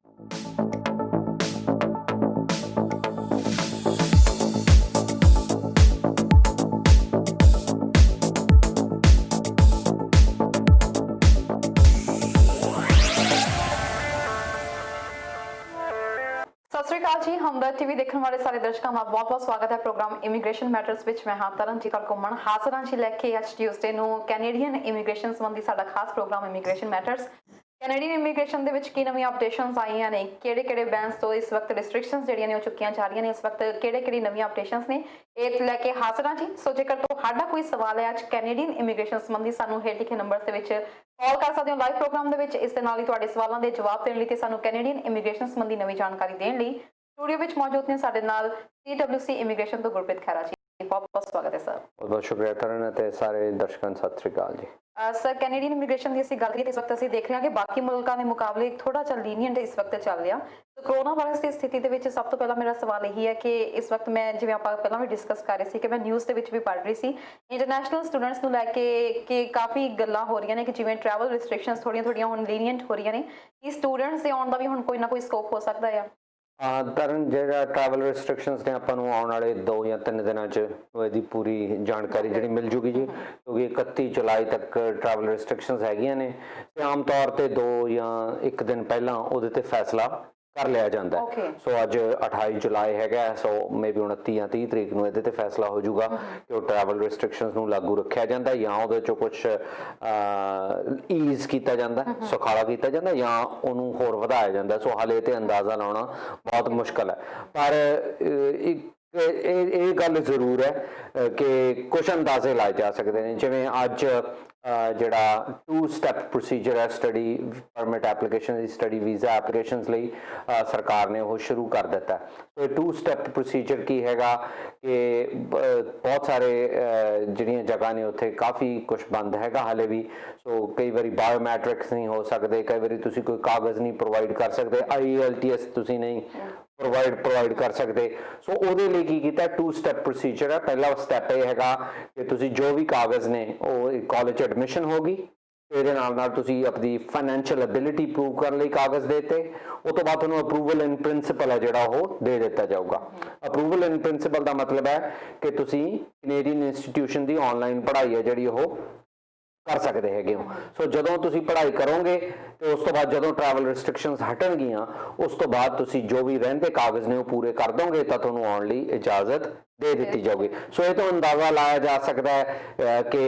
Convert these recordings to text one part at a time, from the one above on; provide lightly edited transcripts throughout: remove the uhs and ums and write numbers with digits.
सत श्री अकाल जी। हमदर्द टीवी देखने वाले सारे दर्शकों का बहुत बहुत स्वागत है प्रोग्राम इमीग्रेशन मैटर्स विच। मैं हाँ तरनजीत कौर घुम्मन हाजिर हाँ जी लैके अज ट्यूसडे ਨੂੰ कैनेडियन इमीग्रेशन संबंधी साडा खास programme immigration matters. Canadian immigration ਦੇ ਵਿੱਚ ਕੀ ਨਵੀਆਂ ਅਪਡੇਸ਼ਨਸ ਆਈਆਂ ਨੇ, ਕਿਹੜੇ ਬੈਂਸ ਤੋਂ ਇਸ ਵਕਤ ਰਿਸਟ੍ਰਿਕਸ਼ਨਸ ਜਿਹੜੀਆਂ ਨੇ ਉਹ ਚੁੱਕੀਆਂ ਜਾ ਰਹੀਆਂ ਨੇ, ਇਸ ਵਕਤ ਕਿਹੜੀ ਨਵੀਆਂ ਅਪਡੇਸ਼ਨਸ ਨੇ, ਇਹ ਲੈ ਕੇ ਹਾਜ਼ਰ ਹਾਂ ਜੀ। ਸੋ ਜੇਕਰ ਤੁਹਾਡਾ ਕੋਈ ਸਵਾਲ ਹੈ ਅੱਜ ਕੈਨੇਡੀਅਨ ਇਮੀਗ੍ਰੇਸ਼ਨ ਸੰਬੰਧੀ, ਸਾਨੂੰ ਹੇਠ ਲਿਖੇ ਨੰਬਰਸ ਦੇ ਵਿੱਚ ਕਾਲ ਕਰ ਸਕਦੇ ਹੋ ਲਾਈਵ ਪ੍ਰੋਗਰਾਮ ਦੇ ਵਿੱਚ। ਇਸ ਦੇ ਨਾਲ ਹੀ ਤੁਹਾਡੇ ਸਵਾਲਾਂ ਦੇ ਜਵਾਬ ਦੇਣ ਲਈ ਤੇ ਸਾਨੂੰ ਕੈਨੇਡੀਅਨ ਇਮੀਗ੍ਰੇਸ਼ਨ ਸੰਬੰਧੀ ਨਵੀਂ ਜਾਣਕਾਰੀ ਦੇਣ ਲਈ स्टूडियो में मौजूद ने साडे नाल CWC इमीग्रेशन तो गुरप्रीत खैरा जी। बहुत बहुत स्वागत है सर। बहुत शुक्रिया तरण ते सारे दर्शकों ਨੂੰ ਸਤਿ ਸ਼੍ਰੀ ਅਕਾਲ ਜੀ। सर कैनेडियन इमीग्रेशन की ਅਸੀਂ ਗੱਲ ਕਰੀਏ ਇਸ ਵਕਤ ਅਸੀਂ ਦੇਖ ਰਹੇ ਹਾਂ ਕਿ ਬਾਕੀ ਮੁਲਕਾਂ ਦੇ ਮੁਕਾਬਲੇ ਥੋੜਾ ਜਿਹਾ ਲੀਨੀਅੰਟ ਇਸ ਵਕਤ ਚੱਲ ਰਿਹਾ। ਤਾਂ ਕਰੋਨਾ ਵਾਇਰਸ ਦੀ ਸਥਿਤੀ ਦੇ ਵਿੱਚ ਸਭ ਤੋਂ ਪਹਿਲਾਂ ਮੇਰਾ ਸਵਾਲ ਇਹੀ ਹੈ ਕਿ ਇਸ ਵਕਤ ਮੈਂ ਜਿਵੇਂ ਆਪਾਂ ਪਹਿਲਾਂ ਵੀ ਡਿਸਕਸ ਕਰ ਰਹੇ ਸੀ ਕਿ ਮੈਂ ਨਿਊਜ਼ ਦੇ ਵਿੱਚ ਵੀ ਪੜ੍ਹ ਰਹੀ ਸੀ ਇੰਟਰਨੈਸ਼ਨਲ ਸਟੂਡੈਂਟਸ ਨੂੰ ਲੈ ਕੇ ਕਿ ਕਾਫੀ ਗੱਲਾਂ ਹੋ ਰਹੀਆਂ ਨੇ ਕਿ ਜਿਵੇਂ ਟਰੈਵਲ ਰਿਸਟ੍ਰਿਕਸ਼ਨਸ ਥੋੜੀਆਂ ਹੁਣ ਲੀਨੀਅੰਟ ਹੋ ਰਹੀਆਂ ਨੇ, ਕਿ ਸਟੂਡੈਂਟਸ ਦੇ ਆਉਣ ਦਾ ਵੀ ਹੁਣ ਕੋਈ ਨਾ ਕੋਈ ਸਕੋਪ ਹੋ ਸਕਦਾ ਹੈ। ਤਰਨ ਜਿਹੜਾ ਟਰੈਵਲ ਰਿਸਟ੍ਰਿਕਸ਼ਨਸ ਨੇ ਆਪਾਂ ਨੂੰ ਆਉਣ ਵਾਲੇ 2 ਜਾਂ 3 ਦਿਨਾਂ 'ਚ ਇਹਦੀ ਪੂਰੀ ਜਾਣਕਾਰੀ ਜਿਹੜੀ ਮਿਲ ਜੂਗੀ ਜੀ, ਕਿਉਂਕਿ 31 ਜੁਲਾਈ ਤੱਕ ਟਰੈਵਲ ਰਿਸਟ੍ਰਿਕਸ਼ਨਸ ਹੈਗੀਆਂ ਨੇ ਤੇ ਆਮ ਤੌਰ ਤੇ 2 ਜਾਂ 1 ਦਿਨ ਪਹਿਲਾਂ ਉਹਦੇ ਤੇ ਫੈਸਲਾ ਕਰ ਲਿਆ ਜਾਂਦਾ ਹੈ। ਸੋ ਅੱਜ 28 ਜੁਲਾਈ ਹੈਗਾ, ਸੋ ਮੇਬੀ 29 ਜਾਂ 30 ਤਰੀਕ ਨੂੰ ਇਹਦੇ ਤੇ ਫੈਸਲਾ ਹੋ ਜਾਊਗਾ ਕਿ ਉਹ ਟਰੈਵਲ ਰਿਸਟ੍ਰਿਕਸ਼ਨਸ ਨੂੰ ਲਾਗੂ ਰੱਖਿਆ ਜਾਂਦਾ ਜਾਂ ਉਹਦੇ ਚੋਂ ਕੁਝ ਈਜ਼ ਕੀਤਾ ਜਾਂਦਾ, ਸੁਖਾਲਾ ਕੀਤਾ ਜਾਂਦਾ ਜਾਂ ਉਹਨੂੰ ਹੋਰ ਵਧਾਇਆ ਜਾਂਦਾ। ਸੋ ਹਾਲੇ ਤੇ ਅੰਦਾਜ਼ਾ ਲਾਉਣਾ ਬਹੁਤ ਮੁਸ਼ਕਲ ਹੈ, ਪਰ ਇਹ ਗੱਲ ਜ਼ਰੂਰ ਹੈ ਕਿ ਕੁਝ ਅੰਦਾਜ਼ੇ ਲਾਏ ਜਾ ਸਕਦੇ ਨੇ। ਜਿਵੇਂ ਅੱਜ ਜਿਹੜਾ 2 ਸਟੈਪ ਪ੍ਰੋਸੀਜਰ ਹੈ ਸਟੱਡੀ ਪਰਮਿਟ ਐਪਲੀਕੇਸ਼ਨ ਦੀ, ਸਟੱਡੀ ਵੀਜ਼ਾ ਐਪਲੀਕੇਸ਼ਨਸ ਲਈ ਸਰਕਾਰ ਨੇ ਉਹ ਸ਼ੁਰੂ ਕਰ ਦਿੱਤਾ। ਸੋ 2 ਸਟੈਪ ਪ੍ਰੋਸੀਜਰ ਕੀ ਹੈਗਾ ਕਿ ਬਹੁਤ ਸਾਰੇ ਜਿਹੜੀਆਂ ਜਗ੍ਹਾ ਨੇ ਉੱਥੇ ਕਾਫੀ ਕੁਝ ਬੰਦ ਹੈਗਾ ਹਾਲੇ ਵੀ। ਸੋ ਕਈ ਵਾਰੀ ਬਾਇਓਮੈਟ੍ਰਿਕਸ ਨਹੀਂ ਹੋ ਸਕਦੇ, ਕਈ ਵਾਰੀ ਤੁਸੀਂ ਕੋਈ ਕਾਗਜ਼ ਨਹੀਂ ਪ੍ਰੋਵਾਈਡ ਕਰ ਸਕਦੇ, IELTS ਤੁਸੀਂ ਨਹੀਂ ਪ੍ਰੋਵਾਈਡ ਕਰ ਸਕਦੇ। ਸੋ ਉਹਦੇ ਲਈ ਕੀ ਕੀਤਾ, 2 ਸਟੈਪ ਪ੍ਰੋਸੀਜਰ ਹੈ। ਪਹਿਲਾ ਸਟੈਪ ਇਹ ਹੈਗਾ ਕਿ ਤੁਸੀਂ ਜੋ ਵੀ ਕਾਗਜ਼ ਨੇ ਉਹ ਕਾਲਜ ਐਡਮਿਸ਼ਨ ਹੋਗੀ, ਇਹਦੇ ਨਾਲ ਤੁਸੀਂ ਆਪਣੀ ਫਾਈਨੈਂਸ਼ੀਅਲ ਐਬਿਲਿਟੀ ਪ੍ਰੂਵ ਕਰਨ ਲਈ ਕਾਗਜ਼ ਦੇਤੇ। ਉਹ ਤੋਂ ਬਾਅਦ ਤੁਹਾਨੂੰ ਅਪਰੂਵਲ ਇਨ ਪ੍ਰਿੰਸੀਪਲ ਹੈ ਜਿਹੜਾ ਉਹ ਦੇ ਦਿੱਤਾ ਜਾਊਗਾ। ਅਪਰੂਵਲ ਇਨ ਪ੍ਰਿੰਸੀਪਲ ਦਾ ਮਤਲਬ ਹੈ ਕਿ ਤੁਸੀਂ ਕੈਨੇਡੀਅਨ ਇੰਸਟੀਟਿਊਸ਼ਨ ਦੀ ਆਨਲਾਈਨ ਪੜ੍ਹਾਈ ਹੈ ਜਿਹੜੀ ਉਹ ਕਰ ਸਕਦੇ ਹੈਗੇ ਹੋ। ਸੋ ਜਦੋਂ ਤੁਸੀਂ ਪੜ੍ਹਾਈ ਕਰੋਗੇ ਤੇ ਉਸ ਤੋਂ ਬਾਅਦ ਜਦੋਂ ਟਰੈਵਲ ਰਿਸਟ੍ਰਿਕਸ਼ਨਸ ਹਟਣਗੀਆਂ ਉਸ ਤੋਂ ਬਾਅਦ ਤੁਸੀਂ ਜੋ ਵੀ ਰਹਿੰਦੇ ਕਾਗਜ਼ ਨੇ ਉਹ ਪੂਰੇ ਕਰ ਦੋਗੇ ਤਾਂ ਤੁਹਾਨੂੰ ਆਉਣ ਲਈ ਇਜਾਜ਼ਤ ਦੇ ਦਿੱਤੀ ਜਾਊਗੀ। ਸੋ ਇਹ ਤੋਂ ਅੰਦਾਜ਼ਾ ਲਾਇਆ ਜਾ ਸਕਦਾ ਹੈ ਕਿ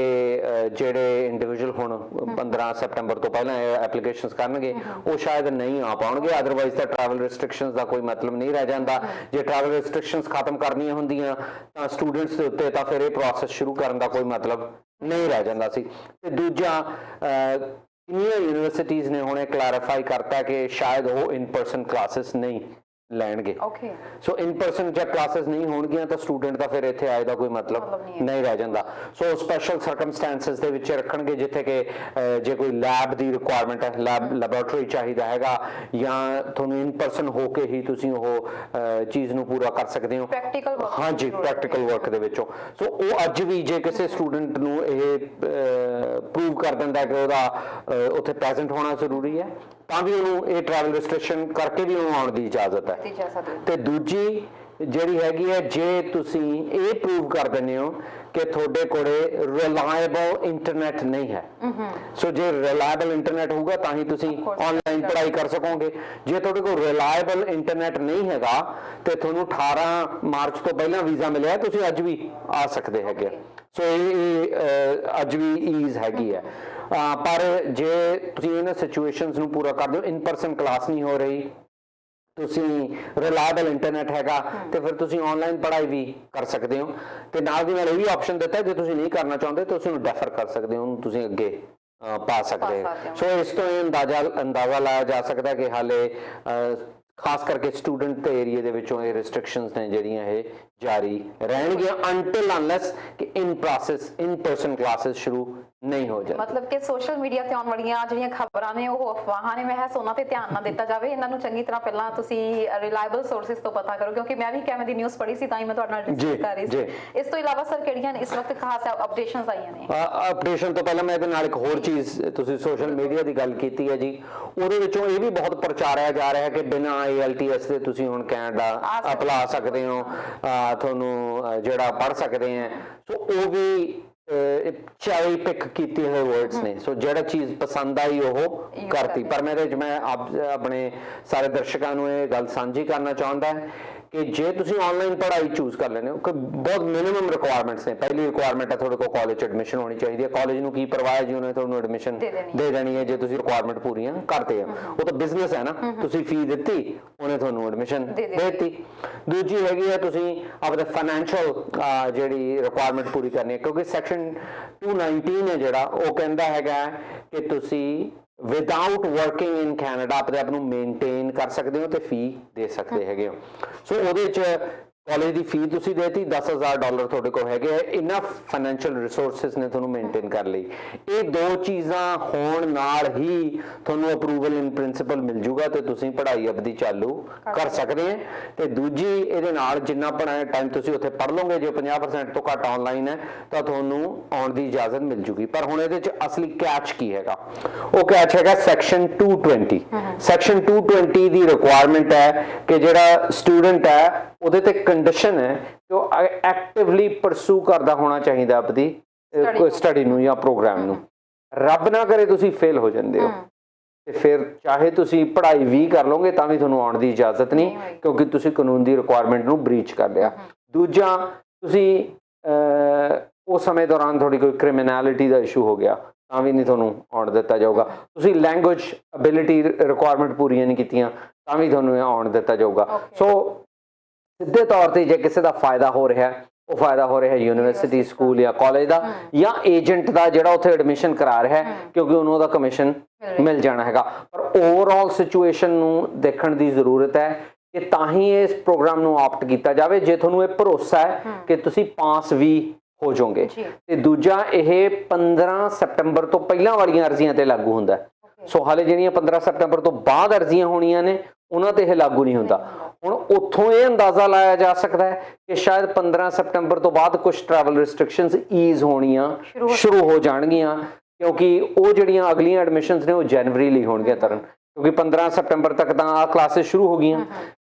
ਜਿਹੜੇ ਇੰਡੀਵਿਜੂਅਲ ਹੁਣ 15 ਸਤੰਬਰ ਤੋਂ ਪਹਿਲਾਂ ਐਪਲੀਕੇਸ਼ਨਸ ਕਰਨਗੇ ਉਹ ਸ਼ਾਇਦ ਨਹੀਂ ਆ ਪਾਉਣਗੇ, ਅਦਰਵਾਈਜ਼ ਤਾਂ ਟਰੈਵਲ ਰਿਸਟ੍ਰਿਕਸ਼ਨਸ ਦਾ ਕੋਈ ਮਤਲਬ ਨਹੀਂ ਰਹਿ ਜਾਂਦਾ। ਜੇ ਟਰੈਵਲ ਰਿਸਟ੍ਰਿਕਸ਼ਨਸ ਖਤਮ ਕਰਨੀਆਂ ਹੁੰਦੀਆਂ ਤਾਂ ਸਟੂਡੈਂਟਸ ਦੇ ਉੱਤੇ ਤਾਂ ਫਿਰ ਇਹ ਪ੍ਰੋਸੈਸ ਸ਼ੁਰੂ ਕਰਨ ਦਾ ਕੋਈ ਮਤਲਬ ਨਹੀਂ ਰਹਿ ਜਾਂਦਾ ਸੀ। ਤੇ ਦੂਜਾ ਕਿੰਨੀਆਂ ਯੂਨੀਵਰਸਿਟੀਜ਼ ਨੇ ਹੁਣ ਇਹ ਕਲੈਰੀਫਾਈ ਕਰਤਾ ਕਿ ਸ਼ਾਇਦ ਉਹ ਇਨ ਪਰਸਨ ਕਲਾਸਿਸ ਨਹੀਂ ਲੈਣਗੇ। ਸੋ ਇਨ ਪਰਸਨ ਜੇ ਕਲਾਸਿਸ ਨਹੀਂ ਹੋਣਗੀਆਂ ਤਾਂ ਸਟੂਡੈਂਟ ਦਾ ਫਿਰ ਇੱਥੇ ਆਏ ਦਾ ਕੋਈ ਮਤਲਬ ਨਹੀਂ ਰਹਿ ਜਾਂਦਾ। ਸੋ ਸਪੈਸ਼ਲ ਸਰਕਮਸਟੈਂਸਸ ਦੇ ਵਿੱਚ ਰੱਖਣਗੇ ਜਿੱਥੇ ਕਿ ਜੇ ਕੋਈ ਲੈਬ ਦੀ ਰਿਕੁਆਇਰਮੈਂਟ ਹੈ, ਲੈਬੋਰੇਟਰੀ ਚਾਹੀਦਾ ਹੈਗਾ ਜਾਂ ਤੁਹਾਨੂੰ ਇਨ ਪਰਸਨ ਹੋ ਕੇ ਹੀ ਤੁਸੀਂ ਉਹ ਚੀਜ਼ ਨੂੰ ਪੂਰਾ ਕਰ ਸਕਦੇ ਹੋ, ਹਾਂਜੀ ਪ੍ਰੈਕਟੀਕਲ ਵਰਕ ਦੇ ਵਿੱਚੋਂ। ਸੋ ਉਹ ਅੱਜ ਵੀ ਜੇ ਕਿਸੇ ਸਟੂਡੈਂਟ ਨੂੰ ਇਹ ਪ੍ਰੂਵ ਕਰ ਦਿੰਦਾ ਕਿ ਉਹਦਾ ਉੱਥੇ ਪ੍ਰੈਜ਼ੈਂਟ ਹੋਣਾ ਜ਼ਰੂਰੀ ਹੈ ਤਾਂ ਵੀ ਉਹਨੂੰ ਇਹ ਟਰੈਵਲ ਰਿਸਟ੍ਰਿਕਸ਼ਨ ਕਰਕੇ ਵੀ ਉਹਨੂੰ ਆਉਣ ਦੀ ਇਜਾਜ਼ਤ ਹੈ। ਤੇ ਦੂਜੀ ਜਿਹੜੀ ਹੈਗੀ ਹੈ, ਜੇ ਤੁਸੀਂ ਇਹ ਪ੍ਰੂਵ ਕਰ ਦਿੰਦੇ ਹੋ ਕਿ ਤੁਹਾਡੇ ਕੋਲੇ ਰਿਲਾਇਬਲ ਇੰਟਰਨੈਟ ਨਹੀਂ ਹੈ, ਸੋ ਜੇ ਰਿਲਾਇਬਲ ਇੰਟਰਨੈਟ ਹੋਊਗਾ ਤਾਂ ਹੀ ਤੁਸੀਂ ਆਨਲਾਈਨ ਪੜ੍ਹਾਈ ਕਰ ਸਕੋਗੇ। ਜੇ ਤੁਹਾਡੇ ਕੋਲ ਰਿਲਾਇਬਲ ਇੰਟਰਨੈਟ ਨਹੀਂ ਹੈਗਾ ਤੇ ਤੁਹਾਨੂੰ 18 ਮਾਰਚ ਤੋਂ ਪਹਿਲਾਂ ਵੀਜ਼ਾ ਮਿਲਿਆ, ਤੁਸੀਂ ਅੱਜ ਵੀ ਆ ਸਕਦੇ ਹੈਗੇ। ਸੋ ਇਹ ਅੱਜ ਵੀ ਈਜ਼ ਹੈਗੀ ਹੈ। ਪਰ ਜੇ ਤੁਸੀਂ ਇਹਨਾਂ ਸਿਚੁਏਸ਼ਨਸ ਨੂੰ ਪੂਰਾ ਕਰਦੇ ਹੋ, ਇਨ ਪਰਸਨ ਕਲਾਸ ਨਹੀਂ ਹੋ ਰਹੀ, ਤੁਸੀਂ ਰਿਲਾਇਬਲ ਇੰਟਰਨੈਟ ਹੈਗਾ ਤੇ ਫਿਰ ਤੁਸੀਂ ਆਨਲਾਈਨ ਪੜ੍ਹਾਈ ਵੀ ਕਰ ਸਕਦੇ ਹੋ। ਤੇ ਨਾਲ ਦੀ ਨਾਲ ਇਹ ਵੀ ਆਪਸ਼ਨ ਦਿੱਤਾ ਜੇ ਤੁਸੀਂ ਨਹੀਂ ਕਰਨਾ ਚਾਹੁੰਦੇ ਤੁਸੀਂ ਉਹਨੂੰ ਡੈਫਰ ਕਰ ਸਕਦੇ ਹੋ, ਉਹਨੂੰ ਤੁਸੀਂ ਅੱਗੇ ਪਾ ਸਕਦੇ ਹੋ। ਸੋ ਇਸ ਤੋਂ ਇਹ ਅੰਦਾਜ਼ਾ ਲਾਇਆ ਜਾ ਸਕਦਾ ਕਿ ਹਾਲੇ ਖਾਸ ਕਰਕੇ ਸਟੂਡੈਂਟ ਦੇ ਏਰੀਆ ਦੇ ਵਿੱਚੋਂ ਇਹ ਰਿਸਟ੍ਰਿਕਸ਼ਨਸ ਨੇ ਜਿਹੜੀਆਂ ਇਹ ਜਾਰੀ ਰਹਿਣਗੀਆਂ ਅੰਟਿਲ ਅਨਲੈਸ ਕਿ ਇਨ ਪਰਸਨ ਕਲਾਸਿਸ ਸ਼ੁਰੂ ਨਹੀਂ ਹੋ ਜਾਣ। ਮਤਲਬ ਕਿ ਸੋਸ਼ਲ ਮੀਡੀਆ ਤੇ ਆਉਣ ਵਾਲੀਆਂ ਜਿਹੜੀਆਂ ਖਬਰਾਂ ਨੇ ਉਹ ਅਫਵਾਹਾਂ ਨੇ, ਮਹਿਜ਼ ਉਹਨਾਂ ਤੇ ਧਿਆਨ ਨਾ ਦਿੱਤਾ ਜਾਵੇ। ਇਹਨਾਂ ਨੂੰ ਚੰਗੀ ਤਰ੍ਹਾਂ ਪਹਿਲਾਂ ਤੁਸੀਂ ਰਿਲਾਇਬਲ ਸੋਰਸਿਸ ਤੋਂ ਪਤਾ ਕਰੋ, ਕਿਉਂਕਿ ਮੈਂ ਵੀ ਕਿਵੇਂ ਦੀ ਨਿਊਜ਼ ਪੜ੍ਹੀ ਸੀ ਤਾਂ ਹੀ ਮੈਂ ਤੁਹਾਡੇ ਨਾਲ ਡਿਸਕਸ ਕਰ ਰਹੀ ਸੀ। ਇਸ ਤੋਂ ਇਲਾਵਾ ਸਰ ਕਿਹੜੀਆਂ ਇਸ ਵਕਤ ਖਾਸ ਅਪਡੇਸ਼ਨਸ ਆਈਆਂ ਨੇ? ਅਪਡੇਸ਼ਨ ਤੋਂ ਪਹਿਲਾਂ ਮੈਂ ਇਹਦੇ ਨਾਲ ਇੱਕ ਹੋਰ ਚੀਜ਼, ਤੁਸੀਂ ਸੋਸ਼ਲ ਮੀਡੀਆ ਦੀ ਗੱਲ ਕੀਤੀ ਹੈ ਜੀ, ਉਹਦੇ ਵਿੱਚੋਂ ਇਹ ਵੀ ਬਹੁਤ ਪ੍ਰਚਾਰਿਆ ਜਾ ਰਿਹਾ ਕਿ ਬਿਨਾਂ IELTS ਦੇ ਤੁਸੀਂ ਹੁਣ ਕੈਨੇਡਾ ਅਪਲਾ ਸਕਦੇ ਹੋ, ਤੁਹਾਨੂੰ ਜਿਹੜਾ ਪੜ੍ਹ ਸਕਦੇ ਆ। ਸੋ ਉਹ ਵੀ ਚਾਈ ਪਿਕ ਕੀਤੇ ਹੋਏ ਵਰਡਸ ਨੇ। ਸੋ ਜਿਹੜਾ ਚੀਜ਼ ਪਸੰਦ ਆਈ ਉਹ ਕਰਤੀ। ਪਰ ਮੈਂ ਆਪਣੇ ਸਾਰੇ ਦਰਸ਼ਕਾਂ ਨੂੰ ਇਹ ਗੱਲ ਸਾਂਝੀ ਕਰਨਾ ਚਾਹੁੰਦਾ ਕਿ ਜੇ ਤੁਸੀਂ ਆਨਲਾਈਨ ਪੜ੍ਹਾਈ ਚੂਜ਼ ਕਰ ਲੈਂਦੇ ਹੋ ਕਿ ਬਹੁਤ ਮਿਨੀਮਮ ਰਿਕੁਆਇਰਮੈਂਟਸ ਨੇ। ਪਹਿਲੀ ਰਿਕੁਆਇਰਮੈਂਟ ਹੈ ਤੁਹਾਡੇ ਕੋਲ ਕਾਲਜ ਐਡਮਿਸ਼ਨ ਹੋਣੀ ਚਾਹੀਦੀ ਹੈ। ਕਾਲਜ ਨੂੰ ਕੀ ਪਰਵਾਹ ਹੈ ਜੀ, ਉਹਨੇ ਤੁਹਾਨੂੰ ਐਡਮਿਸ਼ਨ ਦੇ ਦੇਣੀ ਹੈ ਜੇ ਤੁਸੀਂ ਰਿਕੁਆਇਰਮੈਂਟ ਪੂਰੀਆਂ ਕਰਦੇ ਹੋ। ਉਹ ਤਾਂ ਬਿਜ਼ਨਸ ਹੈ ਨਾ, ਤੁਸੀਂ ਫੀ ਦਿੱਤੀ, ਉਹਨੇ ਤੁਹਾਨੂੰ ਐਡਮਿਸ਼ਨ ਦੇ ਦਿੱਤੀ। ਦੂਜੀ ਹੈਗੀ ਹੈ ਤੁਸੀਂ ਆਪਣੇ ਫਾਈਨੈਂਸ਼ੀਅਲ ਜਿਹੜੀ ਰਿਕੁਆਇਰਮੈਂਟ ਪੂਰੀ ਕਰਨੀ ਹੈ, ਕਿਉਂਕਿ ਸੈਕਸ਼ਨ 219 ਹੈ ਜਿਹੜਾ ਉਹ ਕਹਿੰਦਾ ਹੈਗਾ ਕਿ ਤੁਸੀਂ ਵਿਦਆਊਟ ਵਰਕਿੰਗ ਇਨ ਕੈਨੇਡਾ ਆਪਣੇ ਆਪ ਨੂੰ ਮੇਨਟੇਨ ਕਰ ਸਕਦੇ ਹੋ ਤੇ ਫੀ ਦੇ ਸਕਦੇ ਹੈਗੇ ਹੋ। ਸੋ ਉਹਦੇ ਚ ਕਾਲਜ ਦੀ ਫੀ ਤੁਸੀਂ ਦੇਤੀ, $10,000 ਤੁਹਾਡੇ ਕੋਲ ਹੈਗੇ ਹੈ, ਇਨਫ ਫਾਈਨੈਂਸ਼ੀਅਲ ਰਿਸੋਰਸਿਸ ਨੇ ਤੁਹਾਨੂੰ ਮੇਨਟੇਨ ਕਰ ਲਈ। ਇਹ ਦੋ ਚੀਜ਼ਾਂ ਹੋਣ ਨਾਲ ਹੀ ਤੁਹਾਨੂੰ ਅਪਰੂਵਲ ਇਨ ਪ੍ਰਿੰਸੀਪਲ ਮਿਲ ਜੂਗਾ ਤੇ ਤੁਸੀਂ ਪੜ੍ਹਾਈ ਆਪਦੀ ਚਾਲੂ ਕਰ ਸਕਦੇ ਹੋ। ਤੇ ਦੂਜੀ ਇਹਦੇ ਨਾਲ ਜਿੰਨਾ ਟਾਈਮ ਤੁਸੀਂ ਉੱਥੇ ਪੜ੍ਹ ਲਓਗੇ, ਜੇ 50% ਤੋਂ ਘੱਟ ਆਨਲਾਈਨ ਹੈ ਤਾਂ ਤੁਹਾਨੂੰ ਆਉਣ ਦੀ ਇਜਾਜ਼ਤ ਮਿਲ ਜੂਗੀ। ਪਰ ਹੁਣ ਇਹਦੇ ਚ ਅਸਲੀ ਕੈਚ ਕੀ ਹੈਗਾ? ਉਹ ਕੈਚ ਹੈਗਾ ਸੈਕਸ਼ਨ 220। ਸੈਕਸ਼ਨ 220 ਦੀ ਰਿਕੁਆਇਰਮੈਂਟ ਹੈ ਕਿ ਜਿਹੜਾ ਸਟੂਡੈਂਟ ਹੈ ਉਹਦੇ ਤੇ ਕੰਡੀਸ਼ਨ ਹੈ ਕਿ ਉਹ ਐਕਟਿਵਲੀ ਪਰਸੂ ਕਰਦਾ ਹੋਣਾ ਚਾਹੀਦਾ ਆਪਦੀ ਸਟੱਡੀ ਨੂੰ ਜਾਂ ਪ੍ਰੋਗਰਾਮ ਨੂੰ। ਰੱਬ ਨਾ ਕਰੇ ਤੁਸੀਂ ਫੇਲ ਹੋ ਜਾਂਦੇ ਹੋ ਤੇ ਫਿਰ ਚਾਹੇ ਤੁਸੀਂ ਪੜ੍ਹਾਈ ਵੀ ਕਰ ਲਓਗੇ ਤਾਂ ਵੀ ਤੁਹਾਨੂੰ ਆਉਣ ਦੀ ਇਜਾਜ਼ਤ ਨਹੀਂ, ਕਿਉਂਕਿ ਤੁਸੀਂ ਕਾਨੂੰਨ ਦੀ ਰਿਕੁਆਇਰਮੈਂਟ ਨੂੰ ਬ੍ਰੀਚ ਕਰ ਲਿਆ। ਦੂਜਾ, ਤੁਸੀਂ ਉਸ ਸਮੇਂ ਦੌਰਾਨ ਤੁਹਾਡੀ ਕੋਈ ਕ੍ਰਿਮੀਨੈਲਿਟੀ ਦਾ ਇਸ਼ੂ ਹੋ ਗਿਆ ਤਾਂ ਵੀ ਨਹੀਂ ਤੁਹਾਨੂੰ ਆਉਣ ਦਿੱਤਾ ਜਾਊਗਾ। ਤੁਸੀਂ ਲੈਂਗੁਏਜ ਅਬਿਲਿਟੀ ਰਿਕੁਆਇਰਮੈਂਟ ਪੂਰੀਆਂ ਨਹੀਂ ਕੀਤੀਆਂ ਤਾਂ ਵੀ ਤੁਹਾਨੂੰ ਆਉਣ ਦਿੱਤਾ ਜਾਊਗਾ। ਸੋ ਸਿੱਧੇ ਤੌਰ ਤੇ ਜੇ ਕਿਸੇ ਦਾ ਫਾਇਦਾ ਹੋ ਰਿਹਾ, ਉਹ ਫਾਇਦਾ ਹੋ ਰਿਹਾ ਯੂਨੀਵਰਸਿਟੀ, ਸਕੂਲ ਜਾਂ ਕਾਲਜ ਦਾ, ਜਾਂ ਏਜੰਟ ਦਾ ਜਿਹੜਾ ਉੱਥੇ ਐਡਮਿਸ਼ਨ ਕਰਾ ਰਿਹਾ, ਕਿਉਂਕਿ ਉਹਨੂੰ ਉਹਦਾ ਕਮਿਸ਼ਨ ਮਿਲ ਜਾਣਾ ਹੈਗਾ। ਪਰ ਓਵਰਆਲ ਸਿਚੁਏਸ਼ਨ ਨੂੰ ਦੇਖਣ ਦੀ ਜ਼ਰੂਰਤ ਹੈ ਕਿ ਤਾਂ ਹੀ ਇਸ ਪ੍ਰੋਗਰਾਮ ਨੂੰ ਆਪਟ ਕੀਤਾ ਜਾਵੇ ਜੇ ਤੁਹਾਨੂੰ ਇਹ ਭਰੋਸਾ ਹੈ ਕਿ ਤੁਸੀਂ ਪਾਸ ਵੀ ਹੋ ਜਾਓਗੇ। ਤੇ ਦੂਜਾ, ਇਹ 15 ਸਤੰਬਰ ਤੋਂ ਪਹਿਲਾਂ ਵਾਲੀਆਂ ਅਰਜ਼ੀਆਂ ਤੇ ਲਾਗੂ ਹੁੰਦਾ। ਸੋ ਹਾਲੇ ਜਿਹੜੀਆਂ 15 ਸਤੰਬਰ ਤੋਂ ਬਾਅਦ ਅਰਜ਼ੀਆਂ ਹੋਣੀਆਂ ਨੇ ਉਹਨਾਂ ਤੇ ਇਹ ਲਾਗੂ ਨਹੀਂ ਹੁੰਦਾ। ਹੁਣ ਉੱਥੋਂ ਇਹ ਅੰਦਾਜ਼ਾ ਲਾਇਆ ਜਾ ਸਕਦਾ ਹੈ ਕਿ ਸ਼ਾਇਦ 15 ਸਤੰਬਰ ਤੋਂ ਬਾਅਦ ਕੁਝ ਟਰੈਵਲ ਰਿਸਟ੍ਰਿਕਸ਼ਨਸ ਈਜ਼ ਹੋਣੀਆਂ ਸ਼ੁਰੂ ਹੋ ਜਾਣਗੀਆਂ, ਕਿਉਂਕਿ ਉਹ ਜਿਹੜੀਆਂ ਅਗਲੀਆਂ ਐਡਮਿਸ਼ਨਸ ਨੇ ਉਹ ਜਨਵਰੀ ਲਈ ਹੋਣਗੀਆਂ ਤਰਨ, ਕਿਉਂਕਿ 15 ਸਤੰਬਰ ਤੱਕ ਤਾਂ ਆਹ ਕਲਾਸਿਸ ਸ਼ੁਰੂ ਹੋ ਗਈਆਂ।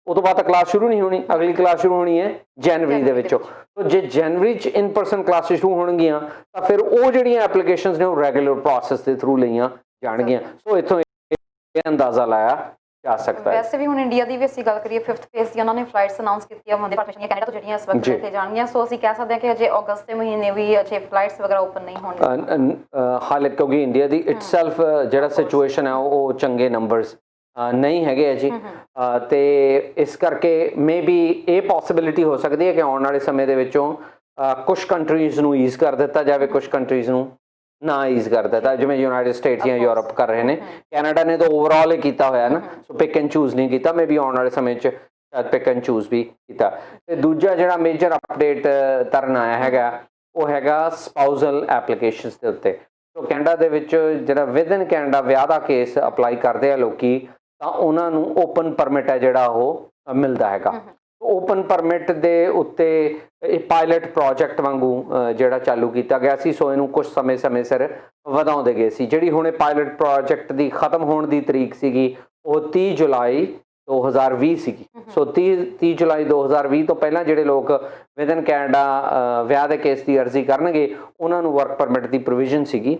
ਉਹ ਤੋਂ ਬਾਅਦ ਤਾਂ ਕਲਾਸ ਸ਼ੁਰੂ ਨਹੀਂ ਹੋਣੀ, ਅਗਲੀ ਕਲਾਸ ਸ਼ੁਰੂ ਹੋਣੀ ਹੈ ਜਨਵਰੀ ਦੇ ਵਿੱਚੋਂ। ਜੇ ਜਨਵਰੀ 'ਚ ਇਨ ਪਰਸਨ ਕਲਾਸਿਸ ਸ਼ੁਰੂ ਹੋਣਗੀਆਂ ਤਾਂ ਫਿਰ ਉਹ ਜਿਹੜੀਆਂ ਐਪਲੀਕੇਸ਼ਨਸ ਨੇ ਉਹ ਰੈਗੂਲਰ ਪ੍ਰੋਸੈਸ ਦੇ ਥਰੂ ਲਈਆਂ ਜਾਣਗੀਆਂ। ਸੋ ਇੱਥੋਂ ਇਹ ਅੰਦਾਜ਼ਾ ਲਾਇਆ ਜਾ ਸਕਦਾ ਹੈ। ਵੈਸੇ ਵੀ ਹੁਣ ਇੰਡੀਆ ਦੀ ਵੀ ਅਸੀਂ ਗੱਲ ਕਰੀਏ 5th ਫੇਜ਼ ਦੀ ਉਹਨਾਂ ਨੇ ਫਲਾਈਟਸ ਅਨਾਉਂਸ ਕੀਤੀਆਂ ਵੰਦੇ ਭਾਰਤ ਮਿਸ਼ਨ ਕੈਨੇਡਾ ਤੋਂ ਜਿਹੜੀਆਂ ਇਸ ਵਕਤ ਇੱਥੇ ਜਾਣਗੀਆਂ। ਸੋ ਅਸੀਂ ਕਹਿ ਸਕਦੇ ਹਾਂ ਕਿ ਅਜੇ ਅਗਸਤ ਦੇ ਮਹੀਨੇ ਵੀ ਅਜੇ ਫਲਾਈਟਸ ਵਗੈਰਾ ਓਪਨ ਨਹੀਂ ਹੋਣਗੀਆਂ ਹਾਲੇ, ਕਿਉਂਕਿ ਇੰਡੀਆ ਦੀ ਇਟਸੈਲਫ ਜਿਹੜਾ ਸਿਚੁਏਸ਼ਨ ਹੈ ਉਹ ਚੰਗੇ ਨੰਬਰਸ ਨਹੀਂ ਹੈਗੇ ਜੀ। ਤੇ ਇਸ ਕਰਕੇ ਮੇ ਬੀ ਇਹ ਪੋਸੀਬਿਲਿਟੀ ਹੋ ਸਕਦੀ ਹੈ ਕਿ ਆਉਣ ਵਾਲੇ ਸਮੇਂ ਦੇ ਵਿੱਚੋਂ ਕੁਝ ਕੰਟਰੀਜ਼ ਨੂੰ ਈਜ਼ ਕਰ ਦਿੱਤਾ ਜਾਵੇ, ਕੁਝ ਕੰਟਰੀਜ਼ ਨੂੰ ਨਾ ਈਜ਼ ਕਰ ਦਿੱਤਾ, ਜਿਵੇਂ ਯੂਨਾਈਟਿਡ ਸਟੇਟਸ ਜਾਂ ਯੂਰਪ ਕਰ ਰਹੇ ਨੇ। ਕੈਨੇਡਾ ਨੇ ਤਾਂ ਓਵਰਆਲ ਹੀ ਕੀਤਾ ਹੋਇਆ ਨਾ, ਸੋ ਪਿਕ ਐਂਡ ਚੂਜ਼ ਨਹੀਂ ਕੀਤਾ। ਮੇ ਬੀ ਆਉਣ ਵਾਲੇ ਸਮੇਂ 'ਚ ਸ਼ਾਇਦ ਪਿਕ ਐਂਡ ਚੂਜ਼ ਵੀ ਕੀਤਾ। ਤੇ ਦੂਜਾ ਜਿਹੜਾ ਮੇਜਰ ਅਪਡੇਟ ਤਰਨ ਆਇਆ ਹੈਗਾ ਉਹ ਹੈਗਾ ਸਪਾਊਜ਼ਲ ਐਪਲੀਕੇਸ਼ਨਸ ਦੇ ਉੱਤੇ। ਸੋ ਕੈਨੇਡਾ ਦੇ ਵਿੱਚ ਜਿਹੜਾ ਵਿਦਨ ਕੈਨੇਡਾ ਵਿਆਹ ਦਾ ਕੇਸ ਅਪਲਾਈ ਕਰਦੇ ਆ ਲੋਕੀ, ਤਾਂ ਉਹਨਾਂ ਨੂੰ ਓਪਨ ਪਰਮਿਟ ਹੈ ਜਿਹੜਾ ਉਹ ਮਿਲਦਾ ਹੈਗਾ। ਓਪਨ ਪਰਮਿਟ ਦੇ ਉੱਤੇ ਇਹ ਪਾਇਲਟ ਪ੍ਰੋਜੈਕਟ ਵਾਂਗੂ ਜਿਹੜਾ ਚਾਲੂ ਕੀਤਾ ਗਿਆ ਸੀ। ਸੋ ਇਹਨੂੰ ਕੁਝ ਸਮੇਂ ਸਿਰ ਵਧਾਉਂਦੇ ਗਏ ਸੀ। ਜਿਹੜੀ ਹੁਣ ਇਹ ਪਾਇਲਟ ਪ੍ਰੋਜੈਕਟ ਦੀ ਖਤਮ ਹੋਣ ਦੀ ਤਰੀਕ ਸੀਗੀ ਉਹ 30 ਜੁਲਾਈ 2020 ਸੀਗੀ। ਸੋ 30 ਜੁਲਾਈ 2020 ਤੋਂ ਪਹਿਲਾਂ ਜਿਹੜੇ ਲੋਕ ਵਿਦਨ ਕੈਨੇਡਾ ਵਿਆਹ ਦੇ ਕੇਸ ਦੀ ਅਰਜ਼ੀ ਕਰਨਗੇ ਉਹਨਾਂ ਨੂੰ ਵਰਕ ਪਰਮਿਟ ਦੀ ਪ੍ਰੋਵੀਜ਼ਨ ਸੀਗੀ।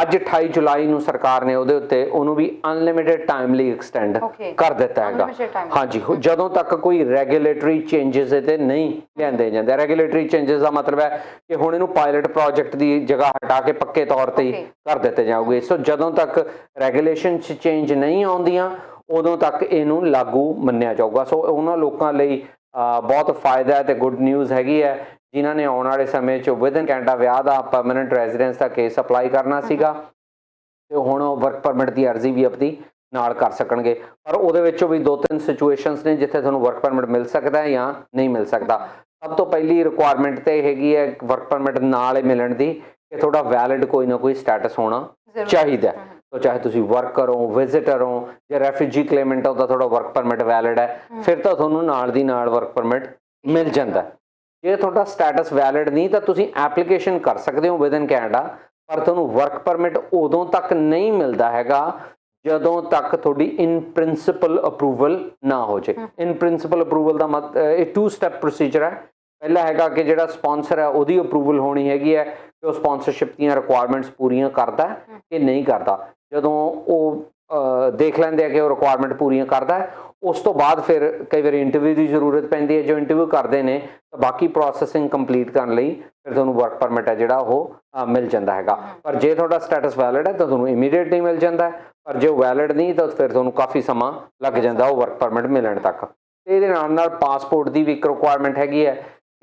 ਅੱਜ 28 ਜੁਲਾਈ ਨੂੰ ਸਰਕਾਰ ਨੇ ਉਹਦੇ ਉੱਤੇ ਉਹਨੂੰ ਵੀ ਅਨਲਿਮਿਟਿਡ ਟਾਈਮ ਲਈ ਐਕਸਟੈਂਡ ਕਰ ਦਿੱਤਾ ਹੈਗਾ। ਹਾਂਜੀ, ਜਦੋਂ ਤੱਕ ਕੋਈ ਰੈਗੂਲੇਟਰੀ ਚੇਂਜਸ ਇਹਤੇ ਨਹੀਂ ਲਿਆਂਦੇ ਜਾਂਦੇ। ਰੈਗੂਲੇਟਰੀ ਚੇਂਜਸ ਦਾ ਮਤਲਬ ਹੈ ਕਿ ਹੁਣ ਇਹਨੂੰ ਪਾਇਲਟ ਪ੍ਰੋਜੈਕਟ ਦੀ ਜਗ੍ਹਾ ਹਟਾ ਕੇ ਪੱਕੇ ਤੌਰ ਤੇ ਕਰ ਦਿੱਤੇ ਜਾਊਗੇ। ਸੋ ਜਦੋਂ ਤੱਕ ਰੈਗੂਲੇਸ਼ਨ 'ਚ ਚੇਂਜ ਨਹੀਂ ਆਉਂਦੀਆਂ ਉਦੋਂ ਤੱਕ ਇਹਨੂੰ ਲਾਗੂ ਮੰਨਿਆ ਜਾਊਗਾ। ਸੋ ਉਹਨਾਂ ਲੋਕਾਂ ਲਈ ਬਹੁਤ ਫਾਇਦਾ ਹੈ ਤੇ ਗੁੱਡ ਨਿਊਜ਼ ਹੈਗੀ ਹੈ ਜਿਨ੍ਹਾਂ ਨੇ ਆਉਣ ਵਾਲੇ ਸਮੇਂ 'ਚ ਵਿਦਨ ਕੈਨੇਡਾ ਵਿਆਹ ਦਾ ਪਰਮਾਨੈਂਟ ਰੈਜ਼ੀਡੈਂਸ ਦਾ ਕੇਸ ਅਪਲਾਈ ਕਰਨਾ ਸੀਗਾ ਤੇ ਹੁਣ ਉਹ ਵਰਕ ਪਰਮਿਟ ਦੀ ਅਰਜ਼ੀ ਵੀ ਆਪਣੀ ਨਾਲ ਕਰ ਸਕਣਗੇ। ਪਰ ਉਹਦੇ ਵਿੱਚੋਂ ਵੀ 2-3 ਸਿਚੁਏਸ਼ਨਸ ਨੇ ਜਿੱਥੇ ਤੁਹਾਨੂੰ ਵਰਕ ਪਰਮਿਟ ਮਿਲ ਸਕਦਾ ਹੈ ਜਾਂ ਨਹੀਂ ਮਿਲ ਸਕਦਾ। ਸਭ ਤੋਂ ਪਹਿਲੀ ਰਿਕੁਆਇਰਮੈਂਟ ਤੇ ਹੈਗੀ ਹੈ ਵਰਕ ਪਰਮਿਟ ਨਾਲ ਹੀ ਮਿਲਣ ਦੀ ਕਿ ਤੁਹਾਡਾ ਵੈਲਿਡ ਕੋਈ ਨਾ ਕੋਈ ਸਟੇਟਸ ਹੋਣਾ ਚਾਹੀਦਾ। तो चाहे तुसी वर्कर हो, विजिटर हो या रेफ्यूजी क्लेमेंट हो, तो थोड़ा वर्क परमिट वैलिड है, फिर तो तुहानूं नाल दी नाल वर्क परमिट मिल जाता है। जे तुहाडा स्टेटस वैलिड नहीं तो तुसी एप्लीकेशन कर सकते हो विद इन कैनेडा, पर तुहानूं वर्क परमिट उदों तक नहीं मिलता हैगा ਜਦੋਂ तक थोड़ी इन प्रिंसिपल अप्रूवल ना हो जाए। इन प्रिंसिपल अप्रूवल का मत ਇਹ 2 स्टैप प्रोसीजर है। पहला हैगा कि ਜਿਹੜਾ स्पॉन्सर है ਉਹਦੀ अप्रूवल होनी हैगी है कि ਉਹ स्पॉन्सरशिप ਦੀਆਂ रिक्वायरमेंट्स पूरियां करता है कि नहीं करता। ਜਦੋਂ ਉਹ ਦੇਖ ਲੈਂਦੇ ਆ ਕਿ ਉਹ ਰਿਕੁਆਇਰਮੈਂਟ ਪੂਰੀਆਂ ਕਰਦਾ ਹੈ, ਉਸ ਤੋਂ ਬਾਅਦ ਫਿਰ ਕਈ ਵਾਰੀ ਇੰਟਰਵਿਊ ਦੀ ਜ਼ਰੂਰਤ ਪੈਂਦੀ ਹੈ। ਜੋ ਇੰਟਰਵਿਊ ਕਰਦੇ ਨੇ ਤਾਂ ਬਾਕੀ ਪ੍ਰੋਸੈਸਿੰਗ ਕੰਪਲੀਟ ਕਰਨ ਲਈ ਫਿਰ ਤੁਹਾਨੂੰ ਵਰਕ ਪਰਮਿਟ ਹੈ ਜਿਹੜਾ ਉਹ ਮਿਲ ਜਾਂਦਾ ਹੈਗਾ। ਪਰ ਜੇ ਤੁਹਾਡਾ ਸਟੇਟਸ ਵੈਲਿਡ ਹੈ ਤਾਂ ਤੁਹਾਨੂੰ ਇਮੀਡੀਏਟਲੀ ਮਿਲ ਜਾਂਦਾ ਹੈ, ਪਰ ਜੇ ਵੈਲਿਡ ਨਹੀਂ ਤਾਂ ਫਿਰ ਤੁਹਾਨੂੰ ਕਾਫੀ ਸਮਾਂ ਲੱਗ ਜਾਂਦਾ ਉਹ ਵਰਕ ਪਰਮਿਟ ਮਿਲਣ ਤੱਕ। ਤੇ ਇਹਦੇ ਨਾਲ ਨਾਲ ਪਾਸਪੋਰਟ ਦੀ ਵੀ ਇੱਕ ਰਿਕੁਆਇਰਮੈਂਟ ਹੈਗੀ ਹੈ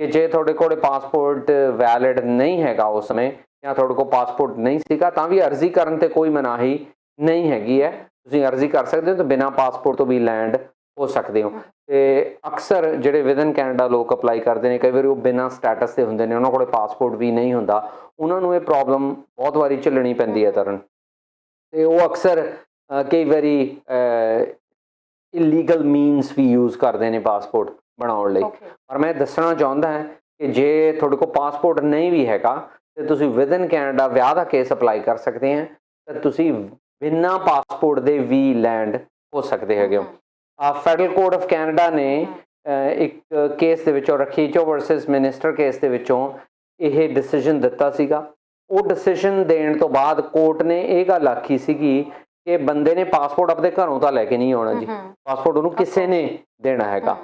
ਕਿ ਜੇ ਤੁਹਾਡੇ ਕੋਲ ਪਾਸਪੋਰਟ ਵੈਲਿਡ ਨਹੀਂ ਹੈਗਾ ਉਸ ਸਮੇਂ ਜਾਂ ਤੁਹਾਡੇ ਕੋਲ ਪਾਸਪੋਰਟ ਨਹੀਂ ਸੀਗਾ ਤਾਂ ਵੀ ਅਰਜ਼ੀ ਕਰਨ ਤੇ ਕੋਈ ਮਨਾਹੀ ਨਹੀਂ ਹੈਗੀ ਹੈ। ਤੁਸੀਂ ਅਰਜ਼ੀ ਕਰ ਸਕਦੇ ਹੋ ਤਾਂ ਬਿਨਾਂ ਪਾਸਪੋਰਟ ਤੋਂ ਵੀ ਲੈਂਡ ਹੋ ਸਕਦੇ ਹੋ। ਤੇ ਅਕਸਰ ਜਿਹੜੇ ਵਿਦਨ ਕੈਨੇਡਾ ਲੋਕ ਅਪਲਾਈ ਕਰਦੇ ਨੇ, ਕਈ ਵਾਰੀ ਉਹ ਬਿਨਾਂ ਸਟੇਟਸ ਦੇ ਹੁੰਦੇ ਨੇ, ਉਹਨਾਂ ਕੋਲ ਪਾਸਪੋਰਟ ਵੀ ਨਹੀਂ ਹੁੰਦਾ, ਉਹਨਾਂ ਨੂੰ ਇਹ ਪ੍ਰੋਬਲਮ ਬਹੁਤ ਵਾਰੀ ਝੱਲਣੀ ਪੈਂਦੀ ਹੈ ਤਰਨ। ਤੇ ਉਹ ਅਕਸਰ ਕਈ ਵਾਰੀ ਇਲੀਗਲ ਮੀਨਸ ਵੀ ਯੂਜ਼ ਕਰਦੇ ਨੇ ਪਾਸਪੋਰਟ ਬਣਾਉਣ ਲਈ। ਪਰ ਮੈਂ ਦੱਸਣਾ ਚਾਹੁੰਦਾ ਹਾਂ ਕਿ ਜੇ ਤੁਹਾਡੇ ਕੋਲ ਪਾਸਪੋਰਟ ਨਹੀਂ ਵੀ ਹੈਗਾ ਤੇ ਤੁਸੀਂ ਵਿਦਨ ਕੈਨੇਡਾ ਵਿਆਹ ਦਾ ਕੇਸ ਅਪਲਾਈ ਕਰ ਸਕਦੇ ਆ, ਤਾਂ ਤੁਸੀਂ ਬਿਨਾਂ ਪਾਸਪੋਰਟ ਦੇ ਵੀ ਲੈਂਡ ਹੋ ਸਕਦੇ ਹੈਗੇ ਹੋ। ਫੈਡਰਲ ਕੋਰਟ ਆਫ ਕੈਨੇਡਾ ਨੇ ਇੱਕ ਕੇਸ ਦੇ ਵਿੱਚੋਂ ਰਖੀਚੋ ਵਰਸਸ ਮਿਨਿਸਟਰ ਕੇਸ ਦੇ ਵਿੱਚੋਂ ਇਹ ਡਿਸੀਜਨ ਦਿੱਤਾ ਸੀਗਾ। ਉਹ ਡਿਸੀਜਨ ਦੇਣ ਤੋਂ ਬਾਅਦ ਕੋਰਟ ਨੇ ਇਹ ਗੱਲ ਆਖੀ ਸੀਗੀ ਕਿ ਬੰਦੇ ਨੇ ਪਾਸਪੋਰਟ ਆਪਣੇ ਘਰੋਂ ਤਾਂ ਲੈ ਕੇ ਨਹੀਂ ਆਉਣਾ ਜੀ, ਪਾਸਪੋਰਟ ਉਹਨੂੰ ਕਿਸੇ ਨੇ ਦੇਣਾ ਹੈਗਾ।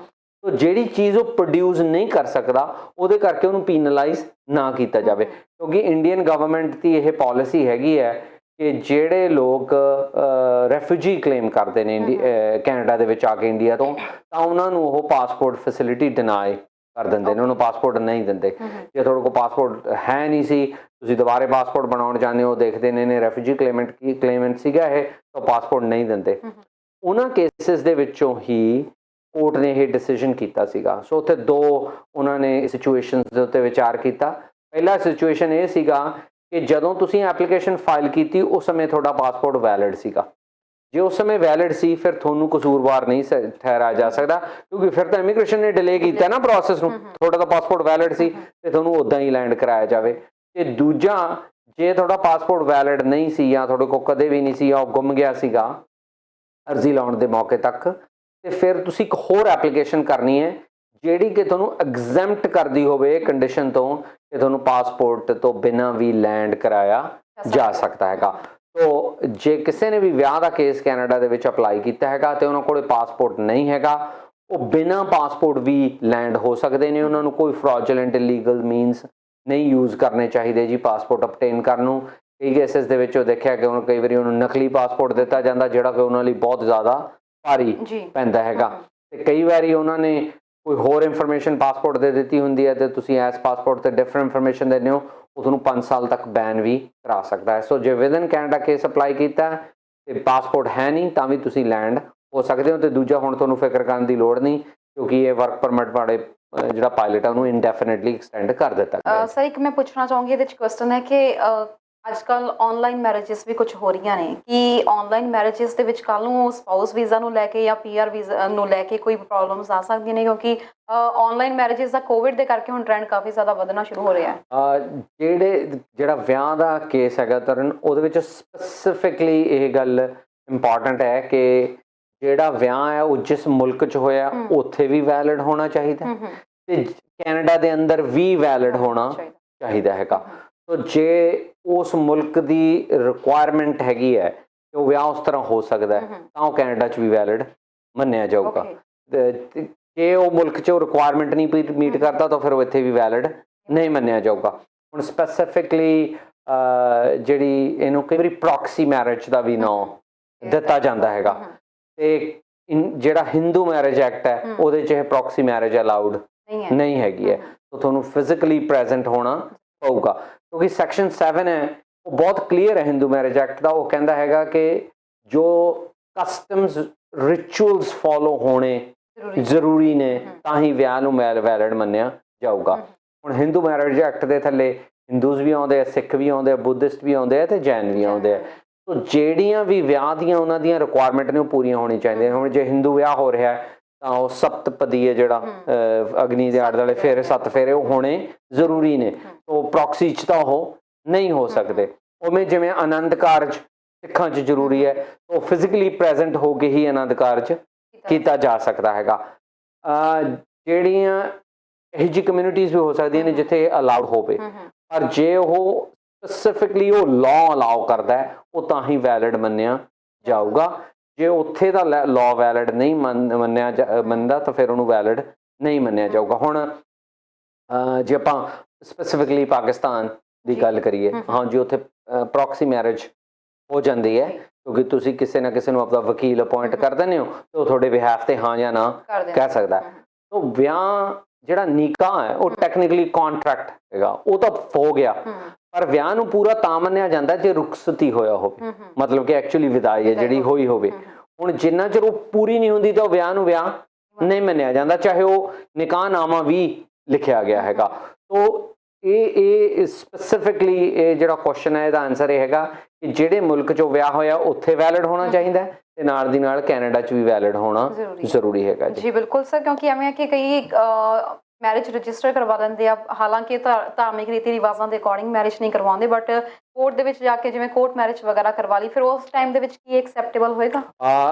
ਤੋ ਜਿਹੜੀ ਚੀਜ਼ ਉਹ ਪ੍ਰੋਡਿਊਸ ਨਹੀਂ ਕਰ ਸਕਦਾ ਉਹਦੇ ਕਰਕੇ ਉਹਨੂੰ ਪੀਨਲਾਈਜ਼ ਨਾ ਕੀਤਾ ਜਾਵੇ, ਕਿਉਂਕਿ ਇੰਡੀਅਨ ਗਵਰਨਮੈਂਟ ਦੀ ਇਹ ਪਾਲਿਸੀ ਹੈਗੀ ਹੈ ਕਿ ਜਿਹੜੇ ਲੋਕ ਰੈਫਿਊਜੀ ਕਲੇਮ ਕਰਦੇ ਨੇ ਕੈਨੇਡਾ ਦੇ ਵਿੱਚ ਆ ਕੇ ਇੰਡੀਆ ਤੋਂ, ਤਾਂ ਉਹਨਾਂ ਨੂੰ ਉਹ ਪਾਸਪੋਰਟ ਫੈਸਿਲਿਟੀ ਡਿਨਾਈ ਕਰ ਦਿੰਦੇ ਨੇ, ਉਹਨੂੰ ਪਾਸਪੋਰਟ ਨਹੀਂ ਦਿੰਦੇ। ਜੇ ਤੁਹਾਡੇ ਕੋਲ ਪਾਸਪੋਰਟ ਹੈ ਨਹੀਂ ਸੀ, ਤੁਸੀਂ ਦੁਬਾਰੇ ਪਾਸਪੋਰਟ ਬਣਾਉਣ ਜਾਂਦੇ ਹੋ, ਦੇਖਦੇ ਨੇ ਰੈਫਿਊਜੀ ਕਲੇਮੈਂਟ ਸੀਗਾ ਇਹ, ਤਾਂ ਪਾਸਪੋਰਟ ਨਹੀਂ ਦਿੰਦੇ। ਉਹਨਾਂ ਕੇਸਿਸ ਦੇ ਵਿੱਚੋਂ ਹੀ ਕੋਰਟ ਨੇ ਇਹ ਡਿਸੀਜਨ ਕੀਤਾ ਸੀਗਾ। ਸੋ ਉੱਥੇ 2 ਉਹਨਾਂ ਨੇ ਸਿਚੁਏਸ਼ਨਸ ਦੇ ਉੱਤੇ ਵਿਚਾਰ ਕੀਤਾ। ਪਹਿਲਾ ਸਿਚੁਏਸ਼ਨ ਇਹ ਸੀਗਾ ਕਿ ਜਦੋਂ ਤੁਸੀਂ ਐਪਲੀਕੇਸ਼ਨ ਫਾਈਲ ਕੀਤੀ ਉਸ ਸਮੇਂ ਤੁਹਾਡਾ ਪਾਸਪੋਰਟ ਵੈਲਿਡ ਸੀਗਾ। ਜੇ ਉਸ ਸਮੇਂ ਵੈਲਿਡ ਸੀ ਫਿਰ ਤੁਹਾਨੂੰ ਕਸੂਰਵਾਰ ਨਹੀਂ ਠਹਿਰਾਇਆ ਜਾ ਸਕਦਾ, ਕਿਉਂਕਿ ਫਿਰ ਤਾਂ ਇਮੀਗ੍ਰੇਸ਼ਨ ਨੇ ਡਿਲੇ ਕੀਤਾ ਨਾ ਪ੍ਰੋਸੈਸ ਨੂੰ। ਤੁਹਾਡਾ ਤਾਂ ਪਾਸਪੋਰਟ ਵੈਲਿਡ ਸੀ ਤੇ ਤੁਹਾਨੂੰ ਉੱਦਾਂ ਹੀ ਲੈਂਡ ਕਰਾਇਆ ਜਾਵੇ। ਤੇ ਦੂਜਾ, ਜੇ ਤੁਹਾਡਾ ਪਾਸਪੋਰਟ ਵੈਲਿਡ ਨਹੀਂ ਸੀ ਜਾਂ ਤੁਹਾਡੇ ਕੋਲ ਕਦੇ ਵੀ ਨਹੀਂ ਸੀ ਜਾਂ ਉਹ ਗੁੰਮ ਗਿਆ ਸੀਗਾ ਅਰਜ਼ੀ ਲਾਉਣ ਦੇ ਮੌਕੇ ਤੱਕ, ਤੇ ਫਿਰ ਤੁਸੀਂ ਇੱਕ ਹੋਰ ਐਪਲੀਕੇਸ਼ਨ ਕਰਨੀ ਹੈ ਜਿਹੜੀ ਕਿ ਤੁਹਾਨੂੰ ਐਗਜ਼ੈਂਪਟ ਕਰਦੀ ਹੋਵੇ ਕੰਡੀਸ਼ਨ ਤੋਂ ਕਿ ਤੁਹਾਨੂੰ ਪਾਸਪੋਰਟ ਤੋਂ ਬਿਨਾਂ ਵੀ ਲੈਂਡ ਕਰਾਇਆ ਜਾ ਸਕਦਾ ਹੈਗਾ। ਤੋ ਜੇ ਕਿਸੇ ਨੇ ਵੀ ਵਿਆਹ ਦਾ ਕੇਸ ਕੈਨੇਡਾ ਦੇ ਵਿੱਚ ਅਪਲਾਈ ਕੀਤਾ ਹੈਗਾ ਤੇ ਉਹਨਾਂ ਕੋਲ ਪਾਸਪੋਰਟ ਨਹੀਂ ਹੈਗਾ, ਉਹ ਬਿਨਾਂ ਪਾਸਪੋਰਟ ਵੀ ਲੈਂਡ ਹੋ ਸਕਦੇ ਨੇ। ਉਹਨਾਂ ਨੂੰ ਕੋਈ ਫਰੋਜੂਲੈਂਟ ਇਲੀਗਲ ਮੀਨਸ ਨਹੀਂ ਯੂਜ਼ ਕਰਨੇ ਚਾਹੀਦੇ ਜੀ ਪਾਸਪੋਰਟ ਅਬਟੇਨ ਕਰਨ ਨੂੰ। ਕਈ ਕੇਸਿਸ ਦੇ ਵਿੱਚ ਉਹ ਦੇਖਿਆ ਕਿ ਕਈ ਵਾਰੀ ਉਹਨੂੰ ਨਕਲੀ ਪਾਸਪੋਰਟ ਦਿੱਤਾ ਜਾਂਦਾ ਜਿਹੜਾ ਕਿ ਉਹਨਾਂ ਲਈ ਬਹੁਤ ਜ਼ਿਆਦਾ ਭਾਰੀ ਪੈਂਦਾ ਹੈਗਾ। ਤੇ ਕਈ ਵਾਰੀ ਉਹਨਾਂ ਨੇ ਕੋਈ ਹੋਰ ਇਨਫੋਰਮੇਸ਼ਨ ਪਾਸਪੋਰਟ ਦੇ ਦਿੱਤੀ ਹੁੰਦੀ ਹੈ ਤੇ ਤੁਸੀਂ ਇਸ ਪਾਸਪੋਰਟ ਤੇ ਡਿਫਰੈਂਟ ਇਨਫੋਰਮੇਸ਼ਨ ਦਿੰਦੇ ਹੋ, ਉਹ ਤੁਹਾਨੂੰ 5 ਸਾਲ ਤੱਕ ਬੈਨ ਵੀ ਕਰਾ ਸਕਦਾ ਹੈ। ਸੋ ਜੇ ਵਿਦਨ ਕੈਨੇਡਾ ਕੇਸ ਅਪਲਾਈ ਕੀਤਾ ਤੇ ਪਾਸਪੋਰਟ ਹੈ ਨਹੀਂ ਤਾਂ ਵੀ ਤੁਸੀਂ ਲੈਂਡ ਹੋ ਸਕਦੇ ਹੋ। ਤੇ ਦੂਜਾ, ਹੁਣ ਤੁਹਾਨੂੰ ਫਿਕਰ ਕਰਨ ਦੀ ਲੋੜ ਨਹੀਂ ਕਿਉਂਕਿ ਇਹ ਵਰਕ ਪਰਮਿਟ ਵਾਲੇ ਜਿਹੜਾ ਪਾਇਲਟ ਹੈ ਉਹਨੂੰ ਇਨਡੈਫੀਨਿਟਲੀ ਐਕਸਟੈਂਡ ਕਰ ਦਿੱਤਾ ਗਿਆ। ਸਰ ਇੱਕ ਮੈਂ ਪੁੱਛਣਾ ਚਾਹੂੰਗੀ ਇਹਦੇ ਵਿੱਚ ਕੁਐਸਚਨ ਹੈ ਕਿ ਅੱਜ ਕੱਲ ਆਨਲਾਈਨ ਮੈਰਿਜਸ ਵੀ ਕੁਝ ਹੋ ਰਹੀਆਂ ਨੇ, ਕਿ ਆਨਲਾਈਨ ਮੈਰਿਜਸ ਦੇ ਵਿੱਚ ਕੱਲ ਨੂੰ ਸਪਾਊਸ ਵੀਜ਼ਾ ਨੂੰ ਲੈ ਕੇ ਜਾਂ PR ਵੀਜ਼ਾ ਨੂੰ ਲੈ ਕੇ ਕੋਈ ਪ੍ਰੋਬਲਮਸ ਆ ਸਕਦੀਆਂ ਨੇ, ਕਿਉਂਕਿ ਆਨਲਾਈਨ ਮੈਰਿਜਸ ਦਾ ਕੋਵਿਡ ਦੇ ਕਰਕੇ ਹੁਣ ਟ੍ਰੈਂਡ ਕਾਫੀ ਜ਼ਿਆਦਾ ਵਧਣਾ ਸ਼ੁਰੂ ਹੋ ਰਿਹਾ ਹੈ। ਜਿਹੜਾ ਵਿਆਹ ਦਾ ਕੇਸ ਹੈਗਾ ਤਰਨ, ਉਹਦੇ ਵਿੱਚ ਸਪੈਸੀਫਿਕਲੀ ਇਹ ਗੱਲ ਇੰਪੋਰਟੈਂਟ ਹੈ ਕਿ ਜਿਹੜਾ ਵਿਆਹ ਹੈ ਉਹ ਜਿਸ ਮੁਲਕ 'ਚ ਹੋਇਆ ਉੱਥੇ ਵੀ ਵੈਲਿਡ ਹੋਣਾ ਚਾਹੀਦਾ ਤੇ ਕੈਨੇਡਾ ਦੇ ਅੰਦਰ ਵੀ ਵੈਲਿਡ ਹੋਣਾ ਚਾਹੀਦਾ ਹੈਗਾ। ਤੋ ਜੇ ਉਸ ਮੁਲਕ ਦੀ ਰਿਕੁਆਇਰਮੈਂਟ ਹੈਗੀ ਹੈ ਕਿ ਉਹ ਵਿਆਹ ਉਸ ਤਰ੍ਹਾਂ ਹੋ ਸਕਦਾ ਹੈ ਤਾਂ ਉਹ ਕੈਨੇਡਾ 'ਚ ਵੀ ਵੈਲਿਡ ਮੰਨਿਆ ਜਾਊਗਾ। ਜੇ ਉਹ ਮੁਲਕ 'ਚ ਉਹ ਰਿਕੁਆਇਰਮੈਂਟ ਨਹੀਂ ਮੀਟ ਕਰਦਾ ਤਾਂ ਫਿਰ ਉਹ ਇੱਥੇ ਵੀ ਵੈਲਿਡ ਨਹੀਂ ਮੰਨਿਆ ਜਾਊਗਾ। ਹੁਣ ਸਪੈਸੀਫਿਕਲੀ ਜਿਹੜੀ ਇਹਨੂੰ ਕਈ ਵਾਰੀ ਪ੍ਰੋਕਸੀ ਮੈਰਿਜ ਦਾ ਵੀ ਨਾਂ ਦਿੱਤਾ ਜਾਂਦਾ ਹੈਗਾ, ਤੇ ਜਿਹੜਾ ਹਿੰਦੂ ਮੈਰਿਜ ਐਕਟ ਹੈ ਉਹਦੇ 'ਚ ਇਹ ਪ੍ਰੋਕਸੀ ਮੈਰਿਜ ਅਲਾਉਡ ਨਹੀਂ ਹੈਗੀ ਹੈ। ਤਾਂ ਤੁਹਾਨੂੰ ਫਿਜ਼ੀਕਲੀ ਪ੍ਰੈਜ਼ੈਂਟ ਹੋਣਾ ਪਊਗਾ, ਕਿਉਂਕਿ ਸੈਕਸ਼ਨ 7 ਹੈ ਉਹ ਬਹੁਤ ਕਲੀਅਰ ਹੈ ਹਿੰਦੂ ਮੈਰਿਜ ਐਕਟ ਦਾ। ਉਹ ਕਹਿੰਦਾ ਹੈਗਾ ਕਿ ਜੋ ਕਸਟਮਸ ਰਿਚੁਅਲਸ ਫੋਲੋ ਹੋਣੇ ਜ਼ਰੂਰੀ ਨੇ ਤਾਂ ਹੀ ਵਿਆਹ ਨੂੰ ਵੈਲਿਡ ਮੰਨਿਆ ਜਾਊਗਾ। ਹੁਣ ਹਿੰਦੂ ਮੈਰਿਜ ਐਕਟ ਦੇ ਥੱਲੇ ਹਿੰਦੂਜ਼ ਵੀ ਆਉਂਦੇ ਆ, ਸਿੱਖ ਵੀ ਆਉਂਦੇ ਆ, ਬੁੱਧਿਸਟ ਵੀ ਆਉਂਦੇ ਆ ਤੇ ਜੈਨ ਵੀ ਆਉਂਦੇ ਆ। ਸੋ ਜਿਹੜੀਆਂ ਵੀ ਵਿਆਹ ਦੀਆਂ ਉਹਨਾਂ ਦੀਆਂ ਰਿਕੁਆਇਰਮੈਂਟ ਨੇ ਉਹ ਪੂਰੀਆਂ ਹੋਣੀਆਂ ਚਾਹੀਦੀਆਂ। ਹੁਣ ਜੇ ਹਿੰਦੂ ਵਿਆਹ ਹੋ ਰਿਹਾ ਤਾਂ ਉਹ ਸਪਤਪਦੀ ਹੈ ਜਿਹੜਾ ਅਗਨੀ ਦੇ ਆਲੇ ਦੁਆਲੇ ਫੇਰੇ 7 ਫੇਰੇ ਉਹ ਹੋਣੇ ਜ਼ਰੂਰੀ ਨੇ। ਉਹ ਪ੍ਰੋਕਸੀ 'ਚ ਤਾਂ ਉਹ ਨਹੀਂ ਹੋ ਸਕਦੇ। ਉਵੇਂ ਜਿਵੇਂ ਆਨੰਦ ਕਾਰਜ ਸਿੱਖਾਂ 'ਚ ਜ਼ਰੂਰੀ ਹੈ, ਉਹ ਫਿਜ਼ੀਕਲੀ ਪ੍ਰੈਜ਼ੈਂਟ ਹੋ ਕੇ ਹੀ ਆਨੰਦ ਕਾਰਜ ਕੀਤਾ ਜਾ ਸਕਦਾ ਹੈਗਾ। ਜਿਹੜੀਆਂ ਇਹੋ ਜਿਹੀ ਕਮਿਊਨਿਟੀਜ਼ ਵੀ ਹੋ ਸਕਦੀਆਂ ਨੇ ਜਿੱਥੇ ਅਲਾਉਡ ਹੋਵੇ, ਪਰ ਜੇ ਉਹ ਸਪੈਸੀਫਿਕਲੀ ਉਹ ਲਾਅ ਅਲਾਉ ਕਰਦਾ ਹੈ ਉਹ ਤਾਂ ਹੀ ਵੈਲਿਡ ਮੰਨਿਆ ਜਾਊਗਾ। ਜੇ ਉੱਥੇ ਦਾ ਲਾਅ ਵੈਲਿਡ ਨਹੀਂ ਮੰਨਦਾ ਤਾਂ ਫਿਰ ਉਹਨੂੰ ਵੈਲਿਡ ਨਹੀਂ ਮੰਨਿਆ ਜਾਊਗਾ। ਹੁਣ ਜੇ ਆਪਾਂ ਸਪੈਸੀਫਿਕਲੀ ਪਾਕਿਸਤਾਨ ਦੀ ਗੱਲ ਕਰੀਏ, ਹਾਂ ਜੀ ਉੱਥੇ ਪ੍ਰੋਕਸੀ ਮੈਰਿਜ ਹੋ ਜਾਂਦੀ ਹੈ ਕਿਉਂਕਿ ਤੁਸੀਂ ਕਿਸੇ ਨਾ ਕਿਸੇ ਨੂੰ ਆਪਣਾ ਵਕੀਲ ਅਪਾਇੰਟ ਕਰ ਦਿੰਦੇ ਹੋ ਤੇ ਉਹ ਤੁਹਾਡੇ ਬਿਹਾਫ ਤੇ ਹਾਂ ਜਾਂ ਨਾ ਕਹਿ ਸਕਦਾ। ਤਾਂ ਵਿਆਹ ਜਿਹੜਾ ਨਿਕਾਹ ਹੈ ਉਹ ਟੈਕਨੀਕਲੀ ਕੰਟਰੈਕਟ ਹੈਗਾ, ਉਹ ਤਾਂ ਹੋ ਗਿਆ, ਪਰ ਵਿਆਹ ਨੂੰ ਪੂਰਾ ਤਾਂ ਮੰਨਿਆ ਜਾਂਦਾ ਜੇ ਰੁਖਸਤੀ ਹੋਇਆ ਹੋਵੇ, ਮਤਲਬ ਕਿ ਐਕਚੁਅਲੀ ਵਿਦਾਈ ਹੈ ਜਿਹੜੀ ਹੋਈ ਹੋਵੇ। ਹੁਣ ਜਿੰਨਾ ਚਿਰ ਉਹ ਪੂਰੀ ਨਹੀਂ ਹੁੰਦੀ ਤਾਂ ਉਹ ਵਿਆਹ ਨੂੰ ਵਿਆਹ ਨਹੀਂ ਮੰਨਿਆ ਜਾਂਦਾ, ਚਾਹੇ ਉਹ ਨਿਕਾਹਨਾਮਾ ਵੀ ਲਿਖਿਆ ਗਿਆ ਹੈਗਾ। ਤੋ ਇਹ ਸਪੈਸੀਫਿਕਲੀ ਇਹ ਜਿਹੜਾ ਕੁਐਸਚਨ ਹੈ ਇਹਦਾ ਆਨਸਰ ਇਹ ਹੈਗਾ ਕਿ ਜਿਹੜੇ ਮੁਲਕ 'ਚੋਂ ਵਿਆਹ ਹੋਇਆ ਉੱਥੇ ਵੈਲਿਡ ਹੋਣਾ ਚਾਹੀਦਾ ਤੇ ਨਾਲ ਦੀ ਨਾਲ ਕੈਨੇਡਾ 'ਚ ਵੀ ਵੈਲਿਡ ਹੋਣਾ ਜ਼ਰੂਰੀ ਹੈਗਾ। ਜੀ ਬਿਲਕੁਲ ਸਰ, ਕਿਉਂਕਿ ਐਵੇਂ ਹੈ ਕਿ ਕਈ ਮੈਰਿਜ ਰਜਿਸਟਰ ਕਰਵਾ ਲੈਂਦੇ ਆ, ਹਾਲਾਂਕਿ ਧਾਰਮਿਕ ਰੀਤੀ ਰਿਵਾਜ਼ਾਂ ਦੇ ਅਕੋਰਡਿੰਗ ਮੈਰਿਜ ਨਹੀਂ ਕਰਵਾਉਂਦੇ, ਬਟ ਕੋਰਟ ਦੇ ਵਿੱਚ ਜਾ ਕੇ ਜਿਵੇਂ ਕੋਰਟ ਮੈਰਿਜ ਵਗੈਰਾ ਕਰਵਾ ਲਈ, ਫਿਰ ਉਸ ਟਾਈਮ ਦੇ ਵਿੱਚ ਕੀ ਐਕਸੈਪਟੇਬਲ ਹੋਏਗਾ?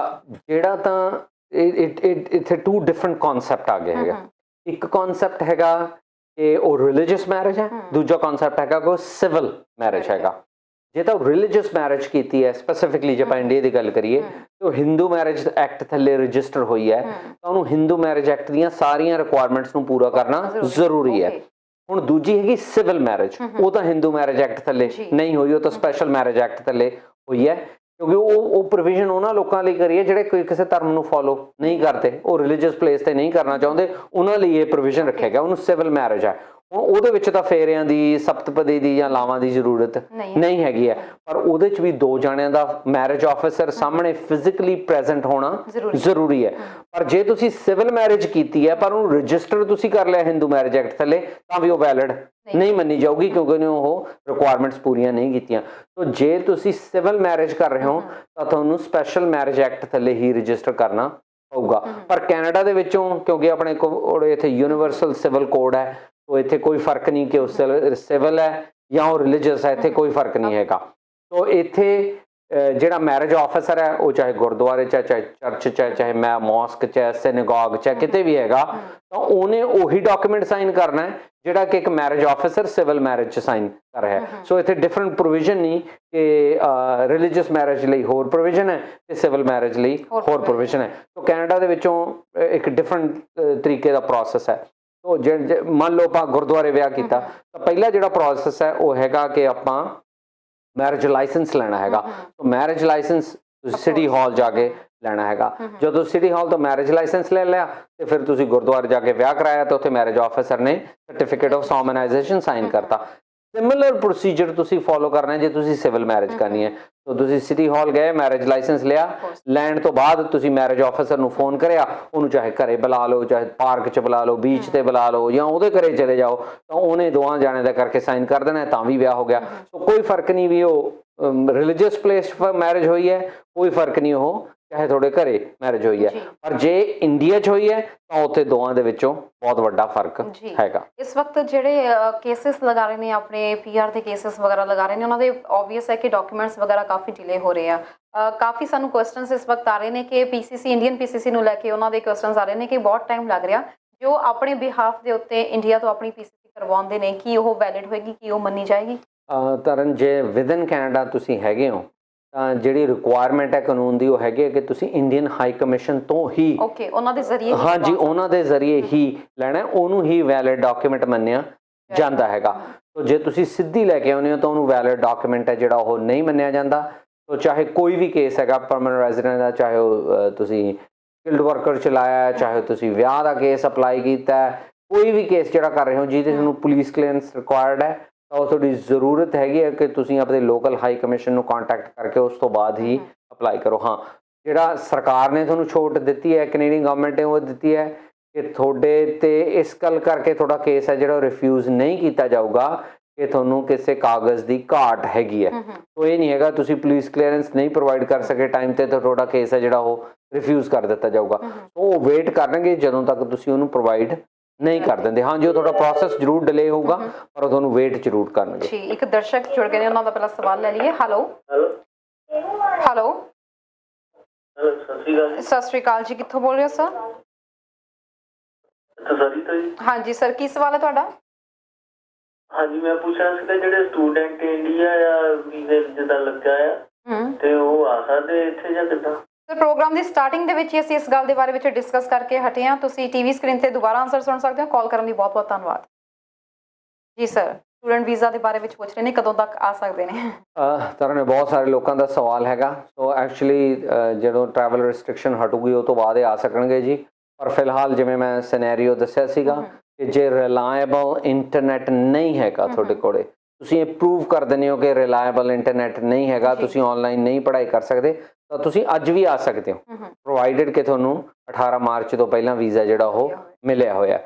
ਜਿਹੜਾ ਤਾਂ ਇੱਥੇ 2 ਡਿਫਰੈਂਟ ਕਨਸੈਪਟ ਆ ਗਏ ਹੈਗਾ। ਇੱਕ ਕਨਸੈਪਟ ਹੈਗਾ ਕਿ ਉਹ ਰਿਲੀਜੀਅਸ ਮੈਰਿਜ ਹੈ, ਦੂਜਾ ਕਨਸੈਪਟ ਹੈਗਾ ਕਿ ਉਹ ਸਿਵਲ ਮੈਰਿਜ ਹੈਗਾ। ਜੇ ਤਾਂ ਰਿਲੀਜੀਅਸ ਮੈਰਿਜ ਕੀਤੀ ਹੈ, ਸਪੈਸੀਫਿਕਲੀ ਜੇ ਆਪਾਂ ਇੰਡੀਆ ਦੀ ਗੱਲ ਕਰੀਏ ਤੇ ਉਹ ਹਿੰਦੂ ਮੈਰਿਜ ਐਕਟ ਥੱਲੇ ਰਜਿਸਟਰ ਹੋਈ ਹੈ ਤਾਂ ਉਹਨੂੰ ਹਿੰਦੂ ਮੈਰਿਜ ਐਕਟ ਦੀਆਂ ਸਾਰੀਆਂ ਰਿਕੁਆਇਰਮੈਂਟਸ ਨੂੰ ਪੂਰਾ ਕਰਨਾ ਜ਼ਰੂਰੀ ਹੈ। ਹੁਣ ਦੂਜੀ ਹੈਗੀ ਸਿਵਲ ਮੈਰਿਜ, ਉਹ ਤਾਂ ਹਿੰਦੂ ਮੈਰਿਜ ਐਕਟ ਥੱਲੇ ਨਹੀਂ ਹੋਈ, ਉਹ ਤਾਂ ਸਪੈਸ਼ਲ ਮੈਰਿਜ ਐਕਟ ਥੱਲੇ ਹੋਈ ਹੈ ਕਿਉਂਕਿ ਉਹ ਪ੍ਰੋਵੀਜ਼ਨ ਉਹਨਾਂ ਲੋਕਾਂ ਲਈ ਕਰੀ ਹੈ ਜਿਹੜੇ ਕੋਈ ਕਿਸੇ ਧਰਮ ਨੂੰ ਫੋਲੋ ਨਹੀਂ ਕਰਦੇ, ਉਹ ਰਿਲੀਜੀਅਸ ਪਲੇਸ ਤੇ ਨਹੀਂ ਕਰਨਾ ਚਾਹੁੰਦੇ, ਉਹਨਾਂ ਲਈ ਇਹ ਪ੍ਰੋਵੀਜ਼ਨ ਰੱਖਿਆ ਗਿਆ, ਉਹਨੂੰ ਸਿਵਲ ਮੈਰਿਜ ਹੈ। ਹੁਣ ਉਹਦੇ ਵਿੱਚ ਤਾਂ ਫੇਰਿਆਂ ਦੀ, ਸਪਤਪਦੀ ਦੀ ਜਾਂ ਲਾਵਾਂ ਦੀ ਜ਼ਰੂਰਤ ਨਹੀਂ ਹੈਗੀ ਹੈ, ਪਰ ਉਹਦੇ 'ਚ ਵੀ 2 ਜਾਣਿਆਂ ਦਾ ਮੈਰਿਜ ਆਫਿਸਰ ਸਾਹਮਣੇ ਫਿਜ਼ੀਕਲੀ ਪ੍ਰੈਜ਼ੈਂਟ ਹੋਣਾ ਜ਼ਰੂਰੀ ਹੈ। ਪਰ ਜੇ ਤੁਸੀਂ ਸਿਵਲ ਮੈਰਿਜ ਕੀਤੀ ਹੈ ਪਰ ਉਹਨੂੰ ਰਜਿਸਟਰ ਤੁਸੀਂ ਕਰ ਲਿਆ ਹਿੰਦੂ ਮੈਰਿਜ ਐਕਟ ਥੱਲੇ ਤਾਂ ਵੀ ਉਹ ਵੈਲਿਡ ਨਹੀਂ ਮੰਨੀ ਜਾਊਗੀ ਕਿਉਂਕਿ ਉਹਨੇ ਉਹ ਰਿਕੁਆਇਰਮੈਂਟਸ ਪੂਰੀਆਂ ਨਹੀਂ ਕੀਤੀਆਂ। ਸੋ ਜੇ ਤੁਸੀਂ ਸਿਵਲ ਮੈਰਿਜ ਕਰ ਰਹੇ ਹੋ ਤਾਂ ਤੁਹਾਨੂੰ ਸਪੈਸ਼ਲ ਮੈਰਿਜ ਐਕਟ ਥੱਲੇ ਹੀ ਰਜਿਸਟਰ ਕਰਨਾ ਪਊਗਾ। ਪਰ ਕੈਨੇਡਾ ਦੇ ਵਿੱਚੋਂ ਕਿਉਂਕਿ ਆਪਣੇ ਕੋਲ ਇੱਥੇ ਯੂਨੀਵਰਸਲ ਸਿਵਲ ਕੋਡ ਹੈ, ਉਹ ਇੱਥੇ ਕੋਈ ਫਰਕ ਨਹੀਂ ਕਿ ਉਹ ਸਿਵਲ ਹੈ ਜਾਂ ਉਹ ਰਿਲੀਜੀਅਸ ਹੈ, ਇੱਥੇ ਕੋਈ ਫਰਕ ਨਹੀਂ ਹੈਗਾ। ਸੋ ਇੱਥੇ ਜਿਹੜਾ ਮੈਰਿਜ ਆਫਿਸਰ ਹੈ ਉਹ ਚਾਹੇ ਗੁਰਦੁਆਰੇ 'ਚ, ਚਾਹੇ ਚਰਚ 'ਚ, ਚਾਹੇ ਮੌਸਕ 'ਚ, ਸਿਨੇਗੋਗ 'ਚ, ਕਿਤੇ ਵੀ ਹੈਗਾ, ਤਾਂ ਉਹਨੇ ਉਹੀ ਡਾਕੂਮੈਂਟ ਸਾਈਨ ਕਰਨਾ ਹੈ ਜਿਹੜਾ ਕਿ ਇੱਕ ਮੈਰਿਜ ਆਫਿਸਰ ਸਿਵਲ ਮੈਰਿਜ 'ਚ ਸਾਈਨ ਕਰ ਰਿਹਾ ਹੈ। ਸੋ ਇੱਥੇ ਡਿਫਰੈਂਟ ਪ੍ਰੋਵੀਜ਼ਨ ਨਹੀਂ ਕਿ ਰਿਲੀਜੀਅਸ ਮੈਰਿਜ ਲਈ ਹੋਰ ਪ੍ਰੋਵੀਜ਼ਨ ਹੈ ਤੇ ਸਿਵਲ ਮੈਰਿਜ ਲਈ ਹੋਰ ਪ੍ਰੋਵੀਜ਼ਨ ਹੈ। ਸੋ ਕੈਨੇਡਾ ਦੇ ਵਿੱਚੋਂ ਇੱਕ ਡਿਫਰੈਂਟ ਤਰੀਕੇ ਦਾ ਪ੍ਰੋਸੈਸ ਹੈ। ਸੋ ਜੇ ਮੰਨ ਲਓ ਆਪਾਂ ਗੁਰਦੁਆਰੇ ਵਿਆਹ ਕੀਤਾ ਤਾਂ ਪਹਿਲਾ ਜਿਹੜਾ ਪ੍ਰੋਸੈਸ ਹੈ ਉਹ ਹੈਗਾ ਕਿ ਆਪਾਂ ਮੈਰਿਜ ਲਾਇਸੈਂਸ ਲੈਣਾ ਹੈਗਾ। ਸੋ ਮੈਰਿਜ ਲਾਇਸੈਂਸ ਤੁਸੀਂ ਸਿਟੀ ਹਾਲ ਜਾ ਕੇ ਲੈਣਾ ਹੈਗਾ। ਜਦੋਂ ਸਿਟੀ ਹਾਲ ਤੋਂ ਮੈਰਿਜ ਲਾਇਸੈਂਸ ਲੈ ਲਿਆ ਤੇ ਫਿਰ ਤੁਸੀਂ ਗੁਰਦੁਆਰੇ ਜਾ ਕੇ ਵਿਆਹ ਕਰਾਇਆ ਤਾਂ ਉੱਥੇ ਮੈਰਿਜ ਆਫਿਸਰ ਨੇ ਸਰਟੀਫਿਕੇਟ ਆਫ ਸੋਮਨਾਈਜੇਸ਼ਨ ਸਾਈਨ ਕਰਤਾ। ਸਿਮਿਲਰ ਪ੍ਰੋਸੀਜਰ ਤੁਸੀਂ ਫੋਲੋ ਕਰਨਾ ਜੇ ਤੁਸੀਂ ਸਿਵਲ ਮੈਰਿਜ ਕਰਨੀ ਹੈ। ਸੋ ਤੁਸੀਂ ਸਿਟੀ ਹਾਲ ਗਏ, ਮੈਰਿਜ ਲਾਇਸੈਂਸ ਲਿਆ, ਲੈਣ ਤੋਂ ਬਾਅਦ ਤੁਸੀਂ ਮੈਰਿਜ ਆਫਿਸਰ ਨੂੰ ਫੋਨ ਕਰਿਆ, ਉਹਨੂੰ ਚਾਹੇ ਘਰੇ ਬੁਲਾ ਲਓ, ਚਾਹੇ ਪਾਰਕ 'ਚ ਬੁਲਾ ਲਓ, ਬੀਚ ਤੇ ਬੁਲਾ ਲਓ ਜਾਂ ਉਹਦੇ ਘਰੇ ਚਲੇ ਜਾਓ, ਤਾਂ ਉਹਨੇ ਦੋਵਾਂ ਜਾਣੇ ਦਾ ਕਰਕੇ ਸਾਈਨ ਕਰ ਦੇਣਾ ਤਾਂ ਵੀ ਵਿਆਹ ਹੋ ਗਿਆ। ਸੋ ਕੋਈ ਫਰਕ ਨਹੀਂ ਵੀ ਉਹ ਰਿਲੀਜੀਅਸ ਪਲੇਸ ਮੈਰਿਜ ਹੋਈ ਹੈ, ਕੋਈ ਫਰਕ ਨਹੀਂ ਉਹ ਚਾਹੇ ਤੁਹਾਡੇ ਘਰੇ ਮੈਰਿਜ ਹੋਈ ਹੈ। ਪਰ ਜੇ ਇੰਡੀਆ 'ਚ ਹੋਈ ਹੈ ਤਾਂ ਉੱਥੇ ਦੋਵਾਂ ਦੇ ਵਿੱਚੋਂ ਬਹੁਤ ਵੱਡਾ ਫਰਕ ਹੈਗਾ। ਇਸ ਵਕਤ ਜਿਹੜੇ ਕੇਸਿਸ ਲਗਾ ਰਹੇ ਨੇ, ਆਪਣੇ PR ਦੇ ਕੇਸਿਸ ਵਗੈਰਾ ਲਗਾ ਰਹੇ ਨੇ, ਉਹਨਾਂ ਦੇ ਆਬਵੀਅਸ ਹੈ ਕਿ ਡਾਕੂਮੈਂਟਸ ਵਗੈਰਾ ਕਾਫੀ ਡਿਲੇ ਹੋ ਰਹੇ ਆ। ਕਾਫੀ ਸਾਨੂੰ ਕੁਐਸਚਨਸ ਇਸ ਵਕਤ ਆ ਰਹੇ ਨੇ ਕਿ PCC, ਇੰਡੀਅਨ PCC ਨੂੰ ਲੈ ਕੇ ਉਹਨਾਂ ਦੇ ਕੁਐਸਚਨਸ ਆ ਰਹੇ ਨੇ ਕਿ ਬਹੁਤ ਟਾਈਮ ਲੱਗ ਰਿਹਾ। ਜੋ ਆਪਣੇ ਬਿਹਾਫ ਦੇ ਉੱਤੇ ਇੰਡੀਆ ਤੋਂ ਆਪਣੀ PCC ਕਰਵਾਉਂਦੇ ਨੇ, ਕੀ ਉਹ ਵੈਲਿਡ ਹੋਏਗੀ, ਕੀ ਉਹ ਮੰਨੀ ਜਾਏਗੀ? ਤਰਨ, ਜੇ ਵਿਦਨ ਕੈਨੇਡਾ ਤੁਸੀਂ ਹੈਗੇ ਹੋ ਤਾਂ ਜਿਹੜੀ ਰਿਕੁਆਇਰਮੈਂਟ ਹੈ ਕਾਨੂੰਨ ਦੀ ਉਹ ਹੈਗੀ ਹੈ ਕਿ ਤੁਸੀਂ ਇੰਡੀਅਨ ਹਾਈ ਕਮਿਸ਼ਨ ਤੋਂ ਹੀ ਉਹਨਾਂ ਦੇ ਜ਼ਰੀਏ ਹਾਂਜੀ ਉਹਨਾਂ ਦੇ ਜ਼ਰੀਏ ਹੀ ਲੈਣਾ, ਉਹਨੂੰ ਹੀ ਵੈਲਿਡ ਡਾਕੂਮੈਂਟ ਮੰਨਿਆ ਜਾਂਦਾ ਹੈਗਾ। ਸੋ ਜੇ ਤੁਸੀਂ ਸਿੱਧੀ ਲੈ ਕੇ ਆਉਂਦੇ ਹੋ ਤਾਂ ਉਹਨੂੰ ਵੈਲਿਡ ਡਾਕੂਮੈਂਟ ਹੈ ਜਿਹੜਾ ਉਹ ਨਹੀਂ ਮੰਨਿਆ ਜਾਂਦਾ। ਸੋ ਚਾਹੇ ਕੋਈ ਵੀ ਕੇਸ ਹੈਗਾ ਪਰਮਨੈਂਟ ਰੈਜ਼ੀਡੈਂਟ ਦਾ, ਚਾਹੇ ਉਹ ਤੁਸੀਂ ਸਕਿਲਡ ਵਰਕਰ ਚਲਾਇਆ, ਚਾਹੇ ਤੁਸੀਂ ਵਿਆਹ ਦਾ ਕੇਸ ਅਪਲਾਈ ਕੀਤਾ, ਕੋਈ ਵੀ ਕੇਸ ਜਿਹੜਾ ਕਰ ਰਹੇ ਹੋ ਜਿਹਦੇ ਨੂੰ ਪੁਲਿਸ ਕਲੀਅਰੈਂਸ ਰਿਕੁਆਇਰਡ ਹੈ ਤਾਂ ਉਹ ਤੁਹਾਡੀ ਜ਼ਰੂਰਤ ਹੈਗੀ ਹੈ ਕਿ ਤੁਸੀਂ ਆਪਣੇ ਲੋਕਲ ਹਾਈ ਕਮਿਸ਼ਨ ਨੂੰ ਕੰਟੈਕਟ ਕਰਕੇ ਉਸ ਤੋਂ ਬਾਅਦ ਹੀ ਅਪਲਾਈ ਕਰੋ। ਹਾਂ, ਜਿਹੜਾ ਸਰਕਾਰ ਨੇ ਤੁਹਾਨੂੰ ਛੋਟ ਦਿੱਤੀ ਹੈ, ਕੈਨੇਡੀਅਨ ਗਵਰਨਮੈਂਟ ਨੇ ਉਹ ਦਿੱਤੀ ਹੈ ਕਿ ਤੁਹਾਡੇ ਤੇ ਇਸ ਗੱਲ ਕਰਕੇ ਤੁਹਾਡਾ ਕੇਸ ਹੈ ਜਿਹੜਾ ਰਿਫਿਊਜ਼ ਨਹੀਂ ਕੀਤਾ ਜਾਊਗਾ ਕਿ ਤੁਹਾਨੂੰ ਕਿਸੇ ਕਾਗਜ਼ ਦੀ ਘਾਟ ਹੈਗੀ ਹੈ। ਸੋ ਇਹ ਨਹੀਂ ਹੈਗਾ ਤੁਸੀਂ ਪੁਲਿਸ ਕਲੀਅਰੈਂਸ ਨਹੀਂ ਪ੍ਰੋਵਾਈਡ ਕਰ ਸਕੇ ਟਾਈਮ ਤੇ ਤਾਂ ਤੁਹਾਡਾ ਕੇਸ ਹੈ ਜਿਹੜਾ ਉਹ ਰਿਫਿਊਜ਼ ਕਰ ਦਿੱਤਾ ਜਾਊਗਾ। ਉਹ ਵੇਟ ਕਰਨਗੇ ਜਦੋਂ ਤੱਕ ਤੁਸੀਂ ਉਹਨੂੰ ਪ੍ਰੋਵਾਈਡ ਨਹੀਂ ਕਰ ਦਿੰਦੇ। ਹਾਂਜੀ, ਉਹ ਤੁਹਾਡਾ ਪ੍ਰੋਸੈਸ ਜ਼ਰੂਰ ਡਿਲੇ ਹੋਊਗਾ ਪਰ ਉਹ ਤੁਹਾਨੂੰ ਵੇਟ ਜ਼ਰੂਰ ਕਰਨਗੇ। ਜੀ, ਇੱਕ ਦਰਸ਼ਕ ਜੁੜ ਗਏ ਨੇ, ਉਹਨਾਂ ਦਾ ਪਹਿਲਾ ਸਵਾਲ ਲੈ ਲਈਏ। ਹੈਲੋ ਹੈਲੋ ਸਤਿ ਸ਼੍ਰੀ ਅਕਾਲ ਜੀ, ਕਿੱਥੋਂ ਬੋਲ ਰਹੇ ਹੋ ਸਰ? ਹਾਂਜੀ ਸਰ, ਕੀ ਸਵਾਲ ਹੈ ਤੁਹਾਡਾ? ਹਾਂਜੀ, ਮੈਂ ਪੁੱਛਣਾ ਸੀਗਾ ਜਿਹੜੇ ਸਟੂਡੈਂਟ ਇੰਡੀਆ ਜਾਂ ਵੀਜ਼ੇ ਜਿੱਦਾਂ ਲੱਗਾ ਆ ਤੇ ਉਹ ਆ ਸਕਦੇ ਇੱਥੇ ਜਾਂ ਕਿੱਦਾਂ? ਸਰ, ਪ੍ਰੋਗਰਾਮ ਦੀ ਸਟਾਰਟਿੰਗ ਦੇ ਵਿੱਚ ਹੀ ਅਸੀਂ ਇਸ ਗੱਲ ਦੇ ਬਾਰੇ ਵਿੱਚ ਡਿਸਕਸ ਕਰਕੇ ਹਟੇ ਹਾਂ। ਤੁਸੀਂ ਟੀਵੀ ਸਕਰੀਨ ਤੇ ਦੁਬਾਰਾ ਆਨਸਰ ਸੁਣ ਸਕਦੇ ਹੋ। ਕਾਲ ਕਰਨ ਲਈ ਬਹੁਤ ਬਹੁਤ ਧੰਨਵਾਦ ਜੀ। ਸਰ, ਸਟੂਡੈਂਟ ਵੀਜ਼ਾ ਦੇ ਬਾਰੇ ਵਿੱਚ ਪੁੱਛ ਰਹੇ ਨੇ, ਕਦੋਂ ਤੱਕ ਆ ਸਕਦੇ ਨੇ? ਤਰ੍ਹਾਂ ਨੇ ਬਹੁਤ ਸਾਰੇ ਲੋਕਾਂ ਦਾ ਸਵਾਲ ਹੈਗਾ। ਸੋ ਐਕਚੁਅਲੀ ਜਦੋਂ ਟਰੈਵਲ ਰਿਸਟ੍ਰਿਕਸ਼ਨ ਹਟੂਗੀ ਉਹ ਤੋਂ ਬਾਅਦ ਇਹ ਆ ਸਕਣਗੇ ਜੀ। ਪਰ ਫਿਲਹਾਲ ਜਿਵੇਂ ਮੈਂ ਸਿਨੈਰੀਓ ਦੱਸਿਆ ਸੀਗਾ ਕਿ ਜੇ ਰਿਲਾਇਬਲ ਇੰਟਰਨੈਟ ਨਹੀਂ ਹੈਗਾ ਤੁਹਾਡੇ ਕੋਲੇ, ਤੁਸੀਂ ਇਹ ਪ੍ਰੂਵ ਕਰ ਦਿੰਦੇ ਹੋ ਕਿ ਰਿਲਾਇਬਲ ਇੰਟਰਨੈਟ ਨਹੀਂ ਹੈਗਾ, ਤੁਸੀਂ ਆਨਲਾਈਨ ਨਹੀਂ ਪੜ੍ਹਾਈ ਕਰ ਸਕਦੇ, ਤਾਂ ਤੁਸੀਂ ਅੱਜ ਵੀ ਆ ਸਕਦੇ ਹੋ ਪ੍ਰੋਵਾਈਡਡ ਕਿ ਤੁਹਾਨੂੰ 18 ਮਾਰਚ ਤੋਂ ਪਹਿਲਾਂ ਵੀਜ਼ਾ ਜਿਹੜਾ ਉਹ ਮਿਲਿਆ ਹੋਇਆ।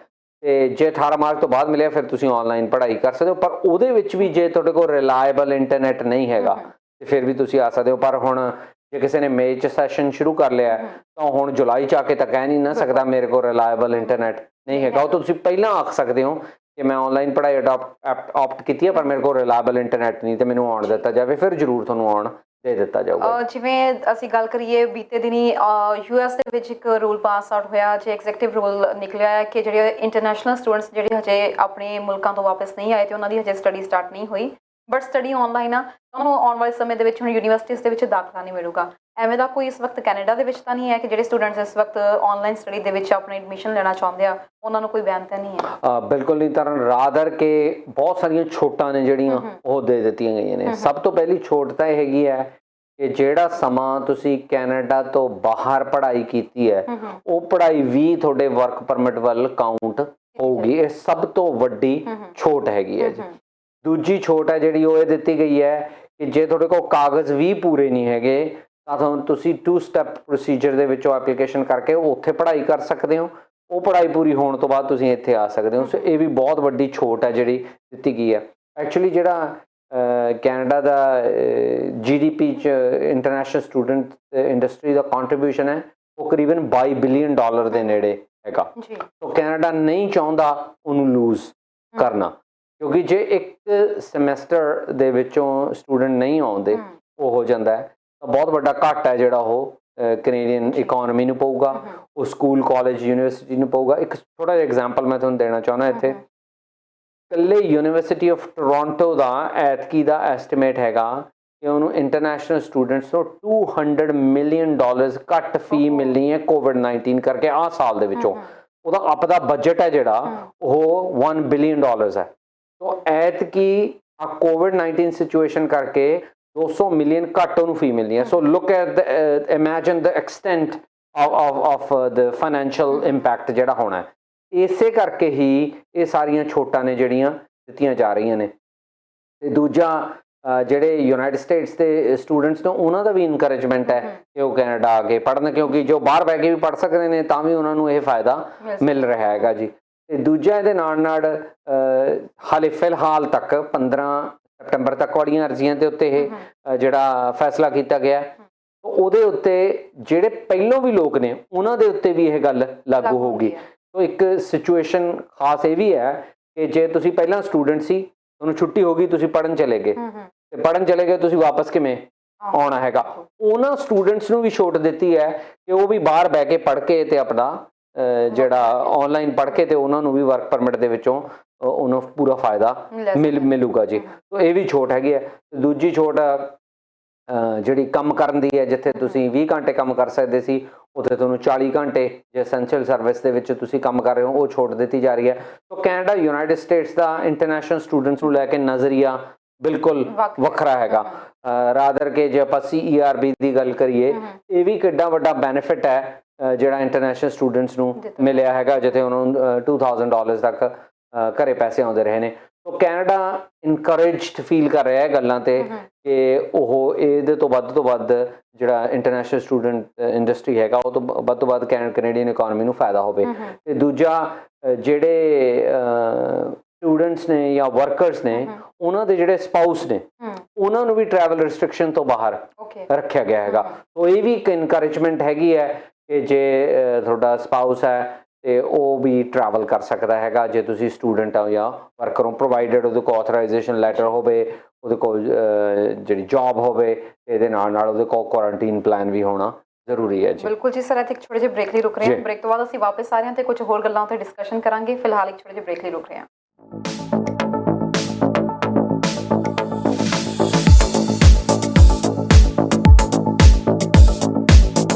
ਤੇ ਜੇ 18 ਮਾਰਚ ਤੋਂ ਬਾਅਦ ਮਿਲਿਆ ਫਿਰ ਤੁਸੀਂ ਆਨਲਾਈਨ ਪੜ੍ਹਾਈ ਕਰ ਸਕਦੇ ਹੋ। ਪਰ ਉਹਦੇ ਵਿੱਚ ਵੀ ਜੇ ਤੁਹਾਡੇ ਕੋਲ ਰਿਲਾਇਬਲ ਇੰਟਰਨੈਟ ਨਹੀਂ ਹੈਗਾ ਤੇ ਫਿਰ ਵੀ ਤੁਸੀਂ ਆ ਸਕਦੇ ਹੋ। ਪਰ ਹੁਣ ਜੇ ਕਿਸੇ ਨੇ ਮਈ 'ਚ ਸੈਸ਼ਨ ਸ਼ੁਰੂ ਕਰ ਲਿਆ ਤਾਂ ਹੁਣ ਜੁਲਾਈ 'ਚ ਆ ਕੇ ਤਾਂ ਕਹਿ ਨਹੀਂ ਨਾ ਸਕਦਾ ਮੇਰੇ ਕੋਲ ਰਿਲਾਇਬਲ ਇੰਟਰਨੈਟ ਨਹੀਂ ਹੈਗਾ। ਉਹ ਤਾਂ ਤੁਸੀਂ ਪਹਿਲਾਂ ਆਖ ਸਕਦੇ ਹੋ ਕਿ ਮੈਂ ਆਨਲਾਈਨ ਪੜ੍ਹਾਈ ਆਪਟ ਕੀਤੀ ਹੈ ਪਰ ਮੇਰੇ ਕੋਲ ਰਿਲਾਇਬਲ ਇੰਟਰਨੈਟ ਨਹੀਂ ਤੇ ਮੈਨੂੰ ਆਉਣ ਦਿੱਤਾ ਜਾਵੇ, ਫਿਰ ਜ਼ਰੂਰ ਤੁਹਾਨੂੰ ਆਉਣ ਦੇ ਦਿੱਤਾ ਜਾਊਗਾ। ਜਿਵੇਂ ਅਸੀਂ ਗੱਲ ਕਰੀਏ, ਬੀਤੇ ਦਿਨੀ US ਦੇ ਵਿੱਚ ਇੱਕ ਰੂਲ ਪਾਸ ਆਊਟ ਹੋਇਆ, ਜੇ ਐਗਜ਼ੈਕਟਿਵ ਰੂਲ ਨਿਕਲਿਆ ਹੈ ਕਿ ਜਿਹੜੇ ਇੰਟਰਨੈਸ਼ਨਲ ਸਟੂਡੈਂਟਸ ਜਿਹੜੇ ਹਜੇ ਆਪਣੇ ਮੁਲਕਾਂ ਤੋਂ ਵਾਪਸ ਨਹੀਂ ਆਏ ਤੇ ਉਹਨਾਂ ਦੀ ਹਜੇ ਸਟੱਡੀ ਸਟਾਰਟ ਨਹੀਂ ਹੋਈ, ਬਟ ਸਟੱਡੀ ਆਨਲਾਈਨ ਆ, ਤੁਹਾਨੂੰ ਆਉਣ ਵਾਲੇ ਸਮੇਂ ਦੇ ਵਿੱਚ ਹੁਣ ਯੂਨੀਵਰਸਿਟੀਜ਼ ਦੇ ਵਿੱਚ ਦਾਖਲਾ ਨਹੀਂ ਮਿਲੂਗਾ। ਐਵੇਂ ਦਾ ਕੋਈ ਇਸ ਵਕਤ ਕੈਨੇਡਾ ਦੇ ਵਿੱਚ ਤਾਂ ਨਹੀਂ ਹੈ ਕਿ ਜਿਹੜੇ ਸਟੂਡੈਂਟਸ ਇਸ ਵਕਤ ਆਨਲਾਈਨ ਸਟੱਡੀ ਦੇ ਵਿੱਚ ਆਪਣੀ ਐਡਮਿਸ਼ਨ ਲੈਣਾ ਚਾਹੁੰਦੇ ਆ, ਉਹਨਾਂ ਨੂੰ ਕੋਈ ਬੈਨ ਤਾਂ ਨਹੀਂ ਹੈ? ਬਿਲਕੁਲ ਨਹੀਂ ਤਰਨ, ਰਾਦਰ ਕਿ ਬਹੁਤ ਸਾਰੀਆਂ ਛੋਟਾਂ ਨੇ ਜਿਹੜੀਆਂ ਉਹ ਦੇ ਦਿੱਤੀਆਂ ਗਈਆਂ ਨੇ। ਸਭ ਤੋਂ ਪਹਿਲੀ ਛੋਟ ਤਾਂ ਇਹ ਹੈਗੀ ਹੈ ਕਿ ਜਿਹੜਾ ਸਮਾਂ ਤੁਸੀਂ ਕੈਨੇਡਾ ਤੋਂ ਬਾਹਰ ਪੜ੍ਹਾਈ ਕੀਤੀ ਹੈ ਉਹ ਪੜ੍ਹਾਈ ਵੀ ਤੁਹਾਡੇ ਵਰਕ ਪਰਮਿਟ ਵੱਲ ਕਾਊਂਟ ਹੋਊਗੀ। ਇਹ ਸਭ ਤੋਂ ਵੱਡੀ ਛੋਟ ਹੈਗੀ ਹੈ ਜੀ। ਦੂਜੀ ਛੋਟ ਹੈ ਜਿਹੜੀ ਉਹ ਇਹ ਦਿੱਤੀ ਗਈ ਹੈ ਕਿ ਜੇ ਤੁਹਾਡੇ ਕੋਲ ਕਾਗਜ਼ ਵੀ ਪੂਰੇ ਨਹੀਂ ਹੈਗੇ ਤਾਂ ਤੁਹਾਨੂੰ ਤੁਸੀਂ 2 ਸਟੈਪ ਪ੍ਰੋਸੀਜਰ ਦੇ ਵਿੱਚੋਂ ਐਪਲੀਕੇਸ਼ਨ ਕਰਕੇ ਉੱਥੇ ਪੜ੍ਹਾਈ ਕਰ ਸਕਦੇ ਹੋ। ਉਹ ਪੜ੍ਹਾਈ ਪੂਰੀ ਹੋਣ ਤੋਂ ਬਾਅਦ ਤੁਸੀਂ ਇੱਥੇ ਆ ਸਕਦੇ ਹੋ। ਸੋ ਇਹ ਵੀ ਬਹੁਤ ਵੱਡੀ ਛੋਟ ਹੈ ਜਿਹੜੀ ਦਿੱਤੀ ਗਈ ਹੈ। ਐਕਚੁਅਲੀ ਜਿਹੜਾ ਕੈਨੇਡਾ ਦਾ GDP 'ਚ ਇੰਟਰਨੈਸ਼ਨਲ ਸਟੂਡੈਂਟ ਇੰਡਸਟਰੀ ਦਾ ਕੰਟਰੀਬਿਊਸ਼ਨ ਹੈ ਉਹ ਕਰੀਬਨ $22 ਬਿਲੀਅਨ ਦੇ ਨੇੜੇ ਹੈਗਾ। ਸੋ ਕੈਨੇਡਾ ਨਹੀਂ ਚਾਹੁੰਦਾ ਉਹਨੂੰ ਲੂਜ਼ ਕਰਨਾ, ਕਿਉਂਕਿ ਜੇ ਇੱਕ ਸਮੈਸਟਰ ਦੇ ਵਿੱਚੋਂ ਸਟੂਡੈਂਟ ਨਹੀਂ ਆਉਂਦੇ ਉਹ ਹੋ ਜਾਂਦਾ ਹੈ ਤਾਂ ਬਹੁਤ ਵੱਡਾ ਘਾਟਾ ਹੈ ਜਿਹੜਾ ਉਹ ਕੈਨੇਡੀਅਨ ਇਕੋਨਮੀ ਨੂੰ ਪਊਗਾ, ਉਹ ਸਕੂਲ ਕਾਲਜ ਯੂਨੀਵਰਸਿਟੀ ਨੂੰ ਪਊਗਾ। ਇੱਕ ਛੋਟਾ ਜਿਹਾ ਐਗਜ਼ਾਮਪਲ ਮੈਂ ਤੁਹਾਨੂੰ ਦੇਣਾ ਚਾਹੁੰਦਾ ਇੱਥੇ। ਇਕੱਲੇ ਯੂਨੀਵਰਸਿਟੀ ਆਫ ਟੋਰਾਂਟੋ ਦਾ ਐਤਕੀ ਦਾ ਐਸਟੀਮੇਟ ਹੈਗਾ ਕਿ ਉਹਨੂੰ ਇੰਟਰਨੈਸ਼ਨਲ ਸਟੂਡੈਂਟਸ ਨੂੰ $200 ਮਿਲੀਅਨ ਘੱਟ ਫੀ ਮਿਲਣੀ ਹੈ ਕੋਵਿਡ-19 ਕਰਕੇ ਆਹ ਸਾਲ ਦੇ ਵਿੱਚੋਂ। ਉਹਦਾ ਆਪਦਾ ਬਜਟ ਹੈ ਜਿਹੜਾ ਉਹ $1 ਬਿਲੀਅਨ ਹੈ। ਸੋ ਐਤਕੀ ਆ ਕੋਵਿਡ-19 ਸਿਚੁਏਸ਼ਨ ਕਰਕੇ 200 ਮਿਲੀਅਨ ਘੱਟ ਉਹਨੂੰ ਫੀ ਮਿਲਣੀ ਹੈ। So look at imagine the extent of the financial impact ਜਿਹੜਾ ਹੋਣਾ ਹੈ। ਇਸੇ ਕਰਕੇ ਹੀ ਇਹ ਸਾਰੀਆਂ ਛੋਟਾਂ ਨੇ ਜਿਹੜੀਆਂ ਦਿੱਤੀਆਂ ਜਾ ਰਹੀਆਂ ਨੇ। ਤੇ ਦੂਜਾ ਜਿਹੜੇ ਯੂਨਾਈਟਿਡ ਸਟੇਟਸ ਦੇ ਸਟੂਡੈਂਟਸ ਨੇ ਉਹਨਾਂ ਦਾ ਵੀ ਇਨਕਰੇਜਮੈਂਟ ਹੈ ਕਿ ਉਹ ਕੈਨੇਡਾ ਆ ਕੇ ਪੜ੍ਹਨ, ਕਿਉਂਕਿ ਜੋ ਬਾਹਰ ਬਹਿ ਕੇ ਵੀ ਪੜ੍ਹ ਸਕਦੇ ਨੇ ਤਾਂ ਵੀ ਉਹਨਾਂ ਨੂੰ ਇਹ ਫਾਇਦਾ ਮਿਲ ਰਿਹਾ ਹੈਗਾ ਜੀ। ਤੇ ਦੂਜਾ ਇਹਦੇ ਨਾਲ ਹਾਲੇ ਫਿਲਹਾਲ ਤੱਕ 15 ਸਤੰਬਰ ਤੱਕ ਵਾਲੀਆਂ ਅਰਜ਼ੀਆਂ ਦੇ ਉੱਤੇ ਇਹ ਜਿਹੜਾ ਫੈਸਲਾ ਕੀਤਾ ਗਿਆ ਉਹਦੇ ਉੱਤੇ ਜਿਹੜੇ ਪਹਿਲੋਂ ਵੀ ਲੋਕ ਨੇ ਉਹਨਾਂ ਦੇ ਉੱਤੇ ਵੀ ਇਹ ਗੱਲ ਲਾਗੂ ਹੋਊਗੀ। ਸੋ ਇੱਕ ਸਿਚੁਏਸ਼ਨ ਖਾਸ ਇਹ ਵੀ ਹੈ ਕਿ ਜੇ ਤੁਸੀਂ ਪਹਿਲਾਂ ਸਟੂਡੈਂਟ ਸੀ, ਤੁਹਾਨੂੰ ਛੁੱਟੀ ਹੋ ਗਈ, ਤੁਸੀਂ ਪੜ੍ਹਨ ਚਲੇ ਗਏ ਤੇ ਪੜ੍ਹਨ ਚਲੇ ਗਏ ਤੁਸੀਂ ਵਾਪਸ ਕਿਵੇਂ ਆਉਣਾ ਹੈਗਾ, ਉਹਨਾਂ ਸਟੂਡੈਂਟਸ ਨੂੰ ਵੀ ਛੋਟ ਦਿੱਤੀ ਹੈ ਕਿ ਉਹ ਵੀ ਬਾਹਰ ਬਹਿ ਕੇ ਪੜ੍ਹ ਕੇ ਤੇ ਆਪਣਾ ਜਿਹੜਾ ਆਨਲਾਈਨ ਪੜ੍ਹ ਕੇ ਤੇ ਉਹਨਾਂ ਨੂੰ ਵੀ ਵਰਕ ਪਰਮਿਟ ਦੇ ਵਿੱਚੋਂ ਉਹਨੂੰ ਪੂਰਾ ਫਾਇਦਾ ਮਿਲੂਗਾ ਜੀ। ਸੋ ਇਹ ਵੀ ਛੋਟ ਹੈਗੀ ਹੈ। ਦੂਜੀ ਛੋਟ ਜਿਹੜੀ ਕੰਮ ਕਰਨ ਦੀ ਹੈ, ਜਿੱਥੇ ਤੁਸੀਂ 20 ਘੰਟੇ ਕੰਮ ਕਰ ਸਕਦੇ ਸੀ ਉੱਥੇ ਤੁਹਾਨੂੰ 40 ਘੰਟੇ ਜੇ ਐਸੈਂਸ਼ੀਅਲ ਸਰਵਿਸ ਦੇ ਵਿੱਚ ਤੁਸੀਂ ਕੰਮ ਕਰ ਰਹੇ ਹੋ ਉਹ ਛੋਟ ਦਿੱਤੀ ਜਾ ਰਹੀ ਹੈ। ਸੋ ਕੈਨੇਡਾ ਯੂਨਾਈਟਿਡ ਸਟੇਟਸ ਦਾ ਇੰਟਰਨੈਸ਼ਨਲ ਸਟੂਡੈਂਟਸ ਨੂੰ ਲੈ ਕੇ ਨਜ਼ਰੀਆ ਬਿਲਕੁਲ ਵੱਖਰਾ ਹੈਗਾ। ਰਾਦਰ ਕੇ ਜੇ ਆਪਾਂ CERB ਦੀ ਗੱਲ ਕਰੀਏ, ਇਹ ਵੀ ਕਿੱਡਾ ਵੱਡਾ ਬੈਨੀਫਿਟ ਹੈ ਜਿਹੜਾ ਇੰਟਰਨੈਸ਼ਨਲ ਸਟੂਡੈਂਟਸ ਨੂੰ ਮਿਲਿਆ ਹੈਗਾ, ਜਿੱਥੇ ਉਹਨਾਂ ਨੂੰ $2000 ਤੱਕ ਘਰੇ ਪੈਸੇ ਆਉਂਦੇ ਰਹੇ ਨੇ। ਸੋ ਕੈਨੇਡਾ ਇਨਕਰੇਜਡ ਫੀਲ ਕਰ ਰਿਹਾ ਹੈ ਗੱਲਾਂ ਤੇ ਕਿ ਉਹ ਇਹਦੇ ਤੋਂ ਵੱਧ ਜਿਹੜਾ ਇੰਟਰਨੈਸ਼ਨਲ ਸਟੂਡੈਂਟ ਇੰਡਸਟਰੀ ਹੈਗਾ ਉਹ ਤੋਂ ਵੱਧ ਕੈਨੇਡੀਅਨ ਇਕਨੋਮੀ ਨੂੰ ਫਾਇਦਾ ਹੋਵੇ। ਤੇ ਦੂਜਾ ਜਿਹੜੇ ਸਟੂਡੈਂਟਸ ਨੇ ਜਾਂ ਵਰਕਰਸ ਨੇ ਉਹਨਾਂ ਦੇ ਜਿਹੜੇ ਸਪਾਊਸ ਨੇ ਉਹਨਾਂ ਨੂੰ ਵੀ ਟਰੈਵਲ ਰਿਸਟ੍ਰਿਕਸ਼ਨ ਤੋਂ ਬਾਹਰ ਰੱਖਿਆ ਗਿਆ ਹੈਗਾ। ਸੋ ਇਹ ਵੀ ਇੱਕ ਇਨਕਰੇਜਮੈਂਟ ਹੈਗੀ ਹੈ ਕਿ ਜੇ ਤੁਹਾਡਾ ਸਪਾਊਸ ਹੈ ਤੇ ਉਹ ਵੀ ਟਰੈਵਲ ਕਰ ਸਕਦਾ ਹੈਗਾ ਜੇ ਤੁਸੀਂ ਸਟੂਡੈਂਟ ਹੋ ਜਾਂ ਵਰਕਰ ਹੋ, ਪ੍ਰੋਵਾਈਡਡ ਉਹਦੇ ਕੋਲ ਆਥੋਰਾਈਜੇਸ਼ਨ ਲੈਟਰ ਹੋਵੇ, ਉਹਦੇ ਕੋਲ ਜਿਹੜੀ ਜੌਬ ਹੋਵੇ, ਇਹਦੇ ਨਾਲ ਉਹਦੇ ਕੋਲ ਕੁਆਰੰਟੀਨ ਪਲਾਨ ਵੀ ਹੋਣਾ ਜ਼ਰੂਰੀ ਹੈ ਜੀ। ਬਿਲਕੁਲ ਜੀ ਸਰ, ਇੱਥੇ ਇੱਕ ਛੋਟੇ ਜਿਹੇ ਬ੍ਰੇਕ ਲਈ ਰੁਕ ਰਹੇ ਹਾਂ। ਬ੍ਰੇਕ ਤੋਂ ਬਾਅਦ ਅਸੀਂ ਵਾਪਸ ਆ ਰਹੇ ਹਾਂ ਤੇ ਕੁਝ ਹੋਰ ਗੱਲਾਂ ਉੱਤੇ ਡਿਸਕਸ਼ਨ ਕਰਾਂਗੇ। ਫਿਲਹਾਲ ਇੱਕ ਛੋਟੇ ਜਿਹੇ ਬ੍ਰੇਕ ਲਈ ਰੁਕ ਰਹੇ ਹਾਂ।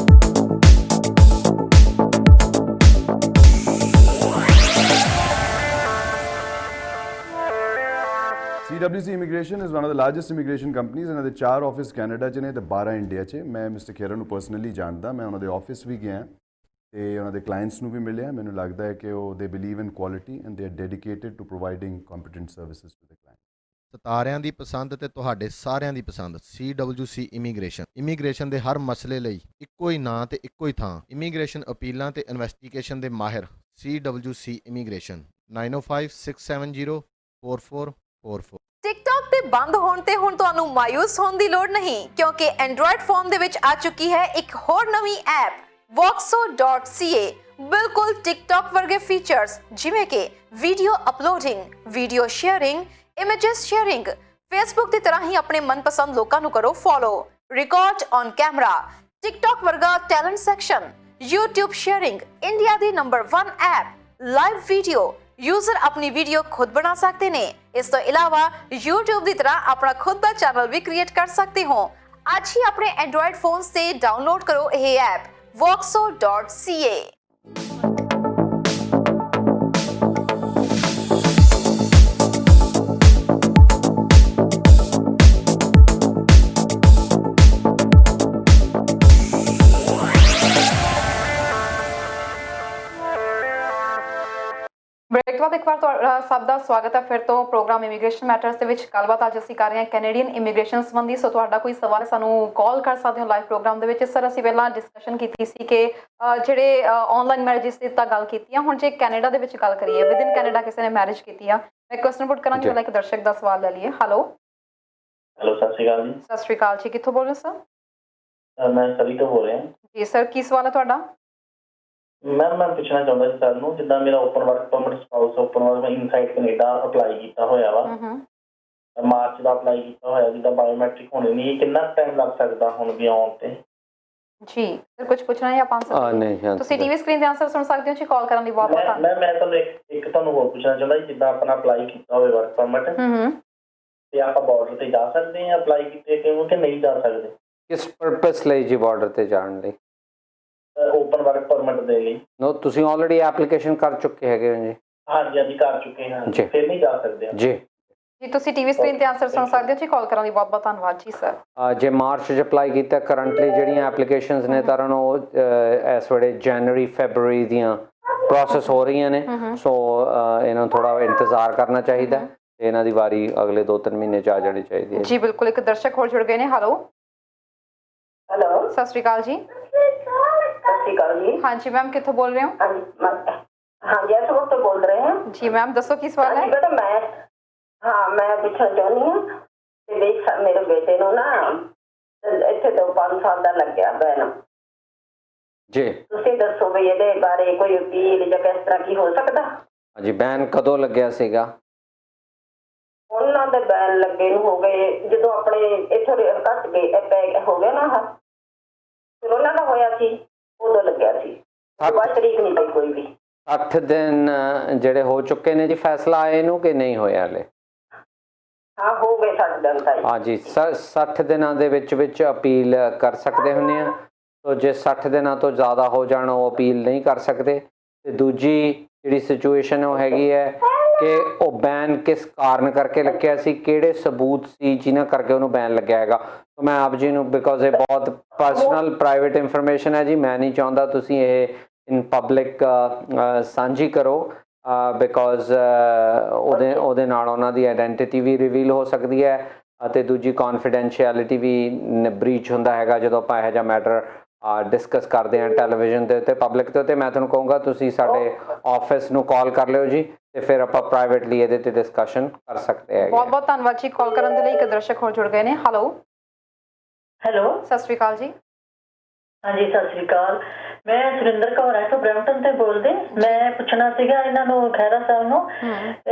CWC Immigration is one of the largest immigration companies ਇਹਨਾਂ ਦੇ 4 ਆਫਿਸ ਕੈਨੇਡਾ 'ਚ ਨੇ ਤੇ 12 ਇੰਡੀਆ 'ਚ। ਮੈਂ ਮਿਸਟਰ ਖੇਰਨ ਨੂੰ ਪਰਸਨਲੀ ਜਾਣਦਾ, ਮੈਂ ਉਹਨਾਂ ਦੇ ਆਫਿਸ ਵੀ ਗਿਆ ਤੇ ਉਹਨਾਂ ਦੇ ਕਲਾਇੰਟਸ ਨੂੰ ਵੀ ਮਿਲਿਆ। ਮੈਨੂੰ ਲੱਗਦਾ ਹੈ ਕਿ ਉਹ they believe in quality and they are dedicated to providing competent services to the client. ਸਿਤਾਰਿਆਂ ਦੀ ਪਸੰਦ ਤੇ ਤੁਹਾਡੇ ਸਾਰਿਆਂ ਦੀ ਪਸੰਦ CWC ਇਮੀਗ੍ਰੇਸ਼ਨ ਦੇ ਹਰ ਮਸਲੇ ਲਈ ਇੱਕੋ ਹੀ ਨਾਂ ਤੇ ਇੱਕੋ ਹੀ ਥਾਂ। ਇਮੀਗ੍ਰੇਸ਼ਨ ਅਪੀਲਾਂ ਤੇ ਇਨਵੈਸਟੀਗੇਸ਼ਨ ਦੇ ਮਾਹਿਰ CWC ਇਮੀਗ੍ਰੇਸ਼ਨ 9056704444। ਟਿਕਟੌਕ ਦੇ ਬੰਦ ਹੋਣ ਤੇ ਹੁਣ ਤੁਹਾਨੂੰ ਮਾਯੂਸ ਹੋਣ ਦੀ ਲੋੜ ਨਹੀਂ, ਕਿਉਂਕਿ ਐਂਡਰੋਇਡ ਫੋਨ ਦੇ ਵਿੱਚ ਆ ਚੁੱਕੀ ਹੈ ਇੱਕ ਹੋਰ ਨਵੀਂ ਐਪ voxo.ca। ਬਿਲਕੁਲ ਟਿਕਟੌਕ ਵਰਗੇ ਫੀਚਰਸ ਜਿਵੇਂ ਕਿ video uploading, video sharing, images sharing. Facebook ਦੀ ਤਰ੍ਹਾਂ ਹੀ ਆਪਣੇ ਮਨਪਸੰਦ ਲੋਕਾਂ ਨੂੰ ਕਰੋ follow, record on camera, TikTok ਵਰਗਾ talent section, YouTube sharing, India ਦੀ number 1 app, live video. User अपनी वीडियो खुद बना सकते ने। इस तो इलावा YouTube की तरह अपना खुद का चैनल भी क्रिएट कर सकते हो। आज ही अपने एंड्रॉइड फोन से डाउनलोड करो यह ऐप voxo.ca। ਬ੍ਰੇਕ ਤੋਂ ਬਾਅਦ ਇੱਕ ਵਾਰ ਤੁਹਾਡਾ ਸਭ ਦਾ ਸਵਾਗਤ ਹੈ ਫਿਰ ਤੋਂ ਪ੍ਰੋਗਰਾਮ ਇਮੀਗ੍ਰੇਸ਼ਨ ਮੈਟਰਸ ਦੇ ਵਿੱਚ। ਗੱਲਬਾਤ ਅੱਜ ਅਸੀਂ ਕਰ ਰਹੇ ਹਾਂ ਕੈਨੇਡੀਅਨ ਇਮੀਗ੍ਰੇਸ਼ਨ ਸੰਬੰਧੀ। ਸੋ ਤੁਹਾਡਾ ਕੋਈ ਸਵਾਲ ਸਾਨੂੰ ਕਾਲ ਕਰ ਸਕਦੇ ਹੋ ਲਾਈਵ ਪ੍ਰੋਗਰਾਮ ਦੇ ਵਿੱਚ। ਸਰ ਅਸੀਂ ਪਹਿਲਾਂ ਡਿਸਕਸ਼ਨ ਕੀਤੀ ਸੀ ਕਿ ਜਿਹੜੇ ਆਨਲਾਈਨ ਮੈਰਿਜਸ ਦੀ ਤਾਂ ਗੱਲ ਕੀਤੀ ਆ, ਹੁਣ ਜੇ ਕੈਨੇਡਾ ਦੇ ਵਿੱਚ ਗੱਲ ਕਰੀਏ, ਵਿਦ ਇਨ ਕੈਨੇਡਾ ਕਿਸੇ ਨੇ ਮੈਰਿਜ ਕੀਤੀ ਆ, ਮੈਂ ਕੁਐਸਚਨ ਪੁੱਟ ਕਰਾਂਗੀ, ਪਹਿਲਾਂ ਇੱਕ ਦਰਸ਼ਕ ਦਾ ਸਵਾਲ ਲੈ ਲਈਏ। ਹੈਲੋ ਸਤਿ ਸ਼੍ਰੀ ਅਕਾਲ ਜੀ। ਸਤਿ ਸ਼੍ਰੀ ਅਕਾਲ ਜੀ, ਕਿੱਥੋਂ ਬੋਲ ਰਹੇ ਸਰ? ਮੈਂ ਸਵੀ ਤੋਂ ਬੋਲ ਰਿਹਾ ਜੀ ਸਰ, ਕੀ ਸਵਾਲ ਹੈ ਤੁਹਾਡਾ? ਮੈਮ ਮੈਂ ਪੁੱਛਣਾ ਚਾਹੁੰਦਾ ਸੀ ਸਰ ਨੂੰ, ਜਿੱਦਾਂ ਮੇਰਾ open work permit spouse open work ਮੈਂ ਇਨਸਾਈਡ ਕੈਨੇਡਾ ਅਪਲਾਈ ਕੀਤਾ ਹੋਇਆ ਵਾ, ਮਾਰਚ ਦਾ ਅਪਲਾਈ ਕੀਤਾ ਹੋਇਆ, ਜਿੱਦਾਂ ਬਾਇਓਮੈਟ੍ਰਿਕ ਹੋਣੇ ਨਹੀਂ, ਕਿੰਨਾ ਟਾਈਮ ਲੱਗ ਸਕਦਾ ਹੁਣ ਵੀ ਆਉਣ ਤੇ? ਜੀ ਸਰ ਕੁਝ ਪੁੱਛਣਾ ਜਾਂ ਆਨਸਰ? ਨਹੀਂ, ਤੁਸੀਂ ਟੀਵੀ ਸਕਰੀਨ ਤੇ ਆਨਸਰ ਸੁਣ ਸਕਦੇ ਹੋ ਜੀ। ਕਾਲ ਕਰਨ ਲਈ ਬਹੁਤ ਬਹੁਤ ਧੰਨਵਾਦ। ਮੈਂ ਤੁਹਾਨੂੰ ਇੱਕ ਤੁਹਾਨੂੰ ਹੋਰ ਪੁੱਛਣਾ ਚਾਹੁੰਦਾ ਜੀ, ਜਿੱਦਾਂ ਆਪਣਾ ਅਪਲਾਈ ਕੀਤਾ ਹੋਵੇ ਵਰਕ ਪਰਮਿਟ ਤੇ ਆਪਾਂ ਬਾਰਡਰ ਤੇ ਜਾ ਸਕਦੇ ਹਾਂ ਅਪਲਾਈ ਕੀਤੇ ਕਿਉਂ ਕਿ ਨਹੀਂ ਜਾ ਸਕਦੇ? ਕਿਸ ਪਰਪਸ ਲਈ ਜੀ ਬਾਰਡਰ ਤੇ ਜਾਣ ਲਈ? ਓਪਨ ਵਰਕ ਪਰਮਿਟ ਦੇ ਲਈ। ਨੋ, ਤੁਸੀਂ ਆਲਰੇਡੀ ਐਪਲੀਕੇਸ਼ਨ ਕਰ ਚੁੱਕੇ ਹੈਗੇ ਹੋ ਜੀ? ਹਾਂਜੀ ਹਾਂਜੀ ਕਰ ਚੁੱਕੇ ਹਾਂ, ਫਿਰ ਨਹੀਂ ਜਾ ਸਕਦੇ ਜੀ। ਜੀ ਤੁਸੀਂ ਟੀਵੀ ਸਕਰੀਨ ਤੇ ਆਨਸਰ ਸੁਣ ਸਕਦੇ ਹੋ ਜੀ। ਕਾਲ ਕਰਨ ਲਈ ਬਹੁਤ ਬਹੁਤ ਧੰਨਵਾਦ ਜੀ ਸਰ। ਜੇ ਮਾਰਚ 'ਚ ਅਪਲਾਈ ਕੀਤਾ, ਕਰੰਟਲੀ ਜਿਹੜੀਆਂ ਐਪਲੀਕੇਸ਼ਨਸ ਨੇ ਤਾਂ ਉਹ ਇਸ ਵੇਲੇ ਜਨਵਰੀ ਫੈਬਰੂਰੀ ਦੀਆਂ ਪ੍ਰੋਸੈਸ ਹੋ ਰਹੀਆਂ ਨੇ। ਸੋ ਇਹਨਾਂ ਨੂੰ ਥੋੜਾ ਇੰਤਜ਼ਾਰ ਕਰਨਾ ਚਾਹੀਦਾ ਤੇ ਇਹਨਾਂ ਦੀ ਵਾਰੀ ਅਗਲੇ 2-3 ਮਹੀਨੇ 'ਚ ਆ ਜਾਣੀ ਚਾਹੀਦੀ ਹੈ ਜੀ। ਬਿਲਕੁਲ, ਇੱਕ ਦਰਸ਼ਕ ਹੋਰ ਜੁੜ ਗਏ ਨੇ। ਹੈਲੋ ਹੈਲੋ, ਸਤਿ ਸ਼੍ਰੀ ਅਕਾਲ ਜੀ। ਸਤਿ ਸ਼੍ਰੀ ਅਕਾਲ ਜੀ। ਹਾਂਜੀ ਮੈਮ, ਕਿੱਥੋਂ ਬੋਲ ਰਹੇ ਹੋ? ਹਾਂਜੀ ਅਸਲ ਤੋਂ ਬੋਲ ਰਹੇ ਹਾਂ ਜੀ ਮੈਮ, ਦੱਸੋ ਕੀ ਸਵਾਲ ਹੈ? ਬੇਟਾ ਮੈਂ ਪੁੱਛਣਾ ਚਾਹੁੰਦੀ ਹਾਂ ਕਿ ਦੇਖ ਮੇਰੇ ਬੇਟੇ ਨੂੰ ਨਾ ਇੱਥੇ ਤੋਂ 5 ਸਾਲ ਦਾ ਲੱਗਿਆ ਬੈਨ ਜੀ। ਤੁਸੀਂ ਦੱਸੋ ਵੀ ਇਹਦੇ ਬਾਰੇ ਕੋਈ ਅਪੀਲ ਜਾਂ ਕਿਸ ਤਰ੍ਹਾਂ ਕੀ ਹੋ ਸਕਦਾ? ਹਾਂਜੀ, ਬੈਨ ਕਦੋਂ ਲੱਗਿਆ ਸੀਗਾ? ਉਹਨਾਂ ਦੇ ਬੈਨ ਲੱਗੇ ਨੂੰ ਹੋ ਗਏ ਜਦੋਂ ਆਪਣੇ ਇੱਥੋਂ ਘੱਟ ਗਏ ਹੋ ਗਿਆ ਨਾ, ਫਿਰ ਉਹਨਾਂ ਦਾ ਹੋਇਆ ਸੀ ਉਦੋਂ ਲੱਗਿਆ ਸੀ। ਬਾਅਦ ਤਰੀਕ ਨਹੀਂ ਪਈ ਕੋਈ ਵੀ। 8 ਦਿਨ ਜਿਹੜੇ ਹੋ ਚੁੱਕੇ ਨੇ ਜੀ ਫੈਸਲਾ ਆਏ ਨੂੰ ਕਿ ਨਹੀਂ ਹੋਇਆ ਹਲੇ? ਹਾਂ ਹੋ ਗਏ 60 ਦਿਨ ਤਾਂ। ਹਾਂਜੀ, 60 ਦਿਨਾਂ ਦੇ ਵਿੱਚ ਅਪੀਲ ਕਰ ਸਕਦੇ ਹੁੰਦੇ ਆ। ਸੋ ਜੇ 60 ਦਿਨਾਂ ਤੋਂ ਜ਼ਿਆਦਾ ਹੋ ਜਾਣ ਉਹ ਅਪੀਲ ਨਹੀਂ ਕਰ ਸਕਦੇ। ਤੇ ਦੂਜੀ ਜਿਹੜੀ ਸਿਚੁਏਸ਼ਨ ਉਹ ਹੈਗੀ ਹੈ ਕਿ ਉਹ ਬੈਨ ਕਿਸ ਕਾਰਨ ਕਰਕੇ ਲੱਗਿਆ ਸੀ, ਕਿਹੜੇ ਸਬੂਤ ਸੀ ਜਿਨ੍ਹਾਂ ਕਰਕੇ ਉਹਨੂੰ ਬੈਨ ਲੱਗਿਆ ਹੈਗਾ। ਸੋ ਮੈਂ ਆਪ ਜੀ ਨੂੰ, ਬਿਕੋਜ਼ ਇਹ ਬਹੁਤ ਪਰਸਨਲ ਪ੍ਰਾਈਵੇਟ ਇਨਫੋਰਮੇਸ਼ਨ ਹੈ ਜੀ, ਮੈਂ ਨਹੀਂ ਚਾਹੁੰਦਾ ਤੁਸੀਂ ਇਹ ਇਨ ਪਬਲਿਕ ਸਾਂਝੀ ਕਰੋ। ਬਿਕੋਜ਼ ਉਹਦੇ ਨਾਲ ਉਹਨਾਂ ਦੀ ਆਇਡੈਂਟੀਟੀ ਵੀ ਰਿਵੀਲ ਹੋ ਸਕਦੀ ਹੈ ਅਤੇ ਦੂਜੀ ਕੌਨਫੀਡੈਂਸ਼ੀਅਲਿਟੀ ਵੀ ਬ੍ਰੀਚ ਹੁੰਦਾ ਹੈਗਾ ਜਦੋਂ ਆਪਾਂ ਇਹੋ ਜਿਹਾ ਮੈਟਰ ਡਿਸਕਸ ਕਰਦੇ ਹਾਂ ਟੈਲੀਵਿਜ਼ਨ ਦੇ ਉੱਤੇ ਪਬਲਿਕ ਦੇ ਉੱਤੇ। ਮੈਂ ਤੁਹਾਨੂੰ ਕਹੂੰਗਾ ਤੁਸੀਂ ਸਾਡੇ ਆਫਿਸ ਨੂੰ ਕਾਲ ਕਰ ਲਿਓ ਜੀ ਤੇ ਫਿਰ ਆਪਾਂ ਪ੍ਰਾਈਵੇਟਲੀ ਇਹਦੇ ਤੇ ਡਿਸਕਸ਼ਨ ਕਰ ਸਕਦੇ ਹੈਗੇ। ਬਹੁਤ ਬਹੁਤ ਧੰਨਵਾਦ ਜੀ ਕਾਲ ਕਰਨ ਦੇ ਲਈ। ਇੱਕ ਦਰਸ਼ਕ ਹੋਰ ਜੁੜ ਗਏ ਨੇ। ਹੈਲੋ ਸਤਿ ਸ਼੍ਰੀ ਅਕਾਲ ਜੀ। ਹਾਂਜੀ ਸਤਿ ਸ਼੍ਰੀ ਅਕਾਲ। ਮੈਂ ਸੁਰਿੰਦਰ ਕੌਰ ਹੈ ਤੋਂ ਬਰੈਂਪਟਨ ਤੇ ਬੋਲਦੇ। ਮੈਂ ਪੁੱਛਣਾ ਸੀਗਾ ਇਹਨਾਂ ਨੂੰ ਖਹਿਰਾ ਸਾਹਿਬ ਨੂੰ,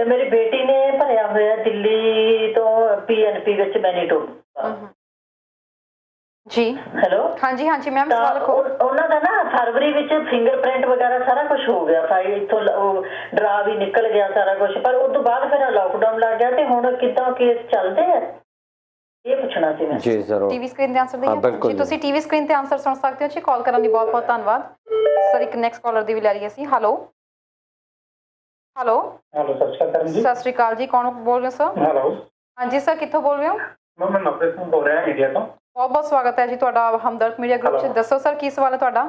ਮੇਰੀ ਬੇਟੀ ਨੇ ਭਰਿਆ ਹੋਇਆ ਦਿੱਲੀ ਤੋਂ PNP ਵਿੱਚ ਮੈਨੀਟੋਬਾ। ਜੀ ਹੈਲੋ ਹਾਂਜੀ ਹਾਂਜੀ ਮੈਮ ਸਵਾਲ ਰੱਖੋ। ਉਹਨਾਂ ਦਾ ਨਾ ਫਰਵਰੀ ਵਿੱਚ ਫਿੰਗਰਪ੍ਰਿੰਟ ਵਗੈਰਾ ਸਾਰਾ ਕੁਝ ਹੋ ਗਿਆ, ਫਾਈਲ ਇੱਥੋਂ ਡਰਾ ਵੀ ਨਿਕਲ ਗਿਆ ਸਾਰਾ ਕੁਝ, ਪਰ ਉਸ ਤੋਂ ਬਾਅਦ ਫਿਰ ਲਾਕਡਾਊਨ ਲੱਗ ਗਿਆ ਤੇ ਹੁਣ ਕਿੱਦਾਂ ਕੇਸ ਚੱਲਦੇ ਆ ਇਹ ਪੁੱਛਣਾ ਸੀ ਮੈਂ। ਜੀ ਜ਼ਰੂਰ। ਟੀਵੀ ਸਕਰੀਨ ਤੇ ਆਨਸਰ ਬਿਲਕੁਲ ਦੇਈਏ ਜੀ। ਤੁਸੀਂ ਟੀਵੀ ਸਕਰੀਨ ਤੇ ਆਨਸਰ ਸੁਣ ਸਕਦੇ ਹੋ ਜੀ। ਕਾਲ ਕਰਨ ਲਈ ਬਹੁਤ ਬਹੁਤ ਧੰਨਵਾਦ ਸਰ। ਇੱਕ ਨੈਕਸਟ ਕਾਲਰ ਦੀ ਵੀ ਲੈ ਰਹੀ ਅਸੀਂ। ਹੈਲੋ ਸਤਿ ਸ਼੍ਰੀ ਅਕਾਲ ਜੀ। ਸਤਿ ਸ਼੍ਰੀ ਅਕਾਲ ਜੀ। ਕੌਣ ਬੋਲ ਰਹੇ ਹੋ ਸਰ? ਹੈਲੋ ਹਾਂਜੀ ਸਰ, ਕਿੱਥੋਂ ਬੋਲ ਰਹੇ ਹੋ? ਮੈਂ ਨਵਪ੍ਰੀਤ ਸਿੰਘ ਬੋਲ ਰਿਹਾ ਇੰਡੀਆ ਤੋਂ। ਬਹੁਤ ਬਹੁਤ ਸਵਾਗਤ ਹੈ ਜੀ ਤੁਹਾਡਾ ਹਮਦਰਦ ਮੀਡੀਆ ਗਰੁੱਪ 'ਚ। ਦੱਸੋ ਸਰ ਕੀ ਸਵਾਲ ਹੈ ਤੁਹਾਡਾ?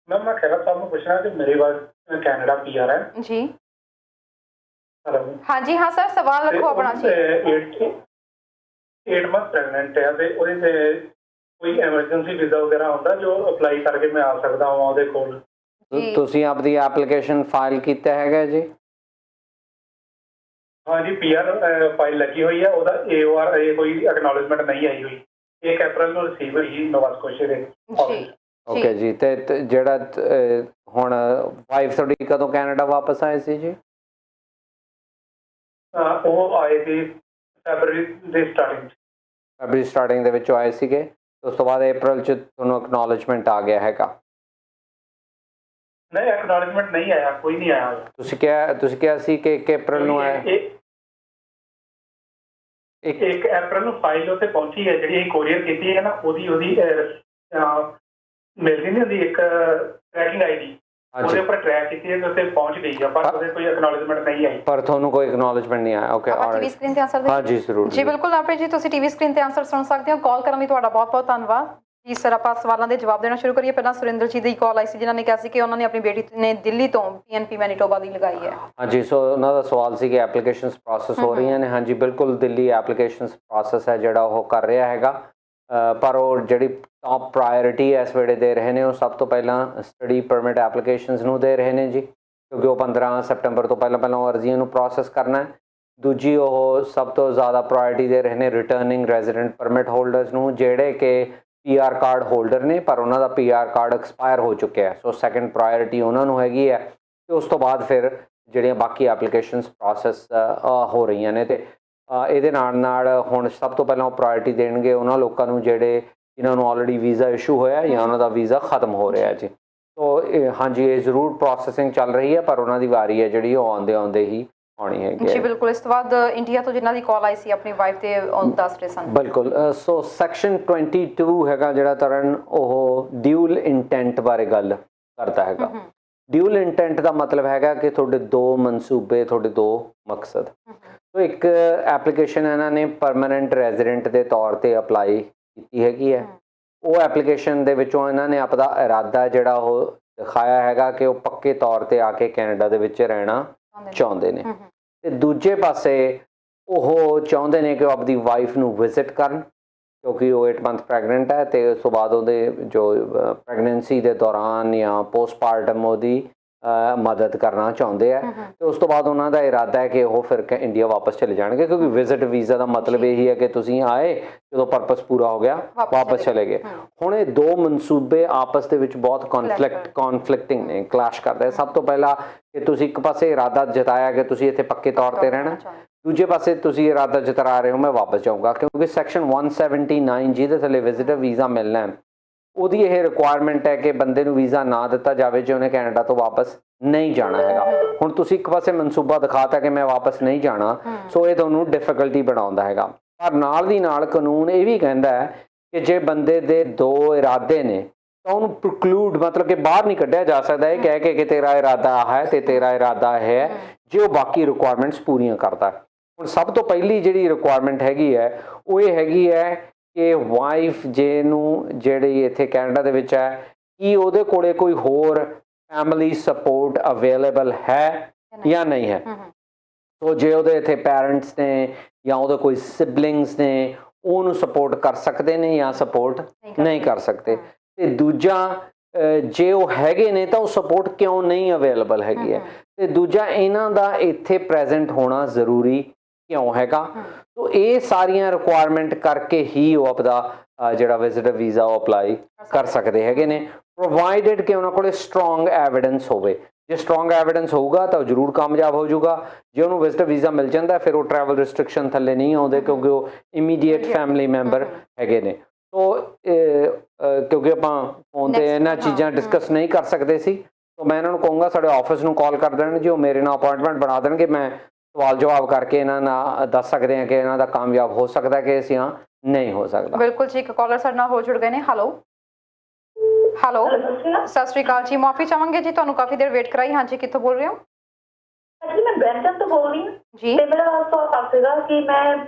ਮੈਂ ਖਹਿਰਾ ਸਾਹਿਬ ਨੂੰ ਪੁੱਛਣਾ ਕਿ ਮੇਰੀ ਵਾਈਫ ਕੈਨੇਡਾ PR ਹੈ ਜੀ ਹਾਂਜੀ ਹਾਂ ਸਰ, ਸਵਾਲ ਰੱਖੋ ਆਪਣਾ ਜੀ। 8 ਮੰਥ ਪ੍ਰੈਗਨੈਂਟ ਹੈ ਤੇ ਉਹਦੇ ਤੇ ਕੋਈ ਐਮਰਜੈਂਸੀ ਵੀਜ਼ਾ ਵਗੈਰਾ ਹੁੰਦਾ ਜੋ ਅਪਲਾਈ ਕਰਕੇ ਮੈਂ ਆ ਸਕਦਾ ਹਾਂ ਉਹਦੇ ਕੋਲ? ਤੁਸੀਂ ਆਪਦੀ ਐਪਲੀਕੇਸ਼ਨ ਫਾਈਲ ਕੀਤਾ ਹੈਗਾ ਜੀ? ਹਾਂਜੀ PR ਫਾਈਲ ਲੱਗੀ ਹੋਈ ਹੈ, ਉਹਦਾ AOR ਕੋਈ ਐਕਨੋਲਜਮੈਂਟ ਨਹੀਂ ਆਈ ਹੋਈ। 1 ਅਪ੍ਰੈਲ ਨੂੰ ਰਿਸੀਵ ਹੋਈ ਨੋਵਾ ਸਕੋਸ਼ੀਆ ਦੇ। ਓਕੇ ਜੀ। ਤੇ ਜਿਹੜਾ ਹੁਣ ਵਾਈਫ ਤੁਹਾਡੀ ਕਦੋਂ ਕੈਨੇਡਾ ਵਾਪਸ ਆਏ ਸੀ ਜੀ? ਉਹ ਆਏ ਸੀ ਫੈਬਰਵਰੀ ਦੇ ਸਟਾਰਟਿੰਗ ਦੇ ਵਿੱਚੋਂ ਆਏ ਸੀਗੇ। ਉਸ ਤੋਂ ਬਾਅਦ April 'ਚ ਤੁਹਾਨੂੰ ਐਕਨੋਲਜਮੈਂਟ ਆ ਗਿਆ ਹੈਗਾ? ਨਹੀਂ, ਐਕਨੋਲਜਮੈਂਟ ਨਹੀਂ ਆਇਆ, ਕੋਈ ਨਹੀਂ ਆਇਆ। ਤੁਸੀਂ ਕਿਹਾ ਸੀ ਕਿ 1 April ਨੂੰ ਆਇਆ। 1 ਅਪ੍ਰੈਲ ਨੂੰ ਫਾਈਲ ਉੱਥੇ ਪਹੁੰਚੀ ਹੈ, ਜਿਹੜੀ ਅਸੀਂ ਕੋਰੀਅਰ ਕੀਤੀ ਹੈ ਨਾ, ਉਹਦੀ ਮਿਲਦੀ ਨਹੀਂ ਹੁੰਦੀ ਇੱਕ ਟਰੈਕਿੰਗ ID, ਉਹਦੇ ਉੱਪਰ ਟਰੈਕ ਕੀਤੀ ਹੈ ਤੇ ਉੱਥੇ ਪਹੁੰਚ ਗਈ ਆ, ਪਰ ਉਹਦੇ ਕੋਈ ਐਕਨੋਲਜਮੈਂਟ ਨਹੀਂ ਆਈ। ਪਰ ਤੁਹਾਨੂੰ ਕੋਈ ਐਕਨੋਲਜਮੈਂਟ ਨਹੀਂ ਆਇਆ? ਓਕੇ ਟੀਵੀ ਸਕਰੀਨ ਤੇ ਆਨਸਰ ਹਾਂ ਜੀ ਜ਼ਰੂਰ ਜੀ ਬਿਲਕੁਲ ਆਪੇ ਜੀ। ਤੁਸੀਂ ਟੀਵੀ ਸਕਰੀਨ ਤੇ ਆਨਸਰ ਸੁਣ ਸਕਦੇ ਹੋ। ਕਾਲ ਕਰਨ ਲਈ ਤੁਹਾਡਾ ਬਹੁਤ ਬਹੁਤ ਧੰਨਵਾਦ ਜੀ ਸਰ। ਆਪਾਂ ਸਵਾਲਾਂ ਦੇ ਜਵਾਬ ਦੇਣਾ ਸ਼ੁਰੂ ਕਰੀਏ। ਪਹਿਲਾਂ ਸੁਰਿੰਦਰ ਜੀ ਦੀ ਕਾਲ ਆਈ ਸੀ ਜਿਨ੍ਹਾਂ ਨੇ ਕਿਹਾ ਸੀ ਕਿ ਉਹਨਾਂ ਨੇ ਆਪਣੀ ਬੇਟੀ ਨੇ ਦਿੱਲੀ ਤੋਂ PNP ਮੈਨੀਟੋਬਾ ਦੀ ਲਗਾਈ ਹੈ। ਹਾਂਜੀ, ਸੋ ਉਹਨਾਂ ਦਾ ਸਵਾਲ ਸੀ ਕਿ ਐਪਲੀਕੇਸ਼ਨਸ ਪ੍ਰੋਸੈਸ ਹੋ ਰਹੀਆਂ ਨੇ। ਹਾਂਜੀ ਬਿਲਕੁਲ, ਦਿੱਲੀ ਐਪਲੀਕੇਸ਼ਨਸ ਪ੍ਰੋਸੈਸ ਹੈ ਜਿਹੜਾ ਉਹ ਕਰ ਰਿਹਾ ਹੈਗਾ, ਪਰ ਉਹ ਜਿਹੜੀ ਟੌਪ ਪ੍ਰਾਇੋਰਿਟੀ ਇਸ ਵੇਲੇ ਦੇ ਰਹੇ ਨੇ ਉਹ ਸਭ ਤੋਂ ਪਹਿਲਾਂ ਸਟੱਡੀ ਪਰਮਿਟ ਐਪਲੀਕੇਸ਼ਨਸ ਨੂੰ ਦੇ ਰਹੇ ਨੇ ਜੀ, ਕਿਉਂਕਿ ਉਹ 15 ਸੈਪਟੰਬਰ ਤੋਂ ਪਹਿਲਾਂ ਉਹ ਅਰਜ਼ੀਆਂ ਨੂੰ ਪ੍ਰੋਸੈਸ ਕਰਨਾ ਹੈ। ਦੂਜੀ ਉਹ ਸਭ ਤੋਂ ਜ਼ਿਆਦਾ ਪ੍ਰਾਇੋਰਟੀ ਦੇ ਰਹੇ ਨੇ ਰਿਟਰਨਿੰਗ ਰੈਜ਼ੀਡੈਂਟ ਪਰਮਿਟ ਹੋਲਡਰਸ ਨੂੰ, ਜਿਹੜੇ ਕਿ PR ਕਾਰਡ ਹੋਲਡਰ ਨੇ ਪਰ ਉਹਨਾਂ ਦਾ PR ਕਾਰਡ ਐਕਸਪਾਇਰ ਹੋ ਚੁੱਕਿਆ। ਸੋ ਸੈਕੰਡ ਪ੍ਰਾਇੋਰਟੀ ਉਹਨਾਂ ਨੂੰ ਹੈਗੀ ਹੈ ਤੇ ਉਸ ਤੋਂ ਬਾਅਦ ਫਿਰ ਜਿਹੜੀਆਂ ਬਾਕੀ ਐਪਲੀਕੇਸ਼ਨਸ ਪ੍ਰੋਸੈਸ ਹੋ ਰਹੀਆਂ ਨੇ। ਤੇ ਇਹਦੇ ਨਾਲ ਹੁਣ ਸਭ ਤੋਂ ਪਹਿਲਾਂ ਉਹ ਪ੍ਰਾਇੋਰਟੀ ਦੇਣਗੇ ਉਹਨਾਂ ਲੋਕਾਂ ਨੂੰ ਜਿਹੜੇ ਜਿਨ੍ਹਾਂ ਨੂੰ ਆਲਰੇਡੀ ਵੀਜ਼ਾ ਇਸ਼ੂ ਹੋਇਆ ਜਾਂ ਉਹਨਾਂ ਦਾ ਵੀਜ਼ਾ ਖਤਮ ਹੋ ਰਿਹਾ ਜੀ। ਸੋ ਹਾਂਜੀ, ਇਹ ਜ਼ਰੂਰ ਪ੍ਰੋਸੈਸਿੰਗ ਚੱਲ ਰਹੀ ਹੈ, ਪਰ ਉਹਨਾਂ ਦੀ ਵਾਰੀ ਹੈ ਜਿਹੜੀ ਉਹ ਆਉਂਦੇ ਹੀ ਆਉਣੀ ਹੈਗੀ ਜੀ। ਬਿਲਕੁਲ। ਇਸ ਤੋਂ ਬਾਅਦ ਇੰਡੀਆ ਤੋਂ ਜਿਨ੍ਹਾਂ ਦੀ ਕਾਲ ਆਈ ਸੀ ਆਪਣੀ ਵਾਈਫ ਤੇ ਦੱਸ ਰਹੇ ਸਨ। ਬਿਲਕੁਲ। ਸੋ ਸੈਕਸ਼ਨ 22 ਹੈਗਾ ਜਿਹੜਾ ਤਰਨ, ਉਹ ਡਿਊਲ ਇੰਟੈਂਟ ਬਾਰੇ ਗੱਲ ਕਰਦਾ ਹੈਗਾ। ਡਿਊਲ ਇੰਟੈਂਟ ਦਾ ਮਤਲਬ ਹੈਗਾ ਕਿ ਤੁਹਾਡੇ 2 ਮਨਸੂਬੇ, ਤੁਹਾਡੇ 2 ਮਕਸਦ। ਸੋ ਇੱਕ ਐਪਲੀਕੇਸ਼ਨ ਇਹਨਾਂ ਨੇ ਪਰਮਾਨੈਂਟ ਰੈਜ਼ੀਡੈਂਟ ਦੇ ਤੌਰ ਤੇ ਅਪਲਾਈ ਕੀਤੀ ਹੈਗੀ ਹੈ। ਉਹ ਐਪਲੀਕੇਸ਼ਨ ਦੇ ਵਿੱਚੋਂ ਇਹਨਾਂ ਨੇ ਆਪਦਾ ਇਰਾਦਾ ਜਿਹੜਾ ਉਹ ਦਿਖਾਇਆ ਹੈਗਾ ਕਿ ਉਹ ਪੱਕੇ ਤੌਰ ਤੇ ਆ ਕੇ ਕੈਨੇਡਾ ਦੇ ਵਿੱਚ ਰਹਿਣਾ ਚਾਹੁੰਦੇ ਨੇ। ਤੇ ਦੂਜੇ ਪਾਸੇ ਉਹ ਚਾਹੁੰਦੇ ਨੇ ਕਿ ਉਹ ਆਪਦੀ ਵਾਈਫ ਨੂੰ ਵਿਜ਼ਿਟ ਕਰਨ, ਕਿਉਂਕਿ ਉਹ 8 ਮੰਥ ਪ੍ਰੈਗਨੈਂਟ ਹੈ ਤੇ ਉਸ ਤੋਂ ਬਾਅਦ ਉਹਦੇ ਜੋ ਪ੍ਰੈਗਨੈਂਸੀ ਦੇ ਦੌਰਾਨ ਜਾਂ ਪੋਸਟਮਾਰਟਮ ਉਹਦੀ ਮਦਦ ਕਰਨਾ ਚਾਹੁੰਦੇ ਆ। ਤੇ ਉਸ ਤੋਂ ਬਾਅਦ ਉਹਨਾਂ ਦਾ ਇਰਾਦਾ ਹੈ ਕਿ ਉਹ ਫਿਰ ਇੰਡੀਆ ਵਾਪਸ ਚਲੇ ਜਾਣਗੇ, ਕਿਉਂਕਿ ਵਿਜ਼ਿਟ ਵੀਜ਼ਾ ਦਾ ਮਤਲਬ ਇਹੀ ਹੈ ਕਿ ਤੁਸੀਂ ਆਏ, ਜਦੋਂ ਪਰਪਸ ਪੂਰਾ ਹੋ ਗਿਆ ਵਾਪਸ ਚਲੇ ਗਏ। ਹੁਣ ਇਹ 2 ਮਨਸੂਬੇ ਆਪਸ ਦੇ ਵਿੱਚ ਬਹੁਤ ਕੌਨਫਲਿਕਟਿੰਗ ਨੇ, ਕਲੈਸ਼ ਕਰਦੇ। ਸਭ ਤੋਂ ਪਹਿਲਾਂ ਕਿ ਤੁਸੀਂ ਇੱਕ ਪਾਸੇ ਇਰਾਦਾ ਜਤਾਇਆ ਕਿ ਤੁਸੀਂ ਇੱਥੇ ਪੱਕੇ ਤੌਰ ਤੇ ਰਹਿਣਾ, ਦੂਜੇ ਪਾਸੇ ਤੁਸੀਂ ਇਰਾਦਾ ਜਤਾ ਰਹੇ ਹੋ ਮੈਂ ਵਾਪਸ ਜਾਊਂਗਾ, ਕਿਉਂਕਿ ਸੈਕਸ਼ਨ 179 ਜਿਹਦੇ ਥੱਲੇ ਵਿਜ਼ਿਟਰ ਵੀਜ਼ਾ ਮਿਲਣਾ ਹੈ ਉਹਦੀ ਇਹ ਰਿਕੁਆਇਰਮੈਂਟ ਹੈ ਕਿ ਬੰਦੇ ਨੂੰ ਵੀਜ਼ਾ ਨਾ ਦਿੱਤਾ ਜਾਵੇ ਜੇ ਉਹਨੇ ਕੈਨੇਡਾ ਤੋਂ ਵਾਪਸ ਨਹੀਂ ਜਾਣਾ ਹੈਗਾ। ਹੁਣ ਤੁਸੀਂ ਇੱਕ ਪਾਸੇ ਮਨਸੂਬਾ ਦਿਖਾਤਾ ਕਿ ਮੈਂ ਵਾਪਸ ਨਹੀਂ ਜਾਣਾ, ਸੋ ਇਹ ਤੁਹਾਨੂੰ ਡਿਫਿਕਲਟੀ ਬਣਾਉਂਦਾ ਹੈਗਾ। ਪਰ ਨਾਲ ਦੀ ਨਾਲ ਕਾਨੂੰਨ ਇਹ ਵੀ ਕਹਿੰਦਾ ਹੈ ਕਿ ਜੇ ਬੰਦੇ ਦੇ 2 ਇਰਾਦੇ ਨੇ ਤਾਂ ਉਹਨੂੰ ਪ੍ਰੋਕਲੂਡ, ਮਤਲਬ ਕਿ ਬਾਹਰ ਨਹੀਂ ਕੱਢਿਆ ਜਾ ਸਕਦਾ ਇਹ ਕਹਿ ਕੇ ਕਿ ਤੇਰਾ ਇਰਾਦਾ ਆਹ ਹੈ ਤੇ ਤੇਰਾ ਇਰਾਦਾ ਇਹ ਹੈ, ਜੇ ਉਹ ਬਾਕੀ ਰਿਕੁਆਇਰਮੈਂਟਸ ਪੂਰੀਆਂ ਕਰਦਾ। ਹੁਣ ਸਭ ਤੋਂ ਪਹਿਲੀ ਜਿਹੜੀ ਰਿਕੁਆਇਰਮੈਂਟ ਹੈਗੀ ਹੈ ਉਹ ਇਹ ਹੈਗੀ ਹੈ ਕਿ ਵਾਈਫ ਜਿਹੜੀ ਇੱਥੇ ਕੈਨੇਡਾ ਦੇ ਵਿੱਚ ਹੈ, ਕੀ ਉਹਦੇ ਕੋਲੇ ਕੋਈ ਹੋਰ ਫੈਮਿਲੀ ਸਪੋਰਟ ਅਵੇਲੇਬਲ ਹੈ ਜਾਂ ਨਹੀਂ ਹੈ। ਸੋ ਜੇ ਉਹਦੇ ਇੱਥੇ ਪੈਰੈਂਟਸ ਨੇ ਜਾਂ ਉਹਦੇ ਕੋਈ ਸਿਬਲਿੰਗਸ ਨੇ ਉਹਨੂੰ ਸਪੋਰਟ ਕਰ ਸਕਦੇ ਨੇ ਜਾਂ ਸਪੋਰਟ ਨਹੀਂ ਕਰ ਸਕਦੇ। ਤੇ ਦੂਜਾ ਜੇ ਉਹ ਹੈਗੇ ਨੇ ਤਾਂ ਉਹ ਸਪੋਰਟ ਕਿਉਂ ਨਹੀਂ ਅਵੇਲੇਬਲ ਹੈਗੀ ਹੈ। ਤੇ ਦੂਜਾ ਇਹਨਾਂ ਦਾ ਇੱਥੇ ਪ੍ਰੈਜ਼ੈਂਟ ਹੋਣਾ ਜ਼ਰੂਰੀ ਕਿਉਂ ਹੈਗਾ। ਸੋ ਇਹ ਸਾਰੀਆਂ ਰਿਕੁਆਇਰਮੈਂਟ ਕਰਕੇ ਹੀ ਉਹ ਆਪਦਾ ਜਿਹੜਾ ਵਿਜ਼ਿਟਰ ਵੀਜ਼ਾ ਉਹ ਅਪਲਾਈ ਕਰ ਸਕਦੇ ਹੈਗੇ ਨੇ, ਪ੍ਰੋਵਾਈਡਡ ਕਿ ਉਹਨਾਂ ਕੋਲ ਸਟਰੋਂਗ ਐਵੀਡੈਂਸ ਹੋਵੇ। ਜੇ ਸਟਰੋਂਗ ਐਵੀਡੈਂਸ ਹੋਊਗਾ ਤਾਂ ਉਹ ਜ਼ਰੂਰ ਕਾਮਯਾਬ ਹੋ ਜਾਊਗਾ। ਜੇ ਉਹਨੂੰ ਵਿਜ਼ਿਟਰ ਵੀਜ਼ਾ ਮਿਲ ਜਾਂਦਾ ਫਿਰ ਉਹ ਟਰੈਵਲ ਰਿਸਟ੍ਰਿਕਸ਼ਨ ਥੱਲੇ ਨਹੀਂ ਆਉਂਦੇ ਕਿਉਂਕਿ ਉਹ ਇਮੀਡੀਏਟ ਫੈਮਿਲੀ ਮੈਂਬਰ ਹੈਗੇ ਨੇ। ਸੋ ਕਿਉਂਕਿ ਆਪਾਂ ਫੋਨ 'ਤੇ ਇਹਨਾਂ ਚੀਜ਼ਾਂ ਡਿਸਕਸ ਨਹੀਂ ਕਰ ਸਕਦੇ ਸੀ, ਤਾਂ ਮੈਂ ਇਹਨਾਂ ਨੂੰ ਕਹੂੰਗਾ ਸਾਡੇ ਆਫਿਸ ਨੂੰ ਕਾਲ ਕਰ ਦੇਣ ਜੀ, ਉਹ ਮੇਰੇ ਨਾਲ ਅਪਾਇੰਟਮੈਂਟ ਬਣਾ ਦੇਣਗੇ। ਮੈਂ ਸਵਾਲ ਜਵਾਬ ਕਰਕੇ ਇਹਨਾਂ ਨਾਲ ਦੱਸ ਸਕਦੇ ਹਾਂ ਕਿ ਇਹਨਾਂ ਦਾ ਕਾਮਯਾਬ ਹੋ ਸਕਦਾ ਕਿ ਅਸੀਂ ਹਾਂ ਨਹੀਂ ਹੋ ਸਕਦਾ। ਬਿਲਕੁਲ ਜੀ, ਇੱਕ ਕਾਲਰ ਸਾਡੇ ਨਾਲ ਹੋ ਜੁੜ ਗਏ ਨੇ। ਹੈਲੋ ਸਤਿ ਸ਼੍ਰੀ ਅਕਾਲ ਜੀ, ਮਾਫੀ ਚਾਹਾਂਗੇ ਜੀ ਤੁਹਾਨੂੰ ਕਾਫੀ ਦੇਰ ਵੇਟ ਕਰਾਈ। ਹਾਂਜੀ, ਕਿੱਥੋਂ ਬੋਲ ਰਹੇ ਹੋ? ਐਕਚੁਅਲੀ ਮੈਂ ਬ੍ਰੈਂਟਨ ਤੋਂ ਬੋਲ ਰਹੀ ਹਾਂ ਜੀ। ਤੇ ਮੇਰਾ ਸਵਾਲ ਸੀਗਾ ਕਿ ਮੈਂ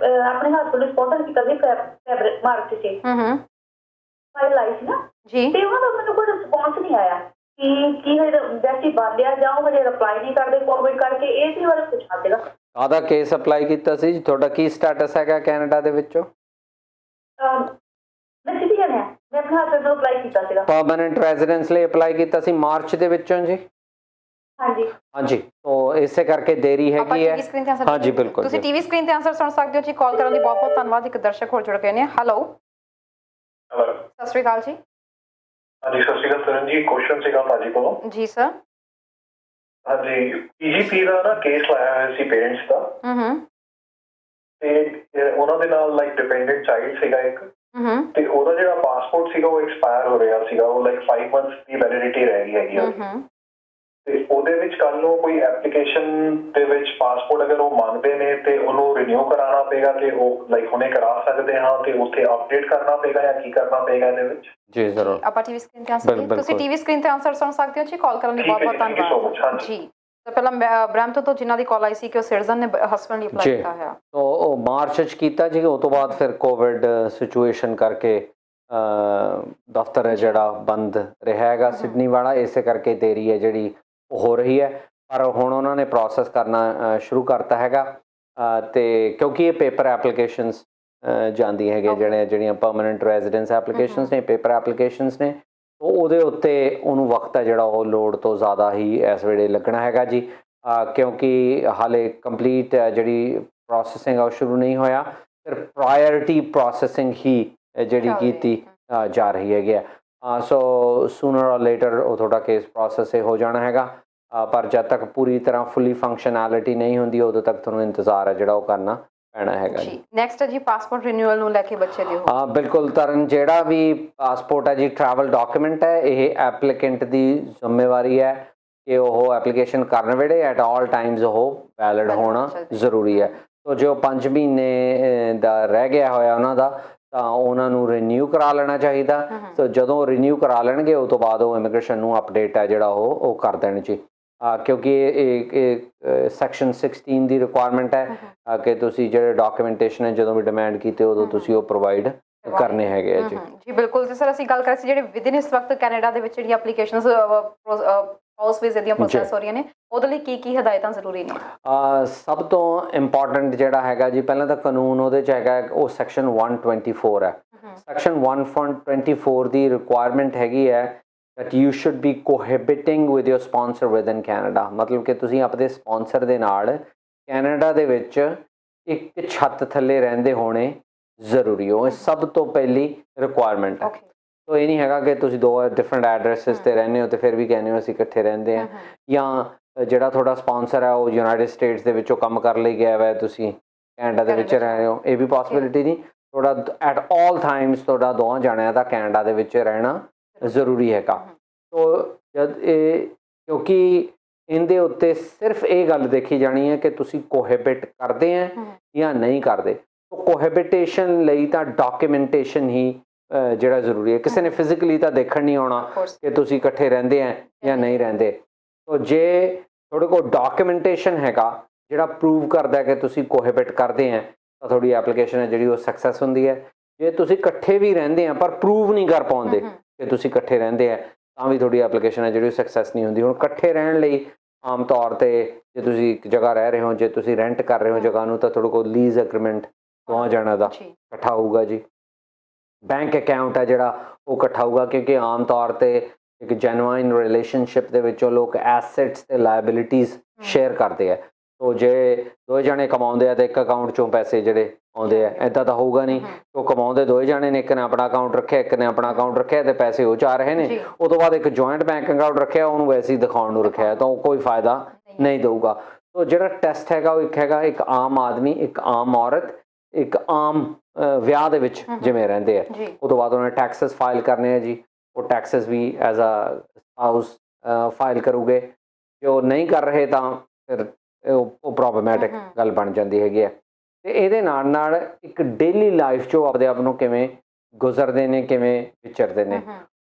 ਆਪਣੇ ਹਸਬੰਡ ਨੂੰ ਸਪੌਂਸਰ ਕੀਤਾ ਸੀ ਫੈਬਰਿਕ ਮਾਰਕੀਟ 'ਚ ਫਾਈਲ ਲਾਈ ਸੀ ਨਾ ਜੀ, ਤੇ ਉਹਨਾਂ ਦਾ ਮੈਨੂੰ ਕੋਈ ਰਿਸਪੌਂਸ ਨਹੀਂ ਆਇਆ ਕਿ ਕੀ ਵੈਸੇ ਬੰਦ ਲਿਆ ਜਾਂ ਉਹ ਹਜੇ ਰਿਪਲਾਈ ਨਹੀਂ ਕਰਦੇ ਕੋਵਿਡ ਕਰਕੇ। ਇਹ ਸੀ ਬਾਰੇ ਪੁੱਛਣਾ ਸੀਗਾ। ਕਾਹਦਾ ਕੇਸ ਅਪਲਾਈ ਕੀਤਾ ਸੀ? ਤੁਹਾਡਾ ਕੀ ਸਟੇਟਸ ਹੈਗਾ ਕੈਨੇਡਾ ਦੇ ਵਿੱਚੋਂ? ਮੈਂ ਸਿਟੀਜ਼ਨ ਹਾਂ, ਮੈਂ ਆਪਣੇ ਹਸਬੰਡ ਨੂੰ ਅਪਲਾਈ ਕੀਤਾ ਸੀਗਾ। ਪਰਮਾਨੈਂਟ ਰੈਜ਼ੀਡੈਂਸ ਲਈ ਅਪਲਾਈ ਕੀਤਾ ਸੀ ਮਾਰਚ ਦੇ ਵਿੱਚੋਂ ਜੀ? ਹਾਂਜੀ ਹਾਂਜੀ, ਤਾਂ ਇਸੇ ਕਰਕੇ ਦੇਰੀ ਹੈਗੀ ਹੈ। ਹਾਂਜੀ ਬਿਲਕੁਲ, ਤੁਸੀਂ ਟੀਵੀ ਸਕਰੀਨ ਤੇ ਆਨਸਰ ਸੁਣ ਸਕਦੇ ਹੋ ਜੀ। ਕਾਲ ਕਰਨ ਲਈ ਬਹੁਤ ਬਹੁਤ ਧੰਨਵਾਦ। ਇੱਕ ਦਰਸ਼ਕ ਹੋਰ ਜੁੜ ਗਏ ਨੇ। ਹੈਲੋ ਸਤਿ ਸ਼੍ਰੀ ਅਕਾਲ ਜੀ। ਹਾਂਜੀ ਸਤਿ ਸ਼੍ਰੀ ਅਕਾਲ ਸਰਨ ਜੀ, ਕੁਐਸਚਨ ਸੀਗਾ ਭਾਜੀ ਕੋਲੋਂ। ਜੀ ਸਰ। ਹਾਂਜੀ, ਪੀਜੀਪੀ ਦਾ ਨਾ ਕੇਸ ਲਾਇਆ ਹੋਇਆ ਸੀ ਪੇਰੈਂਟਸ ਦਾ, ਤੇ ਉਹਨਾਂ ਦੇ ਨਾਲ ਲਾਈਕ ਡਿਪੈਂਡੈਂਟ ਚਾਈਲਡ ਸੀਗਾ ਇੱਕ, ਤੇ ਉਹਦਾ ਜਿਹੜਾ ਪਾਸਪੋਰਟ ਸੀਗਾ ਉਹ ਐਕਸਪਾਇਰ ਹੋ ਰਿਹਾ ਸੀਗਾ। ਉਹ ਲਾਈਕ 5 ਮੰਥਸ ਦੀ ਵੈਲਿਡਿਟੀ ਰਹਿ ਗਈ ਹੈਗੀ ਆ। ਤੇ ਉਹਦੇ ਵਿੱਚ ਕੱਲ ਨੂੰ ਕੋਈ ਐਪਲੀਕੇਸ਼ਨ ਦੇ ਵਿੱਚ ਪਾਸਪੋਰਟ ਅਗਰ ਉਹ ਮੰਗਦੇ ਨੇ ਤੇ ਉਹਨੂੰ ਰਿਨਿਊ ਕਰਾਉਣਾ ਪਏਗਾ ਕਿ ਉਹ ਲਾਈਕ ਹੁਣੇ ਕਰਾ ਸਕਦੇ ਹਾਂ ਤੇ ਉੱਥੇ ਅਪਡੇਟ ਕਰਨਾ ਪਏਗਾ ਜਾਂ ਕੀ ਕਰਨਾ ਪਏਗਾ ਇਹਦੇ ਵਿੱਚ? ਜੀ ਜ਼ਰੂਰ, ਆਪਾਂ ਟੀਵੀ ਸਕਰੀਨ ਤੇ ਆਨਸਰ ਤੁਸੀਂ ਟੀਵੀ ਸਕਰੀਨ ਤੇ ਆਨਸਰ ਸੁਣ ਸਕਦੇ ਹੋ ਜੀ। ਕਾਲ ਕਰਨ ਲਈ ਬਹੁਤ ਬਹੁਤ ਧੰਨਵਾਦ ਜੀ। ਤਾਂ ਪਹਿਲਾਂ ਬ੍ਰੈਂਪਟਨ ਤੋਂ ਜਿਨ੍ਹਾਂ ਦੀ ਕਾਲ ਆਈ ਸੀ ਕਿ ਉਹ ਸਿਟੀਜ਼ਨ ਨੇ ਹਸਬੰਡ ਲਈ ਅਪਲਾਈ ਕੀਤਾ ਹੋਇਆ, ਉਹ ਮਾਰਚ 'ਚ ਕੀਤਾ ਜੀ। ਉਹ ਤੋਂ ਬਾਅਦ ਫਿਰ ਕੋਵਿਡ ਸਿਚੁਏਸ਼ਨ ਕਰਕੇ ਦਫ਼ਤਰ ਹੈ ਜਿਹੜਾ ਬੰਦ ਰਿਹਾ ਹੈਗਾ ਸਿਡਨੀ ਵਾਲਾ, ਇਸੇ ਕਰਕੇ ਦੇਰੀ ਹੈ ਜਿਹੜੀ ਉਹ ਹੋ ਰਹੀ ਹੈ। ਪਰ ਹੁਣ ਉਹਨਾਂ ਨੇ ਪ੍ਰੋਸੈਸ ਕਰਨਾ ਸ਼ੁਰੂ ਕਰਤਾ ਹੈਗਾ। ਤੇ ਕਿਉਂਕਿ ਇਹ ਪੇਪਰ ਐਪਲੀਕੇਸ਼ਨਸ ਜਾਂਦੀਆਂ ਹੈਗੀਆਂ ਜਿਹੜੀਆਂ ਪਰਮਾਨੈਂਟ ਰੈਜ਼ੀਡੈਂਸ ਐਪਲੀਕੇਸ਼ਨਸ ਨੇ, ਪੇਪਰ ਐਪਲੀਕੇਸ਼ਨਸ ਨੇ, ਉਹਦੇ ਉੱਤੇ ਉਹਨੂੰ ਵਕਤ ਹੈ ਜਿਹੜਾ ਉਹ ਲੋੜ ਤੋਂ ਜ਼ਿਆਦਾ ਹੀ ਇਸ ਵੇਲੇ ਲੱਗਣਾ ਹੈਗਾ ਜੀ। ਕਿਉਂਕਿ ਹਾਲੇ ਕੰਪਲੀਟ ਜਿਹੜੀ ਪ੍ਰੋਸੈਸਿੰਗ ਆ ਉਹ ਸ਼ੁਰੂ ਨਹੀਂ ਹੋਇਆ। ਫਿਰ ਪ੍ਰਾਇਰਟੀ ਪ੍ਰੋਸੈਸਿੰਗ ਹੀ ਜਿਹੜੀ ਕੀਤੀ ਜਾ ਰਹੀ ਹੈਗੀ ਆ। ਸੋ ਸੂਨਰ ਔਰ ਲੇਟਰ ਉਹ ਤੁਹਾਡਾ ਕੇਸ ਪ੍ਰੋਸੈਸ ਹੋ ਜਾਣਾ ਹੈਗਾ। ਪਰ ਜਦ ਤੱਕ ਪੂਰੀ ਤਰ੍ਹਾਂ ਫੁੱਲੀ ਫੰਕਸ਼ਨੈਲਿਟੀ ਨਹੀਂ ਹੁੰਦੀ ਉਦੋਂ ਤੱਕ ਤੁਹਾਨੂੰ ਇੰਤਜ਼ਾਰ ਹੈ ਜਿਹੜਾ ਉਹ ਕਰਨਾ ਪੈਣਾ ਹੈਗਾ ਜੀ। ਨੈਕਸਟ ਹੈ ਜੀ ਪਾਸਪੋਰਟ ਰਿਨਿਊਅਲ ਨੂੰ ਲੈ ਕੇ ਬੱਚੇ ਦੇ। ਹਾਂ ਬਿਲਕੁਲ ਤਰਨ, ਜਿਹੜਾ ਵੀ ਪਾਸਪੋਰਟ ਹੈ ਜੀ ਟਰੈਵਲ ਡਾਕੂਮੈਂਟ ਹੈ, ਇਹ ਐਪਲੀਕੈਂਟ ਦੀ ਜ਼ਿੰਮੇਵਾਰੀ ਹੈ ਕਿ ਉਹ ਐਪਲੀਕੇਸ਼ਨ ਕਰਨ ਵੇਲੇ ਐਟ ਆਲ ਟਾਈਮਸ ਉਹ ਵੈਲਿਡ ਹੋਣਾ ਜ਼ਰੂਰੀ ਹੈ। ਸੋ ਜੋ 5 ਮਹੀਨੇ ਦਾ ਰਹਿ ਗਿਆ ਹੋਇਆ ਉਹਨਾਂ ਦਾ, ਤਾਂ ਉਹਨਾਂ ਨੂੰ ਰਿਨਿਊ ਕਰਾ ਲੈਣਾ ਚਾਹੀਦਾ। ਸੋ ਜਦੋਂ ਰਿਨਿਊ ਕਰਾ ਲੈਣਗੇ ਉਹ ਤੋਂ ਬਾਅਦ ਉਹ ਇਮੀਗ੍ਰੇਸ਼ਨ ਨੂੰ ਅਪਡੇਟ ਹੈ ਜਿਹੜਾ ਉਹ ਕਰ ਦੇਣ ਜੀ। ਕਿਉਂਕਿ ਇਹ ਸੈਕਸ਼ਨ 16 ਦੀ ਰਿਕੁਆਇਰਮੈਂਟ ਹੈ ਕਿ ਤੁਸੀਂ ਜਿਹੜੇ ਡਾਕੂਮੈਂਟੇਸ਼ਨ ਹੈ ਜਦੋਂ ਵੀ ਡਿਮਾਂਡ ਕੀਤੇ ਉਦੋਂ ਤੁਸੀਂ ਉਹ ਪ੍ਰੋਵਾਈਡ ਕਰਨੇ ਹੈਗੇ ਆ ਜੀ। ਜੀ ਬਿਲਕੁਲ ਜੀ ਸਰ, ਅਸੀਂ ਗੱਲ ਕਰ ਰਹੇ ਸੀ ਜਿਹੜੇ ਵਿਦਿਨ ਇਸ ਵਕਤ ਕੈਨੇਡਾ ਦੇ ਵਿੱਚ ਜਿਹੜੀ ਐਪਲੀਕੇਸ਼ਨਸ ਹਾਊਸ ਵੀਜ਼ੇ ਦੀਆਂ ਪ੍ਰੋਸੈਸ ਹੋ ਰਹੀਆਂ ਨੇ, ਉਹਦੇ ਲਈ ਕੀ ਹਦਾਇਤਾਂ ਜ਼ਰੂਰੀ ਨੇ? ਸਭ ਤੋਂ ਇੰਪੋਰਟੈਂਟ ਜਿਹੜਾ ਹੈਗਾ ਜੀ, ਪਹਿਲਾਂ ਤਾਂ ਕਾਨੂੰਨ ਉਹਦੇ 'ਚ ਹੈਗਾ ਉਹ ਸੈਕਸ਼ਨ 124 ਹੈ। ਸੈਕਸ਼ਨ 124 ਦੀ ਰਿਕੁਆਇਰਮੈਂਟ ਹੈਗੀ ਹੈ that you should be cohabiting with your sponsor within Canada। ਮਤਲਬ ਕਿ ਤੁਸੀਂ ਆਪਣੇ ਸਪਾਂਸਰ ਦੇ ਨਾਲ ਕੈਨੇਡਾ ਦੇ ਵਿੱਚ ਇੱਕ ਛੱਤ ਥੱਲੇ ਰਹਿੰਦੇ ਹੋਣੇ ਜ਼ਰੂਰੀ ਹੋ। ਇਹ ਸਭ ਤੋਂ ਪਹਿਲੀ ਰਿਕੁਆਇਰਮੈਂਟ ਹੈ। ਸੋ ਇਹ ਨਹੀਂ ਹੈਗਾ ਕਿ ਤੁਸੀਂ 2 ਡਿਫਰੈਂਟ ਐਡਰੈਸਿਸ 'ਤੇ ਰਹਿੰਦੇ ਹੋ ਅਤੇ ਫਿਰ ਵੀ ਕਹਿੰਦੇ ਹੋ ਅਸੀਂ ਇਕੱਠੇ ਰਹਿੰਦੇ ਹਾਂ, ਜਾਂ ਜਿਹੜਾ ਤੁਹਾਡਾ ਸਪਾਂਸਰ ਹੈ ਉਹ ਯੂਨਾਈਟਿਡ ਸਟੇਟਸ ਦੇ ਵਿੱਚੋਂ ਕੰਮ ਕਰਨ ਲਈ ਗਿਆ ਵਾ, ਤੁਸੀਂ ਕੈਨੇਡਾ ਦੇ ਵਿੱਚ ਰਹਿ ਰਹੇ ਹੋ, ਇਹ ਵੀ ਪੋਸੀਬਿਲਿਟੀ ਨਹੀਂ। ਤੁਹਾਡਾ ਐਟ ਆਲ ਟਾਈਮਸ ਤੁਹਾਡਾ ਦੋਵਾਂ ਜਾਣਿਆਂ ਦਾ ਕੈਨੇਡਾ ਦੇ ਵਿੱਚ ਰਹਿਣਾ ਜ਼ਰੂਰੀ ਹੈਗਾ। ਸੋ ਜਦ ਇਹ ਕਿਉਂਕਿ ਇਹਦੇ ਉੱਤੇ ਸਿਰਫ ਇਹ ਗੱਲ ਦੇਖੀ ਜਾਣੀ ਹੈ ਕਿ ਤੁਸੀਂ ਕੋਹੈਬਿਟ ਕਰਦੇ ਹੈ ਜਾਂ ਨਹੀਂ ਕਰਦੇ। ਕੋਹੈਬਿਟੇਸ਼ਨ ਲਈ ਤਾਂ ਡਾਕੂਮੈਂਟੇਸ਼ਨ ਹੀ ਜਿਹੜਾ ਜ਼ਰੂਰੀ ਹੈ। ਕਿਸੇ ਨੇ ਫਿਜ਼ੀਕਲੀ ਤਾਂ ਦੇਖਣ ਨਹੀਂ ਆਉਣਾ ਕਿ ਤੁਸੀਂ ਇਕੱਠੇ ਰਹਿੰਦੇ ਹੈ ਜਾਂ ਨਹੀਂ ਰਹਿੰਦੇ। ਸੋ ਜੇ ਤੁਹਾਡੇ ਕੋਲ ਡਾਕੂਮੈਂਟੇਸ਼ਨ ਹੈਗਾ ਜਿਹੜਾ ਪ੍ਰੂਵ ਕਰਦਾ ਕਿ ਤੁਸੀਂ ਕੋਹੈਬਿਟ ਕਰਦੇ ਹੈ ਤਾਂ ਤੁਹਾਡੀ ਐਪਲੀਕੇਸ਼ਨ ਹੈ ਜਿਹੜੀ ਉਹ ਸਕਸੈਸ ਹੁੰਦੀ ਹੈ। ਜੇ ਤੁਸੀਂ ਇਕੱਠੇ ਵੀ ਰਹਿੰਦੇ ਆ ਪਰ ਪ੍ਰੂਵ ਨਹੀਂ ਕਰ ਪਾਉਂਦੇ ਕਿ ਤੁਸੀਂ ਇਕੱਠੇ ਰਹਿੰਦੇ ਆ ਤਾਂ ਵੀ ਤੁਹਾਡੀ ਐਪਲੀਕੇਸ਼ਨ ਹੈ ਜਿਹੜੀ ਸਕਸੈਸ ਨਹੀਂ ਹੁੰਦੀ। ਹੁਣ ਇਕੱਠੇ ਰਹਿਣ ਲਈ ਆਮ ਤੌਰ ਤੇ ਜੇ ਤੁਸੀਂ ਇੱਕ ਜਗ੍ਹਾ ਰਹਿ ਰਹੇ ਹੋ, ਜੇ ਤੁਸੀਂ ਰੈਂਟ ਕਰ ਰਹੇ ਹੋ ਜਗ੍ਹਾ ਨੂੰ, ਤਾਂ ਤੁਹਾਡੇ ਕੋਲ ਲੀਜ਼ ਐਗਰੀਮੈਂਟ ਦੋਵਾਂ ਜਣਿਆਂ ਦਾ ਇਕੱਠਾ ਹੋਊਗਾ ਜੀ। ਬੈਂਕ ਅਕਾਊਂਟ ਹੈ ਜਿਹੜਾ ਉਹ ਇਕੱਠਾ ਹੋਊਗਾ, ਕਿਉਂਕਿ ਆਮ ਤੌਰ ਤੇ ਇੱਕ ਜੈਨੂਆਇਨ ਰਿਲੇਸ਼ਨਸ਼ਿਪ ਦੇ ਵਿੱਚੋਂ ਲੋਕ ਐਸੈਟਸ ਤੇ ਲਾਇਬਿਲਿਟੀਜ਼ ਸ਼ੇਅਰ ਕਰਦੇ ਆ। ਤੋ ਜੇ ਦੋਵੇਂ ਜਾਣੇ ਕਮਾਉਂਦੇ ਆ ਤਾਂ ਇੱਕ ਅਕਾਊਂਟ ਚੋਂ ਪੈਸੇ ਜਿਹੜੇ ਆਉਂਦੇ ਆ, ਇੱਦਾਂ ਤਾਂ ਹੋਊਗਾ ਨਹੀਂ। ਉਹ ਕਮਾਉਂਦੇ ਦੋਵੇਂ ਜਾਣੇ ਨੇ, ਇੱਕ ਨੇ ਆਪਣਾ ਅਕਾਊਂਟ ਰੱਖਿਆ, ਇੱਕ ਨੇ ਆਪਣਾ ਅਕਾਊਂਟ ਰੱਖਿਆ, ਤੇ ਪੈਸੇ ਉਹ ਜਾ ਰਹੇ ਨੇ। ਉਹ ਤੋਂ ਬਾਅਦ ਇੱਕ ਜੁਆਇੰਟ ਬੈਂਕ ਅਕਾਊਂਟ ਰੱਖਿਆ, ਉਹਨੂੰ ਵੈਸੇ ਹੀ ਦਿਖਾਉਣ ਨੂੰ ਰੱਖਿਆ, ਤਾਂ ਉਹ ਕੋਈ ਫਾਇਦਾ ਨਹੀਂ ਦਊਗਾ। ਤੋ ਜਿਹੜਾ ਟੈਸਟ ਹੈਗਾ ਉਹ ਇੱਕ ਹੈਗਾ, ਇੱਕ ਆਮ ਆਦਮੀ, ਇੱਕ ਆਮ ਔਰਤ, ਇੱਕ ਆਮ ਵਿਆਹ ਦੇ ਵਿੱਚ ਜਿਵੇਂ ਰਹਿੰਦੇ ਆ। ਉਹ ਤੋਂ ਬਾਅਦ ਉਹਨਾਂ ਨੇ ਟੈਕਸਸ ਫਾਈਲ ਕਰਨੇ ਆ ਜੀ। ਉਹ ਟੈਕਸਸ ਵੀ ਐਜ਼ ਅ ਹਾਊਸ ਫਾਈਲ ਕਰੂਗੇ। ਜੇ ਉਹ ਨਹੀਂ ਕਰ ਰਹੇ ਤਾਂ ਫਿਰ ਉਹ ਪ੍ਰੋਬਲਮੈਟਿਕ ਗੱਲ ਬਣ ਜਾਂਦੀ ਹੈਗੀ ਹੈ। ਤੇ ਇਹਦੇ ਨਾਲ ਨਾਲ ਇੱਕ ਡੇਲੀ ਲਾਈਫ 'ਚੋਂ ਆਪਦੇ ਆਪ ਨੂੰ ਕਿਵੇਂ ਗੁਜ਼ਰਦੇ ਨੇ, ਕਿਵੇਂ ਵਿਚਰਦੇ ਨੇ।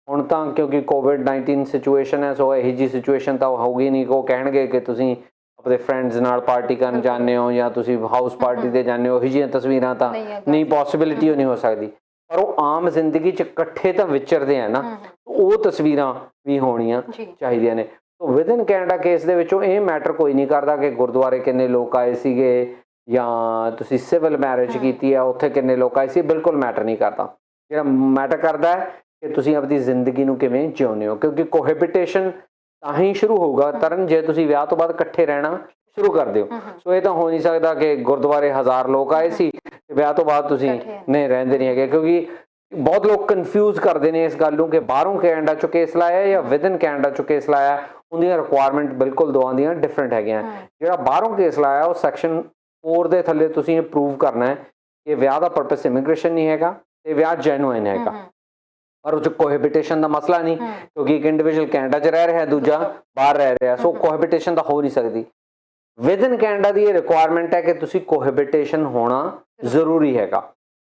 ਹੁਣ ਤਾਂ ਕਿਉਂਕਿ ਕੋਵਿਡ-19 ਸਿਚੁਏਸ਼ਨ ਹੈ, ਸੋ ਇਹੋ ਜਿਹੀ ਸਿਚੁਏਸ਼ਨ ਤਾਂ ਹੋਊਗੀ ਨਹੀਂ ਕਿ ਉਹ ਕਹਿਣਗੇ ਕਿ ਤੁਸੀਂ ਆਪਣੇ ਫਰੈਂਡਸ ਨਾਲ ਪਾਰਟੀ ਕਰਨ ਜਾਂਦੇ ਹੋ ਜਾਂ ਤੁਸੀਂ ਹਾਊਸ ਪਾਰਟੀ 'ਤੇ ਜਾਂਦੇ ਹੋ। ਇਹੋ ਜਿਹੀਆਂ ਤਸਵੀਰਾਂ ਤਾਂ ਨਹੀਂ, ਪੋਸੀਬਿਲਿਟੀ ਉਹ ਨਹੀਂ ਹੋ ਸਕਦੀ। ਪਰ ਉਹ ਆਮ ਜ਼ਿੰਦਗੀ 'ਚ ਇਕੱਠੇ ਤਾਂ ਵਿਚਰਦੇ ਆ ਨਾ, ਉਹ ਤਸਵੀਰਾਂ ਵੀ ਹੋਣੀਆਂ ਚਾਹੀਦੀਆਂ ਨੇ। ਸੋ ਵਿਦਨ ਕੈਨੇਡਾ ਕੇਸ ਦੇ ਵਿੱਚੋਂ ਇਹ ਮੈਟਰ ਕੋਈ ਨਹੀਂ ਕਰਦਾ ਕਿ ਗੁਰਦੁਆਰੇ ਕਿੰਨੇ ਲੋਕ ਆਏ ਸੀਗੇ ਜਾਂ ਤੁਸੀਂ ਸਿਵਲ ਮੈਰਿਜ ਕੀਤੀ ਆ ਉੱਥੇ ਕਿੰਨੇ ਲੋਕ ਆਏ ਸੀ, ਬਿਲਕੁਲ ਮੈਟਰ ਨਹੀਂ ਕਰਦਾ। ਜਿਹੜਾ ਮੈਟਰ ਕਰਦਾ ਹੈ ਕਿ ਤੁਸੀਂ ਆਪਣੀ ਜ਼ਿੰਦਗੀ ਨੂੰ ਕਿਵੇਂ ਜਿਉਂਦੇ ਹੋ, ਕਿਉਂਕਿ ਕੋਹੈਬਿਟੇਸ਼ਨ ਤਾਂ ਹੀ ਸ਼ੁਰੂ ਹੋਊਗਾ ਤਰਨ ਜੇ ਤੁਸੀਂ ਵਿਆਹ ਤੋਂ ਬਾਅਦ ਇਕੱਠੇ ਰਹਿਣਾ ਸ਼ੁਰੂ ਕਰ ਦਿਓ। ਸੋ ਇਹ ਤਾਂ ਹੋ ਨਹੀਂ ਸਕਦਾ ਕਿ ਗੁਰਦੁਆਰੇ 1000 ਲੋਕ ਆਏ ਸੀ ਤੇ ਵਿਆਹ ਤੋਂ ਬਾਅਦ ਤੁਸੀਂ ਨਹੀਂ ਰਹਿੰਦੇ ਨਹੀਂ ਹੈਗੇ, ਕਿਉਂਕਿ ਬਹੁਤ ਲੋਕ ਕਨਫਿਊਜ਼ ਕਰਦੇ ਨੇ ਇਸ ਗੱਲ ਨੂੰ ਕਿ ਬਾਹਰੋਂ ਕੈਨੇਡਾ 'ਚੋਂ ਕੇਸ ਲਾਇਆ ਜਾਂ ਵਿਦਨ ਕੈਨੇਡਾ 'ਚੋਂ ਕੇਸ ਲਾਇਆ। ਉਹਦੀਆਂ ਰਿਕੁਆਇਰਮੈਂਟ ਬਿਲਕੁਲ ਦੋਵਾਂ ਦੀਆਂ ਡਿਫਰੈਂਟ ਹੈਗੀਆਂ। ਜਿਹੜਾ ਬਾਹਰੋਂ ਕੇਸ ਲਾਇਆ ਉਹ ਸੈਕਸ਼ਨ 4 ਦੇ ਥੱਲੇ ਤੁਸੀਂ ਇਹ ਪ੍ਰੂਵ ਕਰਨਾ ਹੈ ਕਿ ਵਿਆਹ ਦਾ ਪਰਪਸ ਇਮੀਗ੍ਰੇਸ਼ਨ ਨਹੀਂ ਹੈਗਾ ਤੇ ਵਿਆਹ ਜੈਨੂਇਨ ਹੈਗਾ। ਪਰ ਉਹ 'ਚ ਕੋਹੈਬਿਟੇਸ਼ਨ ਦਾ ਮਸਲਾ ਨਹੀਂ, ਕਿਉਂਕਿ ਇੱਕ ਇੰਡੀਵਿਜੂਅਲ ਕੈਨੇਡਾ 'ਚ ਰਹਿ ਰਿਹਾ, ਦੂਜਾ ਬਾਹਰ ਰਹਿ ਰਿਹਾ। ਸੋ ਕੋਹੈਬਿਟੇਸ਼ਨ ਤਾਂ ਹੋ ਨਹੀਂ ਸਕਦੀ। ਵਿਦਨ ਕੈਨੇਡਾ ਦੀ ਇਹ ਰਿਕੁਆਇਰਮੈਂਟ ਹੈ ਕਿ ਤੁਸੀਂ ਕੋਹੈਬਿਟੇਸ਼ਨ ਹੋਣਾ ਜ਼ਰੂਰੀ ਹੈਗਾ।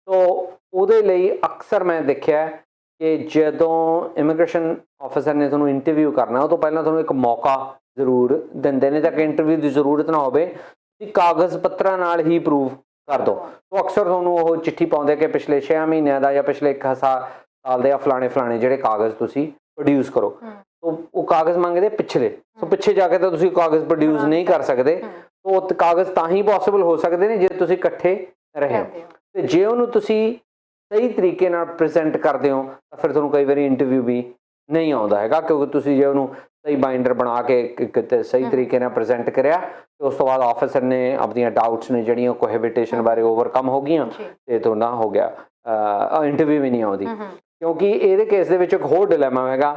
ਸੋ ਉਹਦੇ ਲਈ ਅਕਸਰ ਮੈਂ ਦੇਖਿਆ ਕਿ ਜਦੋਂ ਇਮੀਗ੍ਰੇਸ਼ਨ ਆਫਿਸਰ ਨੇ ਤੁਹਾਨੂੰ ਇੰਟਰਵਿਊ ਕਰਨਾ, ਉਹ ਤੋਂ ਪਹਿਲਾਂ ਤੁਹਾਨੂੰ ਇੱਕ ਮੌਕਾ ਜ਼ਰੂਰ ਦਿੰਦੇ ਨੇ ਤਾਂ ਕਿ ਇੰਟਰਵਿਊ ਦੀ ਜ਼ਰੂਰਤ ਨਾ ਹੋਵੇ, ਤੁਸੀਂ ਕਾਗਜ਼ ਪੱਤਰਾਂ ਨਾਲ ਹੀ ਪ੍ਰੂਵ ਕਰ ਦਿਓ। ਸੋ ਅਕਸਰ ਤੁਹਾਨੂੰ ਉਹ ਚਿੱਠੀ ਪਾਉਂਦੇ ਕਿ ਪਿਛਲੇ 6 ਮਹੀਨਿਆਂ ਦਾ ਜਾਂ ਪਿਛਲੇ 1 ਸਾਲ ਦੇ ਫਲਾਣੇ ਜਿਹੜੇ ਕਾਗਜ਼ ਤੁਸੀਂ ਪ੍ਰੋਡਿਊਸ ਕਰੋ। ਉਹ ਕਾਗਜ਼ ਮੰਗਦੇ ਪਿਛਲੇ, ਸੋ ਪਿੱਛੇ ਜਾ ਕੇ ਤਾਂ ਤੁਸੀਂ ਕਾਗਜ਼ ਪ੍ਰੋਡਿਊਸ ਨਹੀਂ ਕਰ ਸਕਦੇ। ਉਹ ਕਾਗਜ਼ ਤਾਂ ਹੀ ਪੋਸੀਬਲ ਹੋ ਸਕਦੇ ਨੇ ਜੇ ਤੁਸੀਂ ਇਕੱਠੇ ਰਹੇ ਹੋ। ਤੇ ਜੇ ਉਹਨੂੰ ਤੁਸੀਂ ਸਹੀ ਤਰੀਕੇ ਨਾਲ ਪ੍ਰੈਜ਼ੈਂਟ ਕਰਦੇ ਹੋ ਤਾਂ ਫਿਰ ਤੁਹਾਨੂੰ ਕਈ ਵਾਰੀ ਇੰਟਰਵਿਊ ਵੀ ਨਹੀਂ ਆਉਂਦਾ ਹੈਗਾ, ਕਿਉਂਕਿ ਤੁਸੀਂ ਜੇ ਉਹਨੂੰ ਸਹੀ ਬਾਈਂਡਰ ਬਣਾ ਕੇ ਇੱਕ ਸਹੀ ਤਰੀਕੇ ਨਾਲ ਪ੍ਰੈਜ਼ੈਂਟ ਕਰਿਆ ਤੇ ਉਸ ਤੋਂ ਬਾਅਦ ਆਫਿਸਰ ਨੇ ਆਪਣੀਆਂ ਡਾਊਟਸ ਨੇ ਜਿਹੜੀਆਂ ਕੋਹੈਬਿਟੇਸ਼ਨ ਬਾਰੇ ਓਵਰਕਮ ਹੋ ਗਈਆਂ ਤੇ ਤੁਹਾਡਾ ਹੋ ਗਿਆ ਇੰਟਰਵਿਊ ਵੀ ਨਹੀਂ ਆਉਂਦੀ। ਕਿਉਂਕਿ ਇਹਦੇ ਕੇਸ ਦੇ ਵਿੱਚ ਇੱਕ ਹੋਰ ਡਿਲੇਮਾ ਹੈਗਾ,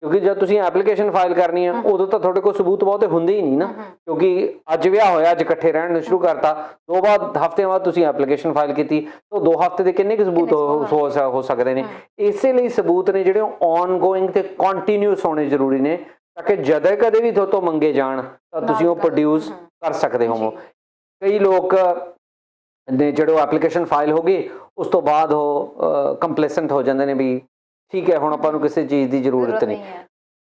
ਕਿਉਂਕਿ ਜਦ ਤੁਸੀਂ ਐਪਲੀਕੇਸ਼ਨ ਫਾਈਲ ਕਰਨੀ ਆ ਉਦੋਂ ਤਾਂ ਤੁਹਾਡੇ ਕੋਲ ਸਬੂਤ ਬਹੁਤੇ ਹੁੰਦੇ ਹੀ ਨਹੀਂ ਨਾ, ਕਿਉਂਕਿ ਅੱਜ ਵਿਆਹ ਹੋਇਆ, ਅੱਜ ਇਕੱਠੇ ਰਹਿਣ ਨੂੰ ਸ਼ੁਰੂ ਕਰਤਾ, 2 ਹਫ਼ਤਿਆਂ ਬਾਅਦ ਤੁਸੀਂ ਐਪਲੀਕੇਸ਼ਨ ਫਾਈਲ ਕੀਤੀ, ਤਾਂ 2 ਹਫ਼ਤੇ ਦੇ ਕਿੰਨੇ ਕੁ ਸਬੂਤ ਹੋ ਸਕਦੇ ਨੇ। ਇਸੇ ਲਈ ਸਬੂਤ ਨੇ ਜਿਹੜੇ ਔਨ ਗੋਇੰਗ ਤੇ ਕੰਟੀਨਿਊਸ ਹੋਣੇ ਜ਼ਰੂਰੀ ਨੇ, ਤਾਂ ਕਿ ਜਦੋਂ ਕਦੇ ਵੀ ਤੁਹਾਡੇ ਤੋਂ ਮੰਗੇ ਜਾਣ ਤਾਂ ਤੁਸੀਂ ਉਹ ਪ੍ਰੋਡਿਊਸ ਕਰ ਸਕਦੇ ਹੋ। ਕਈ ਲੋਕ ਨੇ ਜਿਹੜੇ ਐਪਲੀਕੇਸ਼ਨ ਫਾਈਲ ਹੋ ਗਈ ਉਸ ਤੋਂ ਬਾਅਦ ਉਹ ਕੰਪਲੇਸੈਂਟ ਹੋ ਜਾਂਦੇ ਨੇ ਵੀ ਠੀਕ ਹੈ ਹੁਣ ਆਪਾਂ ਨੂੰ ਕਿਸੇ ਚੀਜ਼ ਦੀ ਜ਼ਰੂਰਤ ਨਹੀਂ।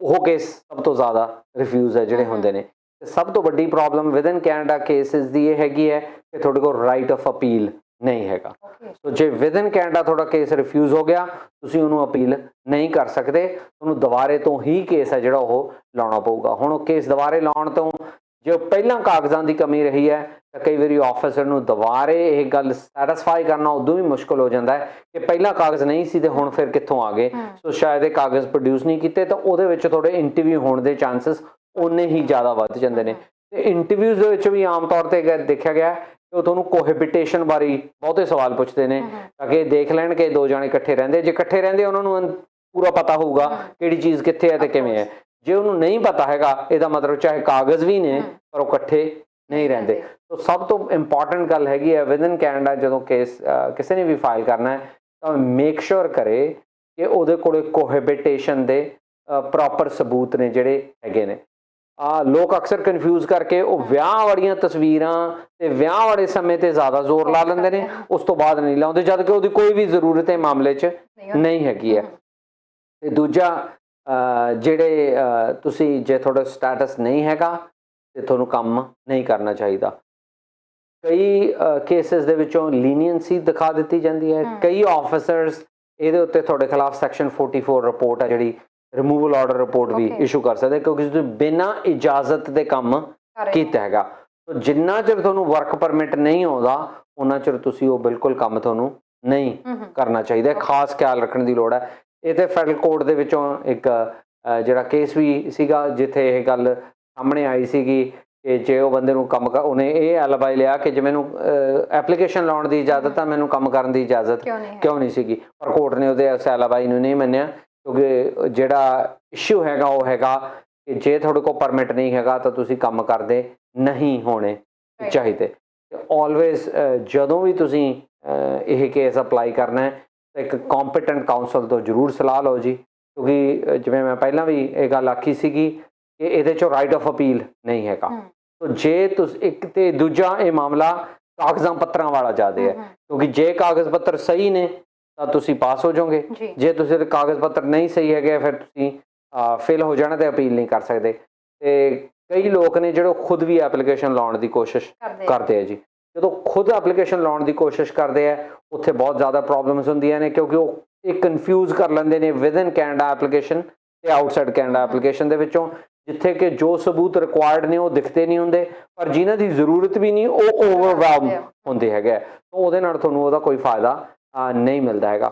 ਉਹ ਕੇਸ ਸਭ ਤੋਂ ਜ਼ਿਆਦਾ ਰਿਫਿਊਜ਼ ਹੈ ਜਿਹੜੇ ਹੁੰਦੇ ਨੇ। ਤੇ ਸਭ ਤੋਂ ਵੱਡੀ ਪ੍ਰੋਬਲਮ ਵਿਦਨ ਕੈਨੇਡਾ ਕੇਸਿਸ ਦੀ ਇਹ ਹੈਗੀ ਹੈ ਕਿ ਤੁਹਾਡੇ ਕੋਲ ਰਾਈਟ ਆਫ ਅਪੀਲ ਨਹੀਂ ਹੈਗਾ। ਸੋ ਜੇ ਵਿਦਨ ਕੈਨੇਡਾ ਤੁਹਾਡਾ ਕੇਸ ਰਿਫਿਊਜ਼ ਹੋ ਗਿਆ, ਤੁਸੀਂ ਉਹਨੂੰ ਅਪੀਲ ਨਹੀਂ ਕਰ ਸਕਦੇ, ਤੁਹਾਨੂੰ ਦੁਬਾਰੇ ਤੋਂ ਹੀ ਕੇਸ ਹੈ ਜਿਹੜਾ ਉਹ ਲਾਉਣਾ ਪਊਗਾ। ਹੁਣ ਉਹ ਕੇਸ ਦੁਬਾਰੇ ਲਾਉਣ ਤੋਂ ਜੇ ਪਹਿਲਾਂ ਕਾਗਜ਼ਾਂ ਦੀ ਕਮੀ ਰਹੀ ਹੈ ਤਾਂ ਕਈ ਵਾਰੀ ਆਫਿਸਰ ਨੂੰ ਦੁਬਾਰੇ ਇਹ ਗੱਲ ਸੈਟੀਸਫਾਈ ਕਰਨਾ ਉਦੋਂ ਵੀ ਮੁਸ਼ਕਲ ਹੋ ਜਾਂਦਾ ਹੈ ਕਿ ਪਹਿਲਾਂ ਕਾਗਜ਼ ਨਹੀਂ ਸੀ ਤੇ ਹੁਣ ਫਿਰ ਕਿੱਥੋਂ ਆ ਗਏ। ਸੋ ਸ਼ਾਇਦ ਇਹ ਕਾਗਜ਼ ਪ੍ਰੋਡਿਊਸ ਨਹੀਂ ਕੀਤੇ, ਤਾਂ ਉਹਦੇ ਵਿੱਚ ਤੁਹਾਡੇ ਇੰਟਰਵਿਊ ਹੋਣ ਦੇ ਚਾਂਸਸ ਉਨੇ ਹੀ ਜ਼ਿਆਦਾ ਵੱਧ ਜਾਂਦੇ ਨੇ। ਤੇ ਇੰਟਰਵਿਊਜ਼ ਦੇ ਵਿੱਚ ਵੀ ਆਮ ਤੌਰ ਤੇ ਦੇਖਿਆ ਗਿਆ ਕਿ ਉਹ ਤੁਹਾਨੂੰ ਕੋਹੈਬਿਟੇਸ਼ਨ ਬਾਰੇ ਬਹੁਤੇ ਸਵਾਲ ਪੁੱਛਦੇ ਨੇ ਤਾਂ ਕਿ ਦੇਖ ਲੈਣ ਕਿ 2 ਜਾਣੇ ਇਕੱਠੇ ਰਹਿੰਦੇ। ਜੇ ਇਕੱਠੇ ਰਹਿੰਦੇ ਉਹਨਾਂ ਨੂੰ ਪੂਰਾ ਪਤਾ ਹੋਊਗਾ ਕਿਹੜੀ ਚੀਜ਼ ਕਿੱਥੇ ਹੈ ਤੇ ਕਿਵੇਂ ਹੈ। ਜੇ ਉਹਨੂੰ ਨਹੀਂ ਪਤਾ ਹੈਗਾ ਇਹਦਾ ਮਤਲਬ ਚਾਹੇ ਕਾਗਜ਼ ਵੀ ਨੇ ਪਰ ਉਹ ਇਕੱਠੇ ਨਹੀਂ ਰਹਿੰਦੇ। ਸੋ ਸਭ ਤੋਂ ਇੰਪੋਰਟੈਂਟ ਗੱਲ ਹੈਗੀ ਹੈ ਵਿਦਨ ਕੈਨੇਡਾ ਜਦੋਂ ਕੇਸ ਕਿਸੇ ਨੇ ਵੀ ਫਾਈਲ ਕਰਨਾ ਹੈ ਤਾਂ ਮੇਕ ਸ਼ੋਰ ਕਰੇ ਕਿ ਉਹਦੇ ਕੋਲ ਕੋਹੈਬਿਟੇਸ਼ਨ ਦੇ ਪ੍ਰੋਪਰ ਸਬੂਤ ਨੇ ਜਿਹੜੇ ਹੈਗੇ ਨੇ। ਲੋਕ ਅਕਸਰ ਕਨਫਿਊਜ਼ ਕਰਕੇ ਉਹ ਵਿਆਹ ਵਾਲੀਆਂ ਤਸਵੀਰਾਂ ਤੇ ਵਿਆਹ ਵਾਲੇ ਸਮੇਂ ਤੇ ਜ਼ਿਆਦਾ ਜ਼ੋਰ ਲਾ ਲੈਂਦੇ ਨੇ, ਉਸ ਤੋਂ ਬਾਅਦ ਨਹੀਂ ਲਾਉਂਦੇ, ਜਦ ਕਿ ਉਹਦੀ ਕੋਈ ਵੀ ਜ਼ਰੂਰਤ ਇਹ ਮਾਮਲੇ 'ਚ ਨਹੀਂ ਹੈਗੀ ਹੈ। ਤੇ ਦੂਜਾ ਜਿਹੜੇ ਤੁਸੀਂ ਜੇ ਤੁਹਾਡਾ ਸਟੇਟਸ ਨਹੀਂ ਹੈਗਾ ਤੇ ਤੁਹਾਨੂੰ ਕੰਮ ਨਹੀਂ ਕਰਨਾ ਚਾਹੀਦਾ। ਕਈ ਕੇਸਿਸ ਦੇ ਵਿੱਚੋਂ ਲੀਨੀਅੰਸੀ ਦਿਖਾ ਦਿੱਤੀ ਜਾਂਦੀ ਹੈ। ਕਈ ਆਫਿਸਰਸ ਇਹਦੇ ਉੱਤੇ ਤੁਹਾਡੇ ਖਿਲਾਫ ਸੈਕਸ਼ਨ 44 ਰਿਪੋਰਟ ਹੈ ਜਿਹੜੀ ਰਿਮੂਵਲ ਆਰਡਰ ਰਿਪੋਰਟ ਵੀ ਇਸ਼ੂ ਕਰ ਸਕਦੇ ਕਿਉਂਕਿ ਤੁਸੀਂ ਬਿਨਾਂ ਇਜਾਜ਼ਤ ਦੇ ਕੰਮ ਕੀਤਾ ਹੈਗਾ। ਸੋ ਜਿੰਨਾ ਚਿਰ ਤੁਹਾਨੂੰ ਵਰਕ ਪਰਮਿਟ ਨਹੀਂ ਆਉਂਦਾ ਉਹਨਾਂ ਚਿਰ ਤੁਸੀਂ ਉਹ ਬਿਲਕੁਲ ਕੰਮ ਤੁਹਾਨੂੰ ਨਹੀਂ ਕਰਨਾ ਚਾਹੀਦਾ। ਖਾਸ ਖਿਆਲ ਰੱਖਣ ਦੀ ਲੋੜ ਹੈ। ਇਹ ਤੇ ਫੈਡਰਲ ਕੋਰਟ ਦੇ ਵਿੱਚੋਂ ਇੱਕ ਜਿਹੜਾ ਕੇਸ ਵੀ ਸੀਗਾ ਜਿੱਥੇ ਇਹ ਗੱਲ ਸਾਹਮਣੇ ਆਈ ਸੀਗੀ ਕਿ ਜੇ ਉਹ ਬੰਦੇ ਨੂੰ ਕੰਮ ਉਹਨੇ ਇਹ ਐਲਬਾਈ ਲਿਆ ਕਿ ਜੇ ਮੈਨੂੰ ਐਪਲੀਕੇਸ਼ਨ ਲਾਉਣ ਦੀ ਇਜਾਜ਼ਤ ਆ ਮੈਨੂੰ ਕੰਮ ਕਰਨ ਦੀ ਇਜਾਜ਼ਤ ਕਿਉਂ ਨਹੀਂ ਸੀਗੀ, ਪਰ ਕੋਰਟ ਨੇ ਉਹਦੇ ਉਸ ਐਲਬਾਈ ਨੂੰ ਨਹੀਂ ਮੰਨਿਆ ਕਿਉਂਕਿ ਜਿਹੜਾ ਇਸ਼ੂ ਹੈਗਾ ਉਹ ਹੈਗਾ ਕਿ ਜੇ ਤੁਹਾਡੇ ਕੋਲ ਪਰਮਿਟ ਨਹੀਂ ਹੈਗਾ ਤਾਂ ਤੁਸੀਂ ਕੰਮ ਕਰਦੇ ਨਹੀਂ ਹੋਣੇ ਚਾਹੀਦੇ। ਆਲਵੇਜ਼ ਜਦੋਂ ਵੀ ਤੁਸੀਂ ਇਹ ਕੇਸ ਅਪਲਾਈ ਕਰਨਾ ਹੈ ਤਾਂ ਇੱਕ ਕੰਪੀਟੈਂਟ ਕਾਉਂਸਲ ਤੋਂ ਜ਼ਰੂਰ ਸਲਾਹ ਲਓ ਜੀ, ਕਿਉਂਕਿ ਜਿਵੇਂ ਮੈਂ ਪਹਿਲਾਂ ਵੀ ਇਹ ਗੱਲ ਆਖੀ ਸੀਗੀ ਕਿ ਇਹਦੇ 'ਚੋਂ ਰਾਈਟ ਆਫ ਅਪੀਲ ਨਹੀਂ ਹੈਗਾ। ਸੋ ਜੇ ਤੁਸੀਂ ਇੱਕ ਤੇ ਦੂਜਾ ਇਹ ਮਾਮਲਾ ਕਾਗਜ਼ਾਂ ਪੱਤਰਾਂ ਵਾਲਾ ਜ਼ਿਆਦਾ ਹੈ ਕਿਉਂਕਿ ਜੇ ਕਾਗਜ਼ ਪੱਤਰ ਸਹੀ ਨੇ ਤਾਂ ਤੁਸੀਂ ਪਾਸ ਹੋ ਜਾਓਗੇ, ਜੇ ਤੁਸੀਂ ਕਾਗਜ਼ ਪੱਤਰ ਨਹੀਂ ਸਹੀ ਹੈਗੇ ਫਿਰ ਤੁਸੀਂ ਫੇਲ ਹੋ ਜਾਣਾ ਤੇ ਅਪੀਲ ਨਹੀਂ ਕਰ ਸਕਦੇ। ਤੇ ਕਈ ਲੋਕ ਨੇ ਜਿਹੜੇ ਖੁਦ ਵੀ ਐਪਲੀਕੇਸ਼ਨ ਲਾਉਣ ਦੀ ਕੋਸ਼ਿਸ਼ ਕਰਦੇ ਆ ਜੀ। ਜਦੋਂ ਖੁਦ ਐਪਲੀਕੇਸ਼ਨ ਲਾਉਣ ਦੀ ਕੋਸ਼ਿਸ਼ ਕਰਦੇ ਆ ਉੱਥੇ ਬਹੁਤ ਜ਼ਿਆਦਾ ਪ੍ਰੋਬਲਮਸ ਹੁੰਦੀਆਂ ਨੇ ਕਿਉਂਕਿ ਉਹ ਇਹ ਕਨਫਿਊਜ਼ ਕਰ ਲੈਂਦੇ ਨੇ ਵਿਦਨ ਕੈਨੇਡਾ ਐਪਲੀਕੇਸ਼ਨ ਤੇ ਆਊਟਸਾਈਡ ਕੈਨੇਡਾ ਐਪਲੀਕੇਸ਼ਨ ਦੇ ਵਿੱਚੋਂ, ਜਿੱਥੇ ਕਿ ਜੋ ਸਬੂਤ ਰਿਕੁਆਇਰਡ ਨੇ ਉਹ ਦਿਖਦੇ ਨਹੀਂ ਹੁੰਦੇ ਪਰ ਜਿਨ੍ਹਾਂ ਦੀ ਜ਼ਰੂਰਤ ਵੀ ਨਹੀਂ ਉਹ ਓਵਰਵੈਲਮ ਹੁੰਦੇ ਹੈਗੇ। ਉਹਦੇ ਨਾਲ ਤੁਹਾਨੂੰ ਉਹਦਾ ਕੋਈ ਫਾਇਦਾ ਨਹੀਂ ਮਿਲਦਾ ਹੈਗਾ।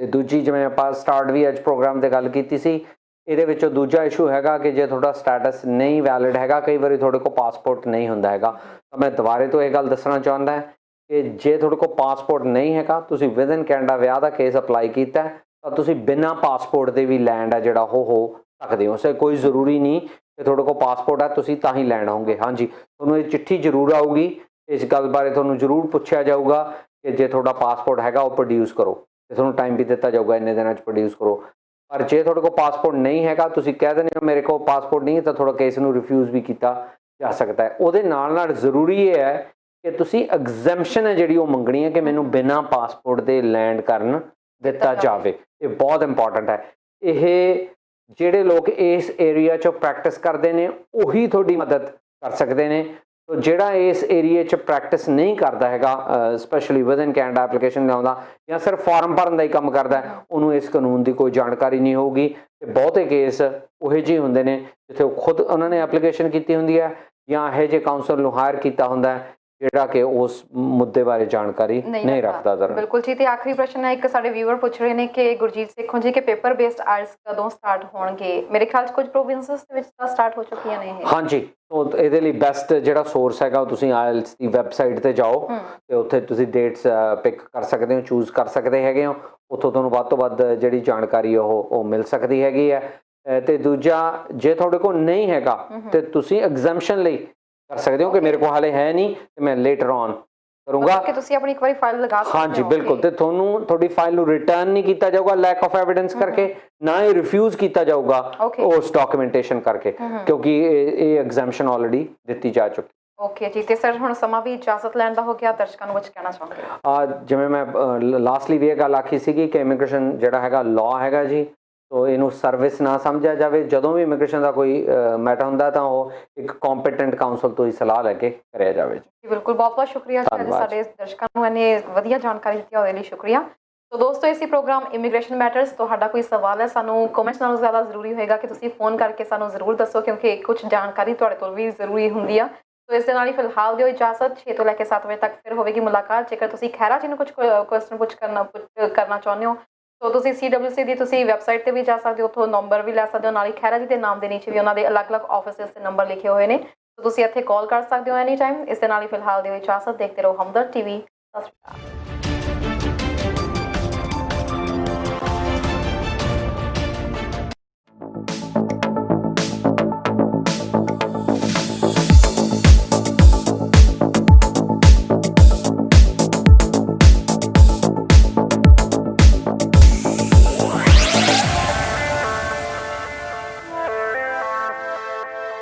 ਤੇ ਦੂਜੀ ਜਿਵੇਂ ਆਪਾਂ ਸਟਾਰਟ ਵੀ ਅੱਜ ਪ੍ਰੋਗਰਾਮ 'ਤੇ ਗੱਲ ਕੀਤੀ ਸੀ, ਇਹਦੇ ਵਿੱਚੋਂ ਦੂਜਾ ਇਸ਼ੂ ਹੈਗਾ ਕਿ ਜੇ ਤੁਹਾਡਾ ਸਟੇਟਸ ਨਹੀਂ ਵੈਲਿਡ ਹੈਗਾ, ਕਈ ਵਾਰੀ ਤੁਹਾਡੇ ਕੋਲ ਪਾਸਪੋਰਟ ਨਹੀਂ ਹੁੰਦਾ ਹੈਗਾ, ਤਾਂ ਮੈਂ ਦੁਬਾਰੇ ਤੋਂ ਇਹ ਗੱਲ ਦੱਸਣਾ ਚਾਹੁੰਦਾ ਕਿ ਜੇ ਤੁਹਾਡੇ ਕੋਲ ਪਾਸਪੋਰਟ ਨਹੀਂ ਹੈਗਾ, ਤੁਸੀਂ ਵਿਦਨ ਕੈਨੇਡਾ ਵਿਆਹ ਦਾ ਕੇਸ ਅਪਲਾਈ ਕੀਤਾ ਤਾਂ ਤੁਸੀਂ ਬਿਨਾਂ ਪਾਸਪੋਰਟ ਦੇ ਵੀ ਲੈਂਡ ਹੈ ਜਿਹੜਾ ਉਹ ਹੋ ਸਕਦੇ ਹੋ। ਸੋ ਕੋਈ ਜ਼ਰੂਰੀ ਨਹੀਂ ਕਿ ਤੁਹਾਡੇ ਕੋਲ ਪਾਸਪੋਰਟ ਹੈ ਤੁਸੀਂ ਤਾਂ ਹੀ ਲੈਣ ਆਓਗੇ। ਹਾਂਜੀ, ਤੁਹਾਨੂੰ ਇਹ ਚਿੱਠੀ ਜ਼ਰੂਰ ਆਊਗੀ, ਇਸ ਗੱਲ ਬਾਰੇ ਤੁਹਾਨੂੰ ਜ਼ਰੂਰ ਪੁੱਛਿਆ ਜਾਊਗਾ ਕਿ ਜੇ ਤੁਹਾਡਾ ਪਾਸਪੋਰਟ ਹੈਗਾ ਉਹ ਪ੍ਰੋਡਿਊਸ ਕਰੋ ਤੇ ਤੁਹਾਨੂੰ ਟਾਈਮ ਵੀ ਦਿੱਤਾ ਜਾਊਗਾ ਇੰਨੇ ਦਿਨਾਂ 'ਚ ਪ੍ਰੋਡਿਊਸ ਕਰੋ। ਪਰ ਜੇ ਤੁਹਾਡੇ ਕੋਲ ਪਾਸਪੋਰਟ ਨਹੀਂ ਹੈਗਾ, ਤੁਸੀਂ ਕਹਿ ਦਿੰਦੇ ਹੋ ਮੇਰੇ ਕੋਲ ਪਾਸਪੋਰਟ ਨਹੀਂ, ਤਾਂ ਤੁਹਾਡਾ ਕੇਸ ਨੂੰ ਰਿਫਿਊਜ਼ ਵੀ ਕੀਤਾ ਜਾ ਸਕਦਾ ਹੈ। ਉਹਦੇ ਨਾਲ ਨਾਲ ਜ਼ਰੂਰੀ ਇਹ ਹੈ ਕਿ ਤੁਸੀਂ ਐਗਜ਼ੈਂਪਸ਼ਨ ਹੈ ਜਿਹੜੀ ਉਹ ਮੰਗਣੀ ਹੈ ਕਿ ਮੈਨੂੰ ਬਿਨਾਂ ਪਾਸਪੋਰਟ ਦੇ ਲੈਂਡ ਕਰਨ ਦਿੱਤਾ ਜਾਵੇ। ਇਹ ਬਹੁਤ ਇੰਪੋਰਟੈਂਟ ਹੈ। ਇਹ ਜਿਹੜੇ ਲੋਕ ਇਸ ਏਰੀਆ 'ਚੋਂ ਪ੍ਰੈਕਟਿਸ ਕਰਦੇ ਨੇ ਉਹੀ ਤੁਹਾਡੀ ਮਦਦ ਕਰ ਸਕਦੇ ਨੇ। ਸੋ ਜਿਹੜਾ ਇਸ ਏਰੀਏ 'ਚ ਪ੍ਰੈਕਟਿਸ ਨਹੀਂ ਕਰਦਾ ਹੈਗਾ, ਸਪੈਸ਼ਲੀ ਵਿਦਨ ਕੈਨੇਡਾ ਐਪਲੀਕੇਸ਼ਨ ਲਿਆਉਂਦਾ ਜਾਂ ਸਿਰਫ ਫਾਰਮ ਭਰਨ ਦਾ ਹੀ ਕੰਮ ਕਰਦਾ, ਉਹਨੂੰ ਇਸ ਕਾਨੂੰਨ ਦੀ ਕੋਈ ਜਾਣਕਾਰੀ ਨਹੀਂ ਹੋਊਗੀ। ਤੇ ਬਹੁਤੇ ਕੇਸ ਉਹੋ ਜਿਹੇ ਹੁੰਦੇ ਨੇ ਜਿੱਥੇ ਉਹ ਖੁਦ ਉਹਨਾਂ ਨੇ ਐਪਲੀਕੇਸ਼ਨ ਕੀਤੀ ਹੁੰਦੀ ਹੈ ਜਾਂ ਇਹੋ ਜਿਹੇ ਕਾਉਂਸਲ ਨੂੰ ਹਾਇਰ ਕੀਤਾ ਹੁੰਦਾ ਹੈ ਜਿਹੜਾ ਕਿ ਉਸ ਮੁੱਦੇ ਬਾਰੇ ਜਾਣਕਾਰੀ ਨਹੀਂ ਰੱਖਦਾ। ਬਿਲਕੁਲ ਜੀ। ਤੇ ਆਖਰੀ ਪ੍ਰਸ਼ਨ ਹੈ, ਇੱਕ ਸਾਡੇ ਵੀਵਰ ਪੁੱਛ ਰਹੇ ਨੇ ਕਿ ਗੁਰਜੀਤ ਸਿੱਖੋਂ ਜੀ ਕਿ ਪੇਪਰ ਬੇਸਡ ਆਇਲਟਸ ਕਦੋਂ ਸਟਾਰਟ ਹੋਣਗੇ? ਮੇਰੇ ਖਿਆਲ 'ਚ ਕੁਝ ਪ੍ਰੋਵਿੰਸਸ ਦੇ ਵਿੱਚ ਤਾਂ ਸਟਾਰਟ ਹੋ ਚੁੱਕੀਆਂ ਨੇ ਇਹ। ਹਾਂਜੀ, ਉਹ ਇਹਦੇ ਲਈ ਬੈਸਟ ਜਿਹੜਾ ਸੋਰਸ ਹੈਗਾ ਉਹ ਤੁਸੀਂ ਆਇਲਟਸ ਦੀ ਵੈਬਸਾਈਟ ਤੇ ਜਾਓ ਤੇ ਉੱਥੇ ਤੁਸੀਂ ਡੇਟਸ ਪਿਕ ਕਰ ਸਕਦੇ ਹੋ, ਚੂਜ਼ ਕਰ ਸਕਦੇ ਹੈਗੇ ਹੋ। ਉੱਥੋਂ ਤੁਹਾਨੂੰ ਵੱਧ ਤੋਂ ਵੱਧ ਜਿਹੜੀ ਜਾਣਕਾਰੀ ਉਹ ਮਿਲ ਸਕਦੀ ਹੈਗੀ ਹੈ। ਤੇ ਦੂਜਾ, ਜੇ ਤੁਹਾਡੇ ਕੋਲ ਨਹੀਂ ਹੈਗਾ ਤੇ ਤੁਸੀਂ ਐਗਜ਼ੈਂਪਸ਼ਨ ਲਈ ਕਰ ਸਕਦੇ ਹੋ ਕਿ ਮੇਰੇ ਕੋਲ ਹਾਲੇ ਹੈ ਨਹੀਂ ਤੇ ਮੈਂ ਲੇਟਰ ਔਨ ਕਰੂੰਗਾ ਕਿ ਤੁਸੀਂ ਆਪਣੀ ਇੱਕ ਵਾਰੀ ਫਾਈਲ ਲਗਾ ਸਕਦੇ ਹੋ। ਹਾਂਜੀ ਬਿਲਕੁਲ। ਤੇ ਤੁਹਾਨੂੰ ਤੁਹਾਡੀ ਫਾਈਲ ਨੂੰ ਰਿਟਰਨ ਨਹੀਂ ਕੀਤਾ ਜਾਊਗਾ ਲੈਕ ਆਫ ਐਵੀਡੈਂਸ ਕਰਕੇ, ਨਾ ਹੀ ਰਿਫਿਊਜ਼ ਕੀਤਾ ਜਾਊਗਾ ਉਸ ਡਾਕੂਮੈਂਟੇਸ਼ਨ ਕਰਕੇ, ਕਿਉਂਕਿ ਇਹ ਐਗਜ਼ੈਂਪਸ਼ਨ ਆਲਰੇਡੀ ਦਿੱਤੀ ਜਾ ਚੁੱਕੀ। ਓਕੇ ਜੀ। ਤੇ ਸਰ ਹੁਣ ਸਮਾਂ ਵੀ ਇਜਾਜ਼ਤ ਲੈਣ ਦਾ ਹੋ ਗਿਆ, ਦਰਸ਼ਕਾਂ ਨੂੰ ਕੁਝ ਕਹਿਣਾ ਚਾਹੁੰਦੇ? ਜਿਵੇਂ ਮੈਂ ਲਾਸਟਲੀ ਵੀ ਇਹ ਗੱਲ ਆਖੀ ਸੀਗੀ ਕਿ ਇਮੀਗ੍ਰੇਸ਼ਨ ਜਿਹੜਾ ਹੈਗਾ ਲਾਅ ਹੈਗਾ ਜੀ, ਸੋ ਇਹਨੂੰ ਸਰਵਿਸ ਨਾ ਸਮਝਿਆ ਜਾਵੇ। ਜਦੋਂ ਵੀ ਇਮੀਗ੍ਰੇਸ਼ਨ ਦਾ ਕੋਈ ਮੈਟਰ ਹੁੰਦਾ ਤਾਂ ਉਹ ਇੱਕ ਕੰਪੀਟੈਂਟ ਕਾਉਂਸਲ ਤੋਂ ਹੀ ਸਲਾਹ ਲੈ ਕੇ ਕਰਿਆ ਜਾਵੇ ਜੀ। ਬਿਲਕੁਲ, ਬਹੁਤ ਬਹੁਤ ਸ਼ੁਕਰੀਆ ਜੀ ਸਾਡੇ ਦਰਸ਼ਕਾਂ ਨੂੰ ਇੰਨੀ ਵਧੀਆ ਜਾਣਕਾਰੀ ਦਿੱਤੀ ਉਹਦੇ ਲਈ ਸ਼ੁਕਰੀਆ। ਸੋ ਦੋਸਤੋ, ਇਸੇ ਪ੍ਰੋਗਰਾਮ ਇਮੀਗ੍ਰੇਸ਼ਨ ਮੈਟਰਸ ਤੁਹਾਡਾ ਕੋਈ ਸਵਾਲ ਹੈ, ਸਾਨੂੰ ਕਮੈਂਟਸ ਨਾਲੋਂ ਜ਼ਿਆਦਾ ਜ਼ਰੂਰੀ ਹੋਏਗਾ ਕਿ ਤੁਸੀਂ ਫੋਨ ਕਰਕੇ ਸਾਨੂੰ ਜ਼ਰੂਰ ਦੱਸੋ, ਕਿਉਂਕਿ ਕੁਝ ਜਾਣਕਾਰੀ ਤੁਹਾਡੇ ਤੋਂ ਵੀ ਜ਼ਰੂਰੀ ਹੁੰਦੀ ਆ। ਸੋ ਇਸ ਦੇ ਨਾਲ ਹੀ ਫਿਲਹਾਲ ਦਿਓ ਇਜਾਜ਼ਤ। 6 ਤੋਂ ਲੈ ਕੇ 7 ਵਜੇ ਤੱਕ ਫਿਰ ਹੋਵੇਗੀ ਮੁਲਾਕਾਤ। ਜੇਕਰ ਤੁਸੀਂ ਖਹਿਰਾ ਜੀ ਨੂੰ ਕੁਝ ਕੁਐਸਚਨ ਕਰਨਾ ਚਾਹੁੰਦੇ ਹੋ ਸੋ ਤੁਸੀਂ CWC ਦੀ ਤੁਸੀਂ ਵੈਬਸਾਈਟ ਤੇ ਵੀ ਜਾ ਸਕਦੇ ਹੋ, ਉੱਥੋਂ ਨੰਬਰ ਵੀ ਲੈ ਸਕਦੇ ਹੋ। ਨਾਲ ਹੀ ਖਹਿਰਾ ਜੀ ਦੇ ਨਾਮ ਦੇ ਨੀਚੇ ਵੀ ਉਹਨਾਂ ਦੇ ਅਲੱਗ-ਅਲੱਗ ਆਫਿਸਿਸ ਦੇ ਨੰਬਰ ਲਿਖੇ ਹੋਏ ਨੇ, ਸੋ ਤੁਸੀਂ ਇੱਥੇ ਕਾਲ ਕਰ ਸਕਦੇ ਹੋ ਐਨੀ ਟਾਈਮ। ਇਸ ਦੇ ਨਾਲ ਹੀ ਫਿਲਹਾਲ ਦਿਓ ਇਜਾਜ਼ਤ। ਦੇਖਦੇ ਰਹੋ ਹਮਦਰਦ TV। ਸਤਿ ਸ਼੍ਰੀ ਅਕਾਲ।